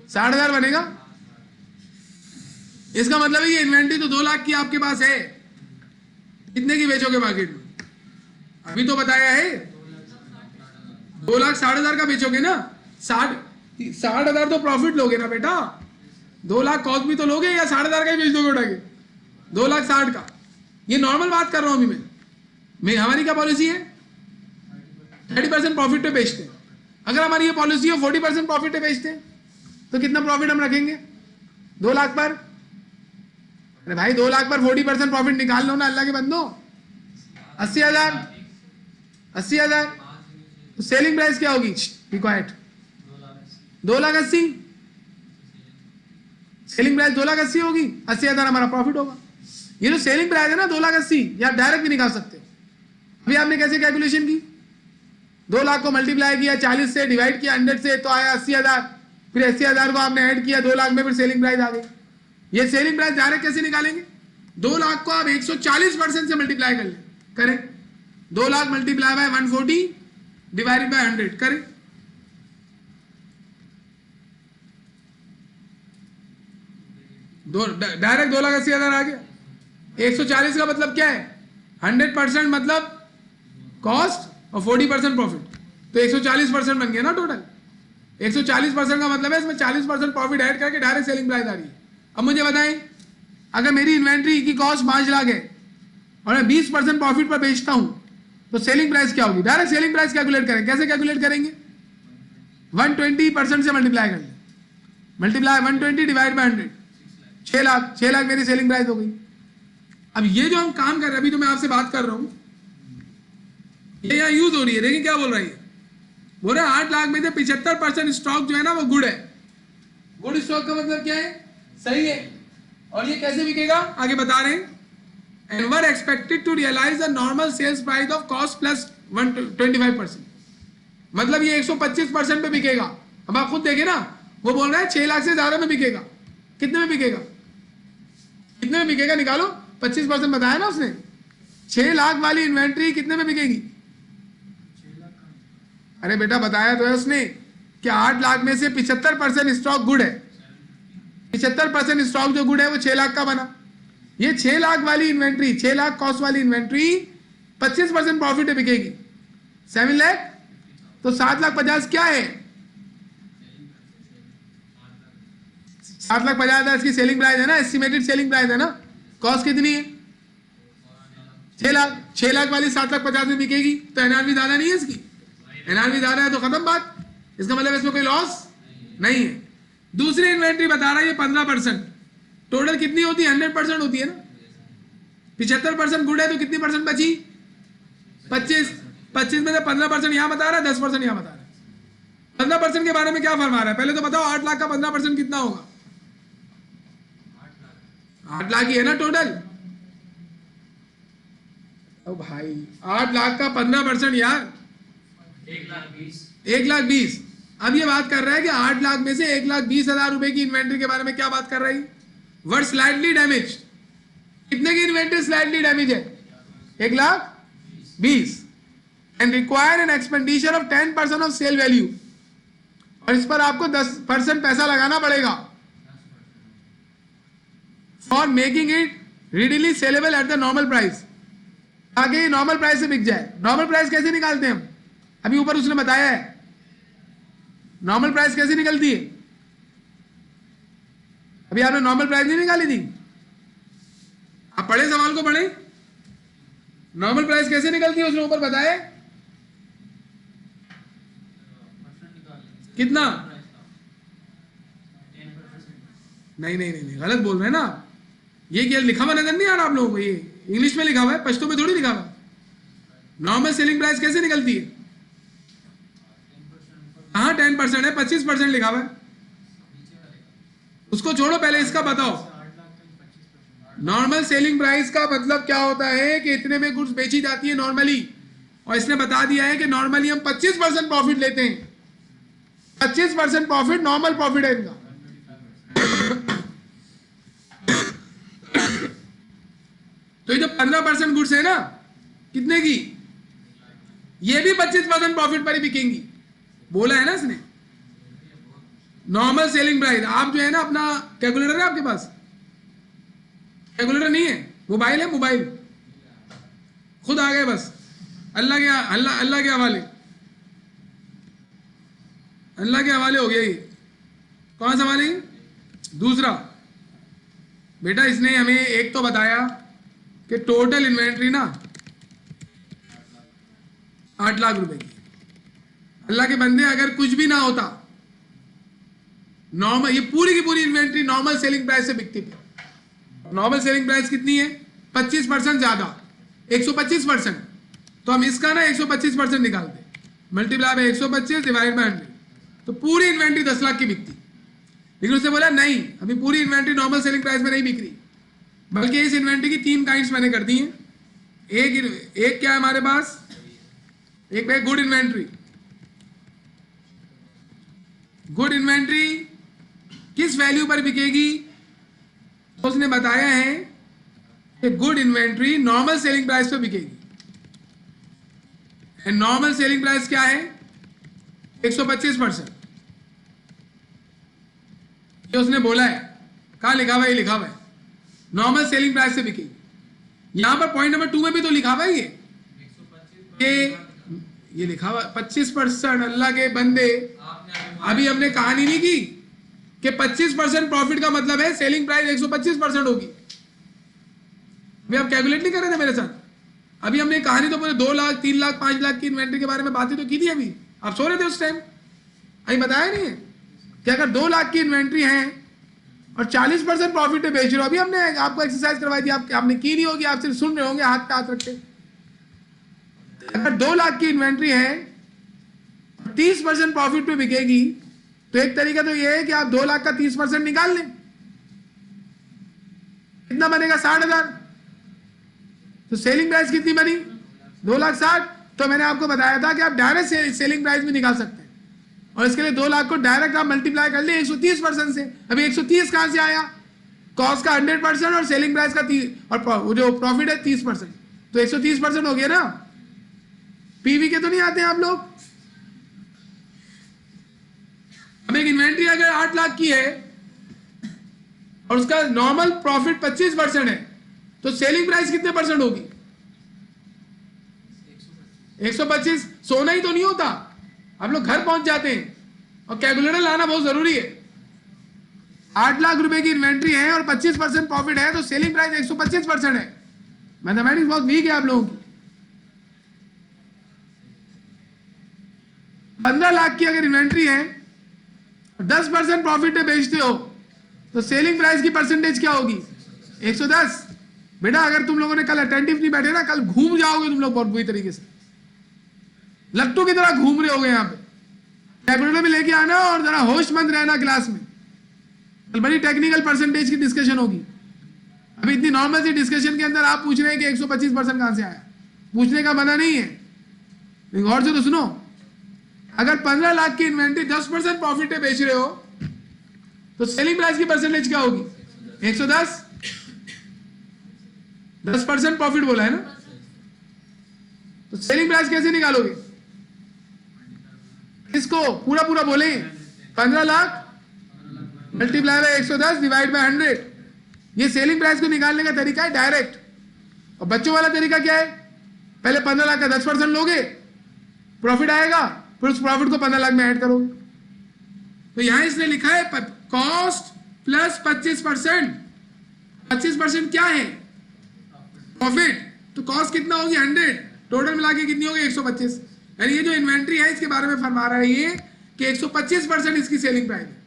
60,000 बनेगा। इसका मतलब है ये इन्वेंट्री तो 2 लाख की आपके पास है, कितने की बेचोगे मार्केट में? अभी तो बताया है 2,60,000 का बेचोगे ना, 60,000 तो प्रॉफिट लोगे ना बेटा, 2 लाख कॉस्ट भी तो लोगे, या 60,000 का ही बेच दोगे उठा के 2,60,000 का। ये नॉर्मल बात कर रहा हूं अभी मैं हमारी क्या पॉलिसी है, 30% प्रॉफिट पे बेचते हैं। अगर हमारी ये पॉलिसी हो 40% प्रॉफिट पे बेचते हैं, तो कितना प्रॉफिट हम रखेंगे 2 लाख पर? अरे भाई 2 लाख पर 40% प्रॉफिट निकाल लो ना अल्लाह के बंदो, 80,000। तो सेलिंग प्राइस क्या होगी, बी क्वाइट, 2,80,000। सेलिंग प्राइस 2,80,000 होगी, 80,000 हमारा प्रॉफिट होगा। ये जो सेलिंग प्राइस है ना 2,80,000, या आप डायरेक्ट भी निकाल सकते हो। अभी आपने कैसे कैलकुलेशन की, 2 लाख को मल्टीप्लाई किया 40 से, डिवाइड किया 100 से, तो आया 80,000। फिर 80,000 को आपने ऐड किया 2 लाख में, फिर सेलिंग प्राइस आ गई। ये सेलिंग प्राइस डायरेक्ट कैसे निकालेंगे, 2 लाख को आप 140% से मल्टीप्लाई करें, 2 lakh multiply by 140 divided by 100 करें। डायरेक्ट 2,80,000 आ गया। 140 का मतलब क्या है, 100% मतलब कॉस्ट और 40% प्रॉफिट, तो 140% बन गया ना टोटल। 140% का मतलब है इसमें 40% प्रॉफिट ऐड करके डायरेक्ट सेलिंग प्राइस आ रही है। अब मुझे बताएं, अगर मेरी इन्वेंट्री की कॉस्ट 5 लाख है और मैं 20% प्रॉफिट पर बेचता हूं, तो सेलिंग प्राइस क्या होगी, डायरेक्ट सेलिंग प्राइस कैलकुलेट करें। कैसे कैलकुलेट करेंगे, 120% से मल्टीप्लाई कर लें, मल्टीप्लाई 120 डिवाइड बाय 100, 6 लाख मेरी सेलिंग प्राइस हो गई। अब ये जो हम काम कर रहे हैं, अभी तो मैं आपसे बात कर रहा हूं, ये यहाँ यूज हो रही है, देखिए क्या बोल रहा है, बोल रहे 8 लाख में से 75% स्टॉक जो है ना वो गुड है। गुड स्टॉक का मतलब क्या है, सही है। और ये कैसे बिकेगा आगे बता रहे हैं, and were expected to realise the normal sales price of cost plus 25%, मतलब ये 125% पे बिकेगा। अब आप खुद देखे ना, वो बोल रहा है 6 लाख से ज्यादा में बिकेगा। कितने में बिकेगा, कितने में बिकेगा निकालो, 25% बताया ना उसने। 6 लाख वाली इन्वेंट्री कितने में बिकेगी, अरे बेटा बताया तो है उसने कि 8 लाख में से 75% स्टॉक गुड है। 75% स्टॉक जो गुड है वो 6 लाख का बना। ये 6 लाख वाली इन्वेंट्री, 6 लाख कॉस्ट वाली इन्वेंट्री 25% प्रॉफिट पे बिकेगी, 7 लाख, तो 7,50,000 क्या है, 7,50,000 इसकी सेलिंग प्राइस है ना, एस्टिमेटेड सेलिंग प्राइस है ना। कॉस्ट कितनी है 6 लाख, 6 लाख वाली 7,50,000 में बिकेगी, तो एनआरवी ज्यादा नहीं है इसकी, एनआरवी ज्यादा है तो खत्म बात, इसका मतलब इसमें कोई लॉस नहीं है। दूसरी इन्वेंट्री बता रहा है ये 15%, टोटल कितनी होती है, 100% होती है ना। 75% गुड है तो कितनी परसेंट बची, 25 में से 15% यहां बता रहा है, 10% यहां बता रहा है। 15% के बारे में क्या फरमा रहा है, पहले तो बताओ 8 लाख का 15% कितना होगा, 8 लाख ही है ना टोटल। ओ भाई 8 लाख का 15% यार 1,20,000। अब ये बात कर रहा है कि 8 लाख में से 1,20,000 रुपए की इन्वेंट्री के बारे में क्या बात कर रही है, वर्ड स्लाइटली डैमेज। कितने की इन्वेंट्री स्लाइटली डैमेज है, 1,20,000 and require an expenditure of 10% of sale value, और इस पर आपको 10% पैसा लगाना पड़ेगा for making it readily saleable at the normal price, ताकि नॉर्मल प्राइस से बिक जाए। नॉर्मल प्राइस कैसे निकालते हैं हम, अभी ऊपर उसने बताया है नॉर्मल प्राइस कैसे निकलती है। अभी आपने नॉर्मल प्राइस नहीं निकाली थी, आप पढ़े सवाल को पढ़े, नॉर्मल प्राइस कैसे निकलती है उसने ऊपर बताया कितना, नहीं गलत बोल रहे हैं ना। ये क्या लिखा हुआ नजर नहीं आ रहा आप लोगों को, ये इंग्लिश में लिखा हुआ है, पश्तो में थोड़ी लिखा हुआ। नॉर्मल सेलिंग प्राइस कैसे निकलती है, हाँ 10% है, 25% लिखा हुआ है, उसको छोड़ो, पहले इसका बताओ। नॉर्मल सेलिंग प्राइस का मतलब क्या होता है कि इतने में गुड्स बेची जाती है नॉर्मली, और इसने बता दिया है कि नॉर्मली हम 25% प्रॉफिट लेते हैं, 25% प्रॉफिट नॉर्मल प्रॉफिट है इनका। तो ये जो 15% गुड्स है ना, कितने की, ये भी 25% प्रॉफिट पर ही बिकेंगी, बोला है ना इसने। नॉर्मल सेलिंग प्राइस, आप जो है ना अपना कैलकुलेटर है आपके पास, कैलकुलेटर नहीं है, मोबाइल है, मोबाइल खुद आ गए बस, अल्लाह के हवाले। अल्लाह के हवाले हो गया ये। कौन सा हवाले? दूसरा। बेटा इसने हमें एक तो बताया कि टोटल इन्वेंट्री ना 8 लाख रुपए की। अल्लाह के बंदे अगर कुछ भी ना होता, नॉर्मल ये पूरी की पूरी इन्वेंट्री नॉर्मल सेलिंग प्राइस से बिकती थी। नॉर्मल सेलिंग प्राइस कितनी है? 25% ज्यादा, 125%। तो हम इसका ना 125% निकालते, मल्टीप्लाई बाय 125 डिवाइड बाय 100, तो पूरी इन्वेंट्री 10 लाख की बिकती। लेकिन उसने बोला नहीं, अभी पूरी इन्वेंट्री नॉर्मल सेलिंग प्राइस में नहीं बिक रही, बल्कि इस इन्वेंट्री की 3 काइंड्स मैंने कर दी हैं। एक क्या है हमारे पास? एक है गुड इन्वेंट्री। गुड इन्वेंट्री किस वैल्यू पर बिकेगी? तो उसने बताया है कि good inventory normal selling price पर बिकेगी। एंड नॉर्मल सेलिंग प्राइस क्या है? 125%। ये उसने बोला है। कहाँ लिखा हुआ है? ये लिखा हुआ है नॉर्मल सेलिंग प्राइस से बिकेगी। यहां पर पॉइंट नंबर 2 में भी तो लिखा हुआ है ये लिखा हुआ 25%। अल्लाह के बंदे, अभी हमने कहानी नहीं की कि 25% प्रॉफिट का मतलब है सेलिंग प्राइस 125% होगी। अभी आप कैलकुलेट नहीं कर रहे थे मेरे साथ? अभी हमने कहानी तो पूरे 2 लाख 3 लाख 5 लाख की इन्वेंट्री के बारे में बातें तो की थी। अभी आप सो रहे थे उस टाइम, अभी बताया नहीं है कि अगर 2 लाख की इन्वेंट्री है और 40% प्रॉफिट पे बेच रहे हो। अभी हमने आपको एक्सरसाइज करवाई थी, आपने की नहीं होगी, आप सिर्फ सुन रहे होंगे हाथ पे हाथ रख के। अगर 2 लाख की इन्वेंट्री है 30% प्रॉफिट पे बिकेगी, तो एक तरीका तो यह है कि आप 2 लाख का 30% निकाल लें। कितना बनेगा? 60,000। तो सेलिंग प्राइस कितनी बनी? 2,60,000। तो मैंने आपको बताया था कि आप डायरेक्ट सेलिंग प्राइस भी निकाल सकते हैं, और इसके लिए 2 लाख को डायरेक्ट आप मल्टीप्लाई कर ले 130% से। अभी 130 कहां से आया? कॉस्ट का 100% और सेलिंग प्राइस का 30, और जो प्रॉफिट है 30%, तो 130% हो गया ना। पीवी के तो नहीं आते हैं आप लोग? अब एक इन्वेंट्री अगर 8 लाख की है और उसका नॉर्मल प्रॉफिट 25% है, तो सेलिंग प्राइस कितने परसेंट होगी? 125। सोना ही तो नहीं होता, आप लोग घर पहुंच जाते हैं, और कैलकुलेटर लाना बहुत जरूरी है। 8 लाख रुपए की इन्वेंट्री है और 25% प्रॉफिट है, तो सेलिंग प्राइस 125% है। मैथमेटिक्स बहुत वीक है आप लोगों की। 15 लाख की अगर इन्वेंट्री है, 10% प्रॉफिट पे बेचते हो, तो सेलिंग प्राइस की परसेंटेज क्या होगी? 110। बेटा अगर तुम लोगों ने कल अटेंटिव नहीं बैठे ना, कल घूम जाओगे तुम लोग बहुत बुरी तरीके से, लट्टू की तरह घूम रहे होगे यहाँ पे। कैलकुलेटर भी लेके आना और जरा होशमंद रहना क्लास में, कल बड़ी टेक्निकल परसेंटेज की डिस्कशन होगी। अभी इतनी नॉर्मल सी डिस्कशन के अंदर आप पूछ रहे हैं कि 125% कहां से आया? पूछने का मना नहीं है, लेकिन गौर से तो सुनो। अगर 15 लाख की इन्वेंट्री 10% प्रॉफिट पे बेच रहे हो, तो सेलिंग प्राइस की परसेंटेज क्या होगी? 110। 10% प्रॉफिट बोला है ना, तो सेलिंग प्राइस कैसे निकालोगे? इसको पूरा पूरा बोले, 15 lakh multiply by 110 divide by 100। ये सेलिंग प्राइस को निकालने का तरीका है डायरेक्ट। और बच्चों वाला तरीका क्या है? पहले 15 लाख का 10% लोगे, प्रॉफिट आएगा, फिर उस प्रॉफिट को 15 लाख में ऐड करोगे। तो यहां इसने लिखा है कॉस्ट प्लस 25%। 25% क्या है? प्रॉफिट। तो कॉस्ट कितना होगी? 100, टोटल मिला के कितनी होगी? 125। यानी ये जो इन्वेंट्री है इसके बारे में फरमा रहा है ये कि 125% इसकी सेलिंग प्राइस है।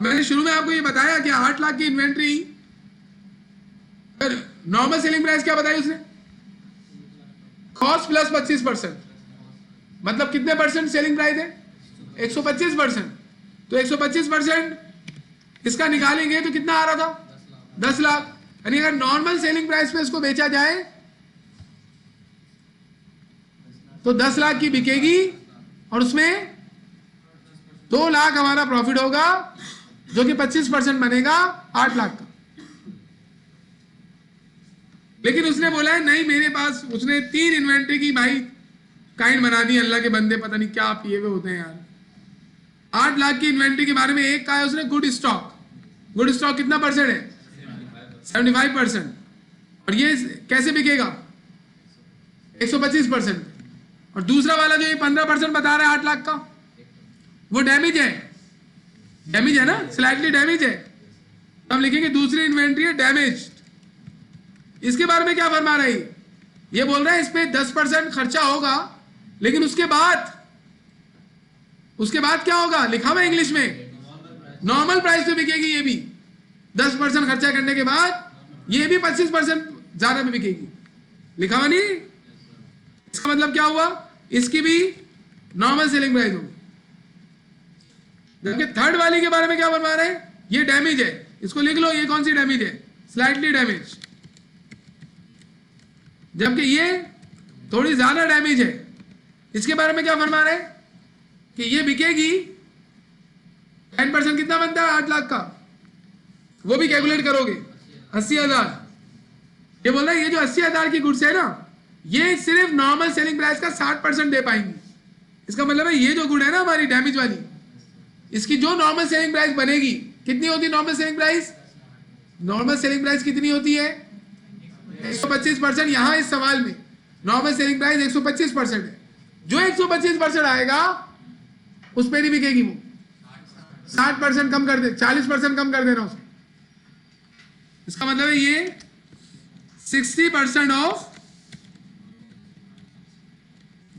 मैंने शुरू में आपको ये बताया कि 8 लाख की इन्वेंट्री, नॉर्मल सेलिंग प्राइस क्या बताई उसने? कॉस्ट प्लस 25%, मतलब कितने परसेंट सेलिंग प्राइस है? 125%। तो 125% इसका निकालेंगे तो कितना आ रहा था? 10 लाख। यानी अगर नॉर्मल सेलिंग प्राइस पे इसको बेचा जाए तो 10 लाख की बिकेगी, और उसमें 2 लाख हमारा प्रॉफिट होगा, जो कि 25% बनेगा 8 लाख का। लेकिन उसने बोला है नहीं मेरे पास, उसने 3 इन्वेंट्री की भाई काइंड बना दी। अल्लाह के बंदे पता नहीं क्या पिए हुए होते हैं यार। 8 लाख की इन्वेंट्री के बारे में एक कहा है उसने गुड स्टॉक। गुड स्टॉक कितना परसेंट है? 75%। और ये कैसे बिकेगा? 125%। और दूसरा वाला जो ये 15% बता रहा है 8 लाख का, वो डैमेज है, डैमेज है ना, स्लाइटली डैमेज है। तो हम लिखेंगे दूसरी इन्वेंट्री है डैमेज। इसके बारे में क्या फरमा रही, ये बोल रहा है इस पे 10% खर्चा होगा, लेकिन उसके बाद क्या होगा, लिखा हुआ इंग्लिश में नॉर्मल प्राइस पे बिकेगी। ये भी 10% खर्चा करने के बाद ये भी 25% ज्यादा में बिकेगी, लिखा हुआ नहीं। इसका मतलब क्या हुआ, इसकी भी नॉर्मल सेलिंग प्राइस होगी। जबकि थर्ड वाली के बारे में क्या फरमा रहे हैं, ये डैमेज है, इसको लिख लो, ये कौन सी डैमेज है, स्लाइटली डैमेज। जबकि ये थोड़ी ज्यादा डैमेज है। इसके बारे में क्या फरमा रहे हैं कि ये बिकेगी 10% कितना बनता है 8 लाख का, वो भी कैलकुलेट करोगे 80,000। ये बोल रहा है ये जो 80,000 की गुड्स है ना, ये सिर्फ नॉर्मल सेलिंग प्राइस का 60% दे पाएंगे। इसका मतलब है ये जो गुड है ना हमारी डैमेज वाली, इसकी जो नॉर्मल सेलिंग प्राइस बनेगी, कितनी होती है normal selling price, normal selling price कितनी होती है 125%। यहां इस सवाल में नॉर्मल सेलिंग प्राइस 125% है। जो 125% आएगा उस पर नहीं बिकेगी, वो 60% कम कर दे, 40% कम कर देना उसको। इसका मतलब है ये 60% ऑफ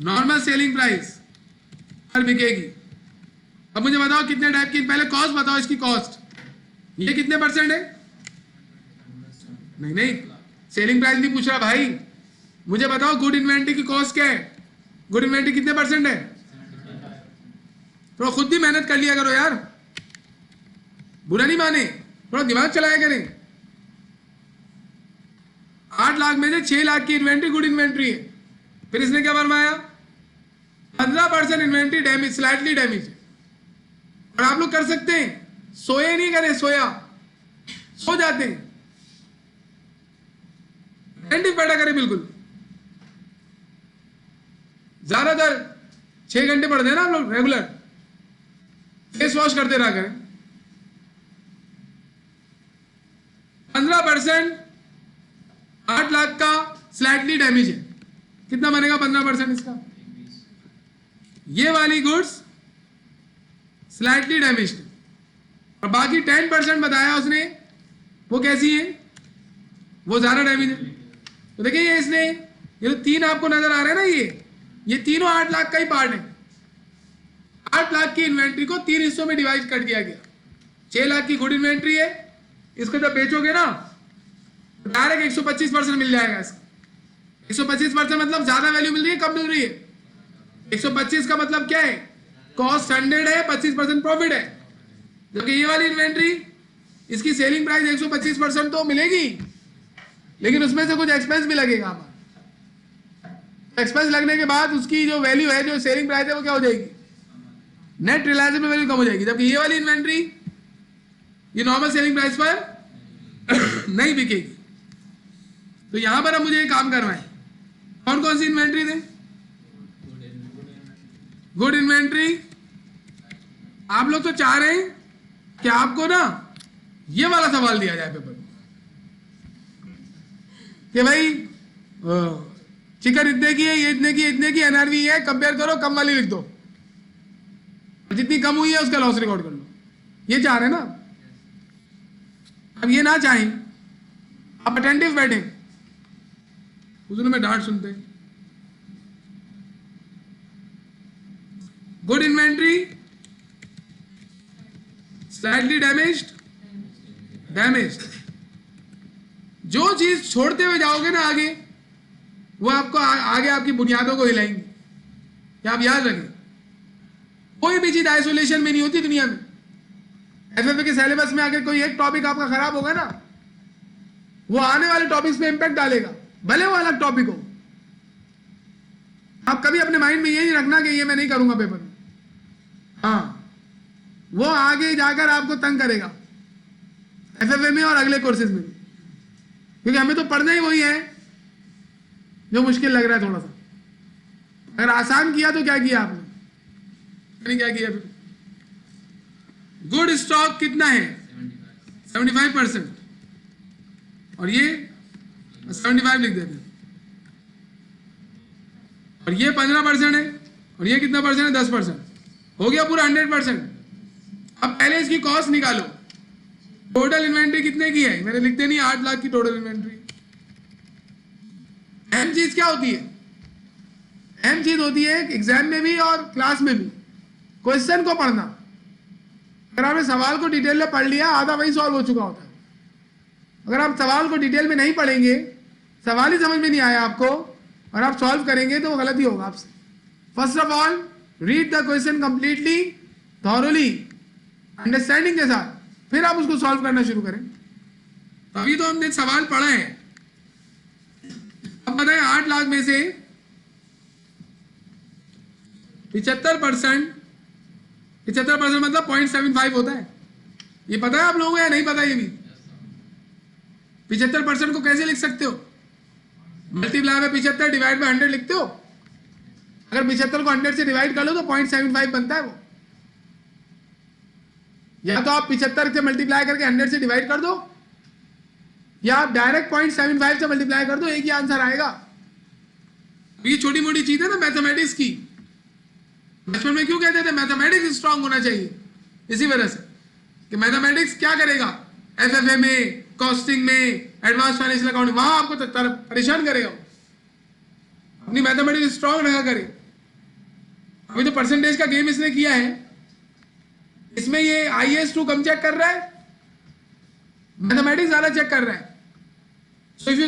नॉर्मल सेलिंग प्राइस पर बिकेगी। अब मुझे बताओ कितने टाइप की, पहले कॉस्ट बताओ इसकी कॉस्ट, ये कितने परसेंट है, नहीं सेलिंग प्राइस नहीं पूछ रहा भाई, मुझे बताओ गुड इन्वेंट्री की कॉस्ट क्या है, गुड इन्वेंट्री कितने परसेंट है। थोड़ा खुद भी मेहनत कर लिया करो यार, बुरा नहीं माने, थोड़ा दिमाग चलाया करें। 8 लाख में से 6 लाख की इन्वेंट्री गुड इन्वेंट्री है। फिर इसने क्या फरमाया, 15% इन्वेंट्री डैमेज, स्लाइटली डैमेज है। और आप लोग कर सकते हैं, सोए नहीं करें, सो जाते हैं, अटेंटिव बैठा करें बिल्कुल। ज्यादातर 6 घंटे पढ़ते हैं ना आप लोग रेगुलर, फेस वॉश करते रहा करें। 15% 8 लाख का स्लाइटली डैमेज है, कितना बनेगा 15% इसका, ये वाली गुड्स स्लाइटली डैमेज है। और बाकी 10% बताया उसने, वो कैसी है, वो ज्यादा डैमेज है। तो देखिए ये इसने, ये तो 3 आपको नजर आ रहे हैं ना, ये तीनों 8 लाख का ही पार्ट है। 8 लाख की इन्वेंट्री को 3 हिस्सों में डिवाइड कर दिया गया। 6 लाख की गुड इन्वेंट्री है, इसको जब बेचोगे ना डायरेक्ट 125% मिल जाएगा इसका। 125% मतलब ज्यादा वैल्यू मिल रही है, कम मिल रही है। 125 का मतलब क्या है, कॉस्ट 100 है, 25% प्रॉफिट है। जबकि ये वाली इन्वेंट्री, इसकी सेलिंग प्राइस 125% तो मिलेगी, लेकिन उसमें से कुछ एक्सपेंस भी लगेगा। एक्सपेंस लगने के बाद उसकी जो वैल्यू है, जो सेलिंग प्राइस है, वो क्या हो जाएगी, नेट रिलायजेबल वैल्यू कम हो जाएगी। जबकि ये वाली इन्वेंट्री ये नॉर्मल सेलिंग प्राइस पर नहीं बिकेगी। तो यहां पर अब मुझे एक काम करना है, कौन कौन सी इन्वेंट्री दें, गुड इन्वेंट्री। आप लोग तो चाह रहे हैं कि आपको ना ये वाला सवाल दिया जाए पेपर में कि भाई चिकन इतने की है, ये इतने की एनआरवी है, कंपेयर करो, कम वाली लिख दो, जितनी कम हुई है उसका लॉस रिकॉर्ड कर लो। ये चाह रहे हैं ना। अब ये ना चाहें, आप अटेंटिव बैठे, उसमें में डांट सुनते हैं। Good inventory slightly damaged. जो चीज छोड़ते हुए जाओगे ना आगे, वो आपको आगे आपकी बुनियादों को हिलाएंगे। क्या आप याद रखें, कोई भी चीज आइसोलेशन में नहीं होती दुनिया में। एफएफए के सिलेबस में अगर कोई एक टॉपिक आपका खराब होगा ना, वो आने वाले टॉपिक्स पे इंपैक्ट डालेगा, भले वो अलग टॉपिक हो। आप कभी अपने माइंड में ये नहीं रखना कि ये मैं नहीं करूंगा पेपर में। हाँ, वो आगे जाकर आपको तंग करेगा एफएफए में और अगले कोर्सेज में, क्योंकि हमें तो पढ़ना ही वही है जो मुश्किल लग रहा है थोड़ा सा। अगर आसान किया तो क्या किया आपने, क्या किया फिर। गुड स्टॉक कितना है 75%, और ये 75 लिख देते हैं। और ये 15% है और ये कितना परसेंट है 10%। हो गया पूरा 100%। अब पहले इसकी कॉस्ट निकालो। टोटल इन्वेंट्री कितने की है, मैंने लिखते नहीं 8 लाख की टोटल इन्वेंट्री। अहम चीज क्या होती है, अहम चीज होती है एग्जाम में भी और क्लास में भी क्वेश्चन को पढ़ना। अगर आपने सवाल को डिटेल में पढ़ लिया आधा वही सॉल्व हो चुका होता है। अगर आप सवाल को डिटेल में नहीं पढ़ेंगे, सवाल ही समझ में नहीं आया आपको और आप सॉल्व करेंगे तो वो गलती होगा आपसे। First of all read the question completely, thoroughly, understanding के साथ, फिर आप उसको सॉल्व करना शुरू करें। अभी तो हमने सवाल पढ़ा है। अब बताएं 8 लाख में से 75% मतलब 0.75 होता है। ये पता है आप लोगों को या नहीं पता? ये भी 75% को कैसे लिख सकते हो? मल्टीप्लाई में 75 डिवाइड बाय 100 लिखते हो। अगर 75 को 100 से डिवाइड कर लो तो 0.75 बनता है वो। या तो आप 75 से मल्टीप्लाई करके 100 से डिवाइड कर दो, या आप डायरेक्ट 0.75 से मल्टीप्लाई कर दो, एक ही आंसर आएगा। ये छोटी मोटी चीज है ना मैथमेटिक्स की। बचपन में क्यों कहते थे मैथमेटिक्स स्ट्रांग होना चाहिए? इसी वजह से कि मैथमेटिक्स क्या करेगा, एफएफए में, कॉस्टिंग में, एडवांस फाइनेंशियल अकाउंटिंग, वहां आपको परेशान करेगा। अपनी मैथमेटिक्स स्ट्रांग रखा करे। अभी तो परसेंटेज का गेम इसने किया है, इसमें ये IAS 2 कम चेक कर रहा है, मैथमेटिक्स ज्यादा चेक कर रहा है। So if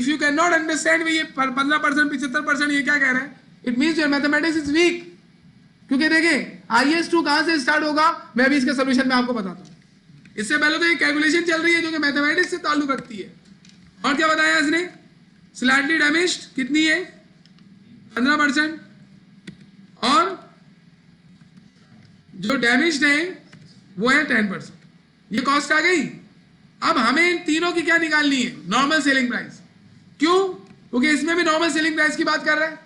you can not understand ये 15% 75% ये क्या कह रहा है, it means your mathematics is weak. क्योंकि देखें IAS 2 कहां से स्टार्ट होगा, मैं अभी इसके सोल्यूशन में आपको बताता हूं। इससे पहले तो ये कैलकुलेशन चल रही है जो कि मैथमेटिक्स से ताल्लुक रखती है। और क्या बताया इसने, स्लाइटली डैमेज्ड कितनी है 15%, और जो डैमेज्ड है वो है 10%। ये कॉस्ट आ गई। अब हमें इन तीनों की क्या निकालनी है, नॉर्मल सेलिंग प्राइस। क्यों? क्योंकि इसमें भी नॉर्मल सेलिंग प्राइस की बात कर रहा है,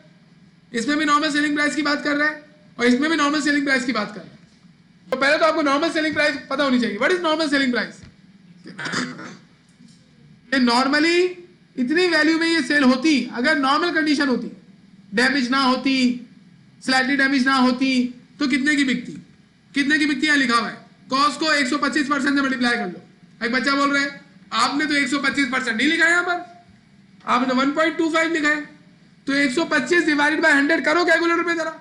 इसमें भी नॉर्मल सेलिंग प्राइस की बात कर रहा है, और इसमें भी नॉर्मल सेलिंग प्राइस की बात कर रहा है। तो पहले तो आपको नॉर्मल सेलिंग प्राइस पता होनी चाहिए। What is normal selling price? Normally इतनी वैल्यू में ये सेल होती अगर नॉर्मल कंडीशन होती, डैमेज ना होती, स्लाइटली डैमेज ना होती, तो कितने की बिकती? कितने की बिकती है लिखा हुआ है। कॉस्ट को 125% से मल्टीप्लाई कर लो। एक बच्चा बोल रहा है आपने तो 125% नहीं लिखा है, यहां पर आपने तो 1.25 लिखा है। तो 125 डिवाइडेड बाय 100 करो कैलकुलेटर पे जरा।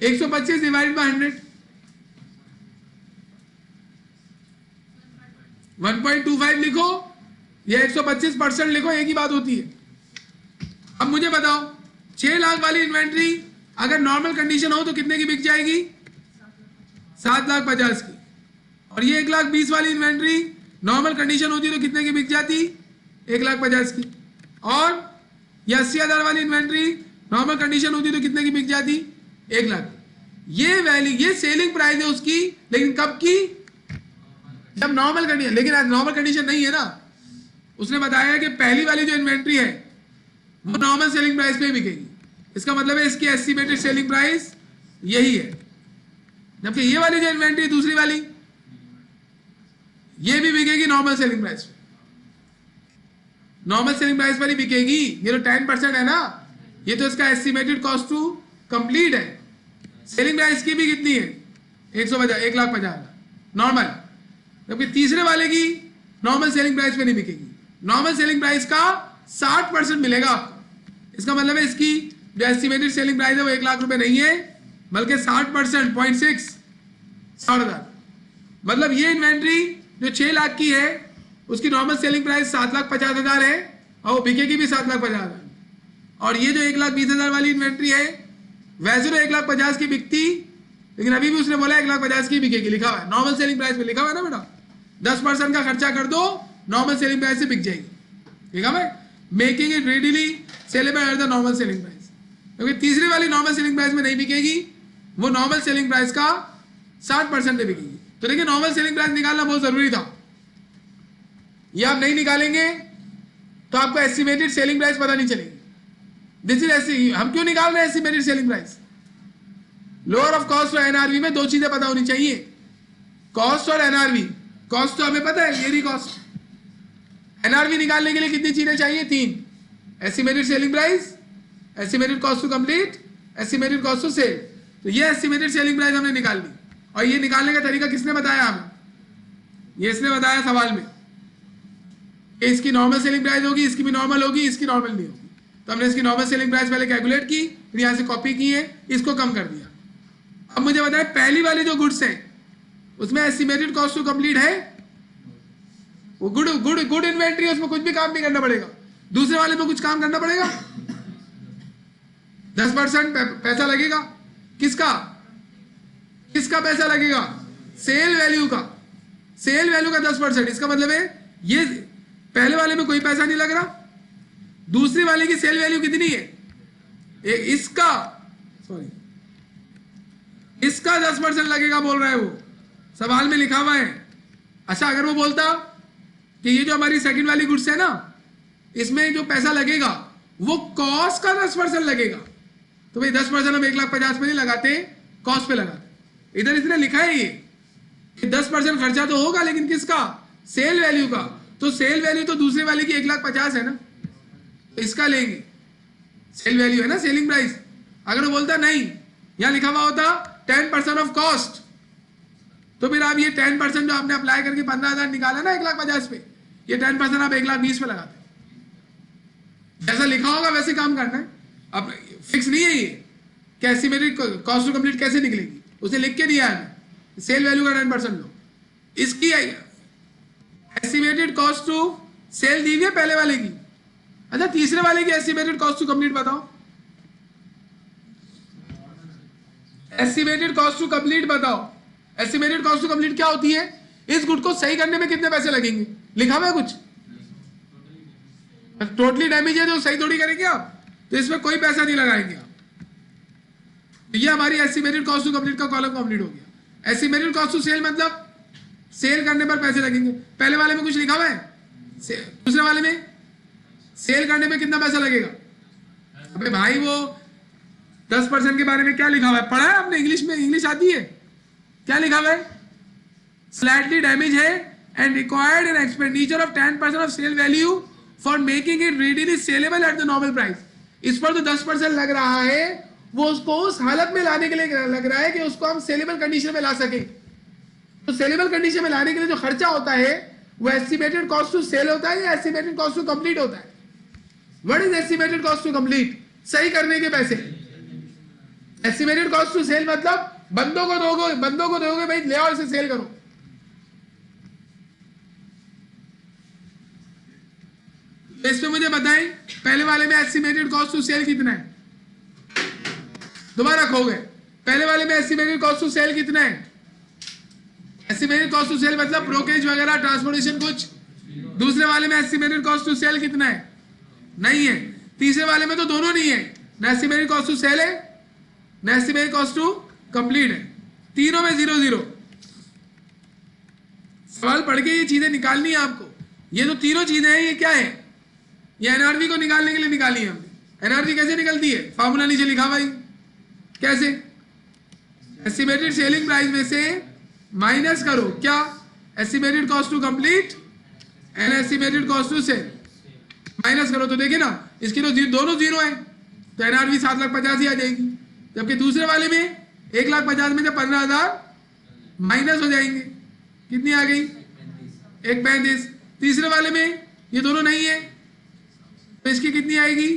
125 डिवाइडेड बाय 100 1.25 लिखो या 125% लिखो, एक ही बात होती है। अब मुझे बताओ 6 लाख वाली इन्वेंट्री अगर नॉर्मल कंडीशन हो तो कितने की बिक जाएगी? 7,50,000 की। और ये 1,20,000 वाली इन्वेंट्री नॉर्मल कंडीशन होती तो कितने की बिक जाती? 1,50,000 की। और ये 80,000 वाली इन्वेंट्री नॉर्मल कंडीशन होती तो कितने की बिक जाती? 1,00,000। ये वैल्यू, ये सेलिंग प्राइस है उसकी, लेकिन कब की? जब नॉर्मल कंडीशन। लेकिन आज नॉर्मल कंडीशन नहीं है ना। उसने बताया कि पहली वाली जो इन्वेंट्री है वो नॉर्मल सेलिंग प्राइस पे ही बिकेगी। इसका मतलब है इसकी एस्टिमेटेड सेलिंग प्राइस यही है। जबकि ये वाली जो इन्वेंट्री दूसरी वाली ये भी बिकेगी नॉर्मल सेलिंग प्राइस पे। नॉर्मल सेलिंग प्राइस पर ही बिकेगी। ये तो 10% है ना, ये तो इसका एस्टिमेटेड कॉस्ट टू कंप्लीट है। सेलिंग प्राइस की भी कितनी है? 1,50,000 नॉर्मल। जबकि तीसरे वाले की नॉर्मल सेलिंग प्राइस पे नहीं बिकेगी। नॉर्मल सेलिंग प्राइस का 60% मिलेगा आपको। इसका मतलब है इसकी जो एस्टिमेटेड सेलिंग प्राइस है वो 1,00,000 रुपए नहीं है, बल्कि 60% 0.6 60,000। मतलब ये इन्वेंट्री जो 6 लाख की है उसकी नॉर्मल सेलिंग प्राइस 7,50,000 है और वो बिकेगी भी 7,50,000। और ये जो 1,20,000 वाली इन्वेंट्री है वैसे तो 1,50,000 की बिकती, लेकिन अभी भी उसने बोला 1,50,000 की बिकेगी, लिखा हुआ है नॉर्मल सेलिंग प्राइस पे, लिखा हुआ है ना बेटा। 10% का खर्चा कर दो, नॉर्मल सेलिंग प्राइस से बिक जाएगी। ठीक है भाई, making it readily saleable at the normal selling price. क्योंकि तीसरी वाली नॉर्मल सेलिंग प्राइस में नहीं बिकेगी, वो नॉर्मल सेलिंग प्राइस का 60% पे बिकेगी। तो देखिए नॉर्मल सेलिंग प्राइस निकालना बहुत जरूरी था। ये आप नहीं निकालेंगे तो आपको एस्टिमेटेड सेलिंग प्राइस पता नहीं चलेगी। दिस इज हम क्यों निकाल रहे हैं estimated selling price? Lower of cost और एनआरवी में दो चीजें पता होनी चाहिए, कॉस्ट और एनआरवी। कॉस्ट तो हमें पता है, ये रही कॉस्ट। एनआरवी निकालने के लिए कितनी चीजें चाहिए? 3, estimated selling price, estimated cost to complete, estimated cost to sell. तो ये एस्टिमेटेड सेलिंग प्राइस हमने निकाल ली। और ये निकालने का तरीका किसने बताया हमें? ये इसने बताया सवाल में कि इसकी नॉर्मल सेलिंग प्राइस होगी, इसकी भी नॉर्मल होगी, इसकी नॉर्मल नहीं होगी। तो हमने इसकी नॉर्मल सेलिंग प्राइस पहले कैलकुलेट की, फिर यहाँ से कॉपी की है, इसको कम कर दिया। अब मुझे बताएं पहली वाली जो गुड्स है उसमें एस्टिमेटेड कॉस्ट टू कंप्लीट है, वो गुड इन्वेंट्री है, उसमें कुछ भी काम नहीं करना पड़ेगा। दूसरे वाले में कुछ काम करना पड़ेगा, 10% पैसा लगेगा। किसका पैसा लगेगा? सेल वैल्यू का। सेल वैल्यू का 10%। इसका मतलब है ये पहले वाले में कोई पैसा नहीं लग रहा। दूसरी वाले की सेल वैल्यू कितनी है? इसका 10% लगेगा बोल रहा है वो, सवाल में लिखा हुआ है। अच्छा, अगर वो बोलता कि ये जो हमारी सेकंड वाली गुड्स है ना, इसमें जो पैसा लगेगा वो कॉस्ट का 10% लगेगा, तो भाई 10% हम 1,50,000 पे नहीं लगाते, कॉस्ट पे लगाते। इधर इसने लिखा है ये 10% खर्चा तो होगा, लेकिन किसका? सेल वैल्यू का। तो सेल वैल्यू तो दूसरे वाले की 1,50,000 है ना, तो इसका लेंगे। सेल वैल्यू है ना, सेलिंग प्राइस। अगर वो बोलता नहीं, यहां लिखा हुआ होता 10% ऑफ कॉस्ट, तो फिर आप ये 10% जो आपने अप्लाई करके 15,000 निकाला ना 1,50,000 पे, ये 10% आप 1,20,000 पे लगाते। जैसा लिखा होगा वैसे काम करना है। अब फिक्स नहीं है ये कि एस्टिमेटेड कॉस्ट टू कंप्लीट कैसे निकलेगी, उसे लिख के दिया है सेल वैल्यू का 10% लो। इसकी एस्टिमेटेड कॉस्ट टू सेल दी हुई है पहले वाले की। अच्छा, तीसरे वाले की एस्टिमेटेड कॉस्ट टू कंप्लीट बताओ। एस्टिमेटेड कॉस्ट टू कंप्लीट बताओ। एस्टिमेटेड कॉस्ट टू कंप्लीट क्या होती है? इस गुड को सही करने में कितने पैसे लगेंगे, लिखा हुआ है कुछ? टोटली डैमेज है तो सही थोड़ी करेंगे आप, तो इसमें कोई पैसा नहीं लगाएंगे आप। तो ये हमारी एस्टिमेटेड कॉस्ट टू कंप्लीट का कॉलम कंप्लीट हो गया। एस्टिमेटेड कॉस्ट टू सेल मतलब सेल करने पर पैसे लगेंगे। पहले वाले में कुछ लिखा हुआ है? दूसरे वाले में सेल करने में कितना पैसा लगेगा? अबे भाई वो 10% के बारे में क्या लिखा हुआ है? पढ़ा है आपने? इंग्लिश में, इंग्लिश आती है? क्या लिखा हुआ है? स्लाइटली डैमेज है and required an expenditure of 10% of sale value for making it readily saleable at the normal price. इस पर तो 10% लग रहा है, वो उसको उस हालत में लाने के लिए लग रहा है कि उसको हम सेलेबल कंडीशन में ला सके। तो सेलेबल कंडीशन में लाने के लिए जो खर्चा होता है वो एस्टिमेटेड कॉस्ट टू सेल होता है या एस्टिमेटेड कॉस्ट टू कंप्लीट होता है? What is estimated cost to complete? सही करने के पैसे। एस्टिमेटेड कॉस्ट टू सेल मतलब बंदों को दोगे भाई, ले आओ इसे सेल करो। तो इसमें मुझे बताएं पहले वाले में एस्टिमेटेड कॉस्ट टू सेल कितना है? दोबारा खोगे, पहले वाले में एस्टिमेटेड कॉस्ट टू सेल कितना है? एस्टिमेटेड कॉस्ट टू सेल मतलब ब्रोकरेज वगैरह, ट्रांसपोर्टेशन कुछ। दूसरे वाले में एस्टिमेटेड कॉस्ट टू सेल कितना है? नहीं है। तीसरे वाले में तो दोनों नहीं है, न एस्टिमेटेड कॉस्ट टू सेल है न एस्टिमेटेड कॉस्ट टू कंप्लीट है। तीनों में 0-0। सवाल पढ़ के ये चीजें निकालनी है आपको। ये जो तीनों चीजें हैं ये क्या है? ये एनआरवी को निकालने के लिए निकाली है हमने। एनआरवी कैसे निकलती है? फॉर्मूला नीचे लिखा हुआ है। कैसे? एस्टिमेटेड सेलिंग प्राइस में से माइनस करो क्या? Estimated cost to complete and estimated cost to sell. Minus करो तो देखिए ना, इसकी तो दोनों 0 है, तो एनआरवी 7,50,000 ही आ जाएगी। जबकि दूसरे वाले में 1,50,000 में जब 15,000 माइनस हो जाएंगे, कितनी आ गई? 1,35,000। तीसरे वाले में ये दोनों नहीं है, तो इसकी कितनी आएगी?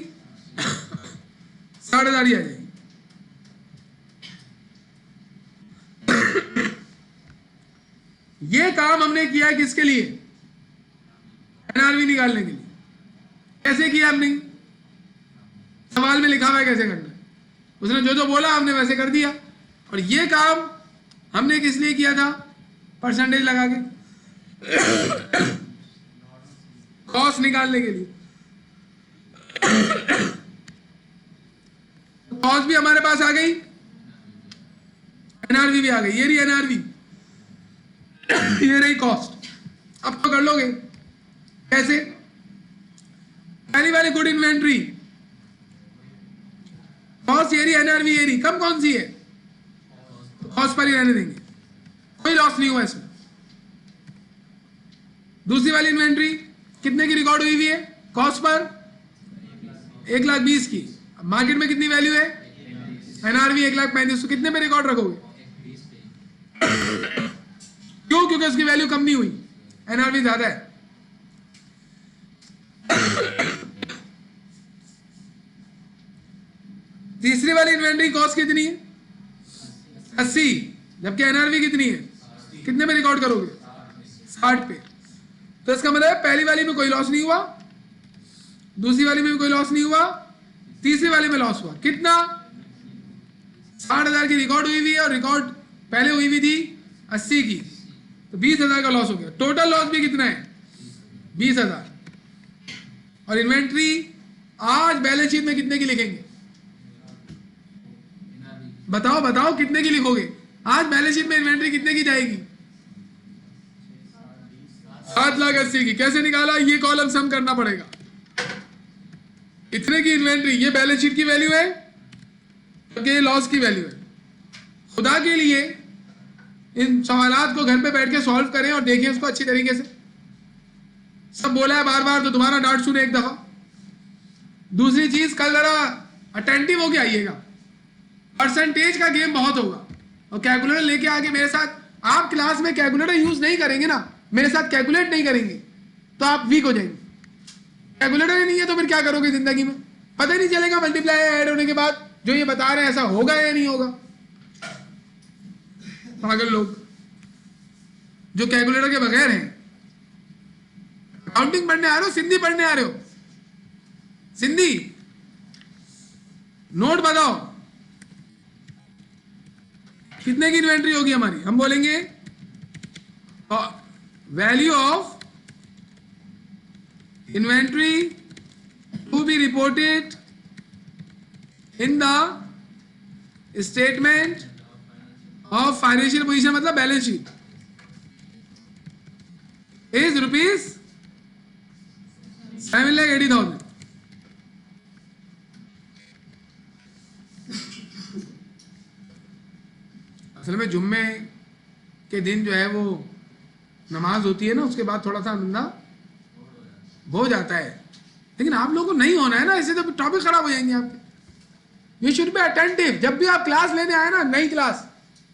7,500 ही आ जाएगी। ये काम हमने किया है किसके लिए? एनआरवी निकालने के लिए। कैसे किया हमने? सवाल में लिखा हुआ है कैसे करना है। उसने जो जो बोला हमने वैसे कर दिया। और ये काम हमने किस लिए किया था? परसेंटेज लगा के कॉस्ट निकालने के लिए। कॉस्ट भी हमारे पास आ गई, एनआरवी भी आ गई। ये रही एनआरवी, ये रही कॉस्ट। अब तो कर लोगे कैसे? पहली वाली गुड इन्वेंट्री, कॉस्ट ये रही, एनआरवी ये रही। कम कौन सी है? कॉस्ट पर ही रहने देंगे, कोई लॉस नहीं हुआ इसमें। दूसरी वाली इन्वेंट्री कितने की रिकॉर्ड हुई है? कॉस्ट पर 1,20,000 की। अब मार्केट में कितनी वैल्यू है? एनआरवी 1,35,000, तो कितने पे रिकॉर्ड रखोगे? क्यों? क्योंकि उसकी वैल्यू कम नहीं हुई, एनआरवी ज्यादा है। तीसरी वाली इन्वेंट्री कॉस्ट कितनी है? 80, जबकि एनआरवी कितनी है? कितने पे रिकॉर्ड करोगे? 60 पे। तो इसका मतलब है पहली वाली में कोई लॉस नहीं हुआ, दूसरी वाली में भी कोई लॉस नहीं हुआ, तीसरी वाली में लॉस हुआ। कितना? 60,000 की रिकॉर्ड हुई है और रिकॉर्ड पहले हुई हुई थी 80 की, तो 20,000 का लॉस हो गया। टोटल लॉस भी कितना है? 20,000। और इन्वेंट्री आज बैलेंस शीट में कितने की लिखेंगे? बताओ बताओ, कितने की लिखोगे आज बैलेंस शीट में? इन्वेंट्री कितने की जाएगी? 7,80,000 की। कैसे निकाला? ये कॉलम सम करना पड़ेगा। इतने की इन्वेंट्री, ये बैलेंस शीट की वैल्यू है, ये लॉस की वैल्यू है। खुदा के लिए इन सवालात को घर पे बैठ के सॉल्व करें और देखें उसको अच्छी तरीके से। सब बोला है बार बार तो तुम्हारा डाउट सुने एक दफा। दूसरी चीज, कल जरा अटेंटिव होके आइएगा, परसेंटेज का गेम बहुत होगा, और कैलकुलेटर लेके आके मेरे साथ, आप क्लास में कैलकुलेटर यूज नहीं करेंगे ना, मेरे साथ कैलकुलेट नहीं करेंगे तो आप वीक हो जाएंगे। कैलकुलेटर ही नहीं है तो फिर क्या करोगे जिंदगी में? पता ही नहीं चलेगा मल्टीप्लाई ऐड होने के बाद जो ये बता रहे हैं ऐसा होगा या नहीं होगा। पागल लोग जो कैलकुलेटर के बगैर हैं। अकाउंटिंग पढ़ने आ रहे हो, सिंधी पढ़ने आ रहे हो? सिंधी नोट बताओ, कितने की इन्वेंट्री होगी हमारी? हम बोलेंगे value of inventory to be reported in the statement of financial position, मतलब बैलेंस शीट, इज ₹7,80,000। असल में जुम्मे के दिन जो है वो नमाज होती है ना, उसके बाद थोड़ा सा अंधा हो जाता है, लेकिन आप लोगों को नहीं होना है ना, इससे तो टॉपिक खराब हो जाएंगे आपके। You should be attentive. जब भी आप क्लास लेने आए ना, नई क्लास,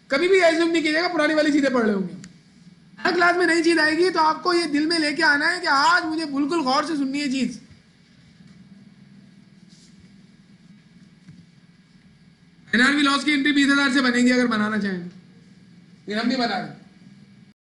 कभी भी एज्यूम नहीं कीजिएगा पुरानी वाली चीजें पढ़ रहे होंगे। हर क्लास में नई चीज आएगी तो आपको ये दिल में लेके आना है कि आज मुझे बिल्कुल गौर से सुननी है चीज। एनआरवी लॉस की एंट्री 20,000 से बनेगी अगर बनाना चाहें, लेकिन हम नहीं बना रहे।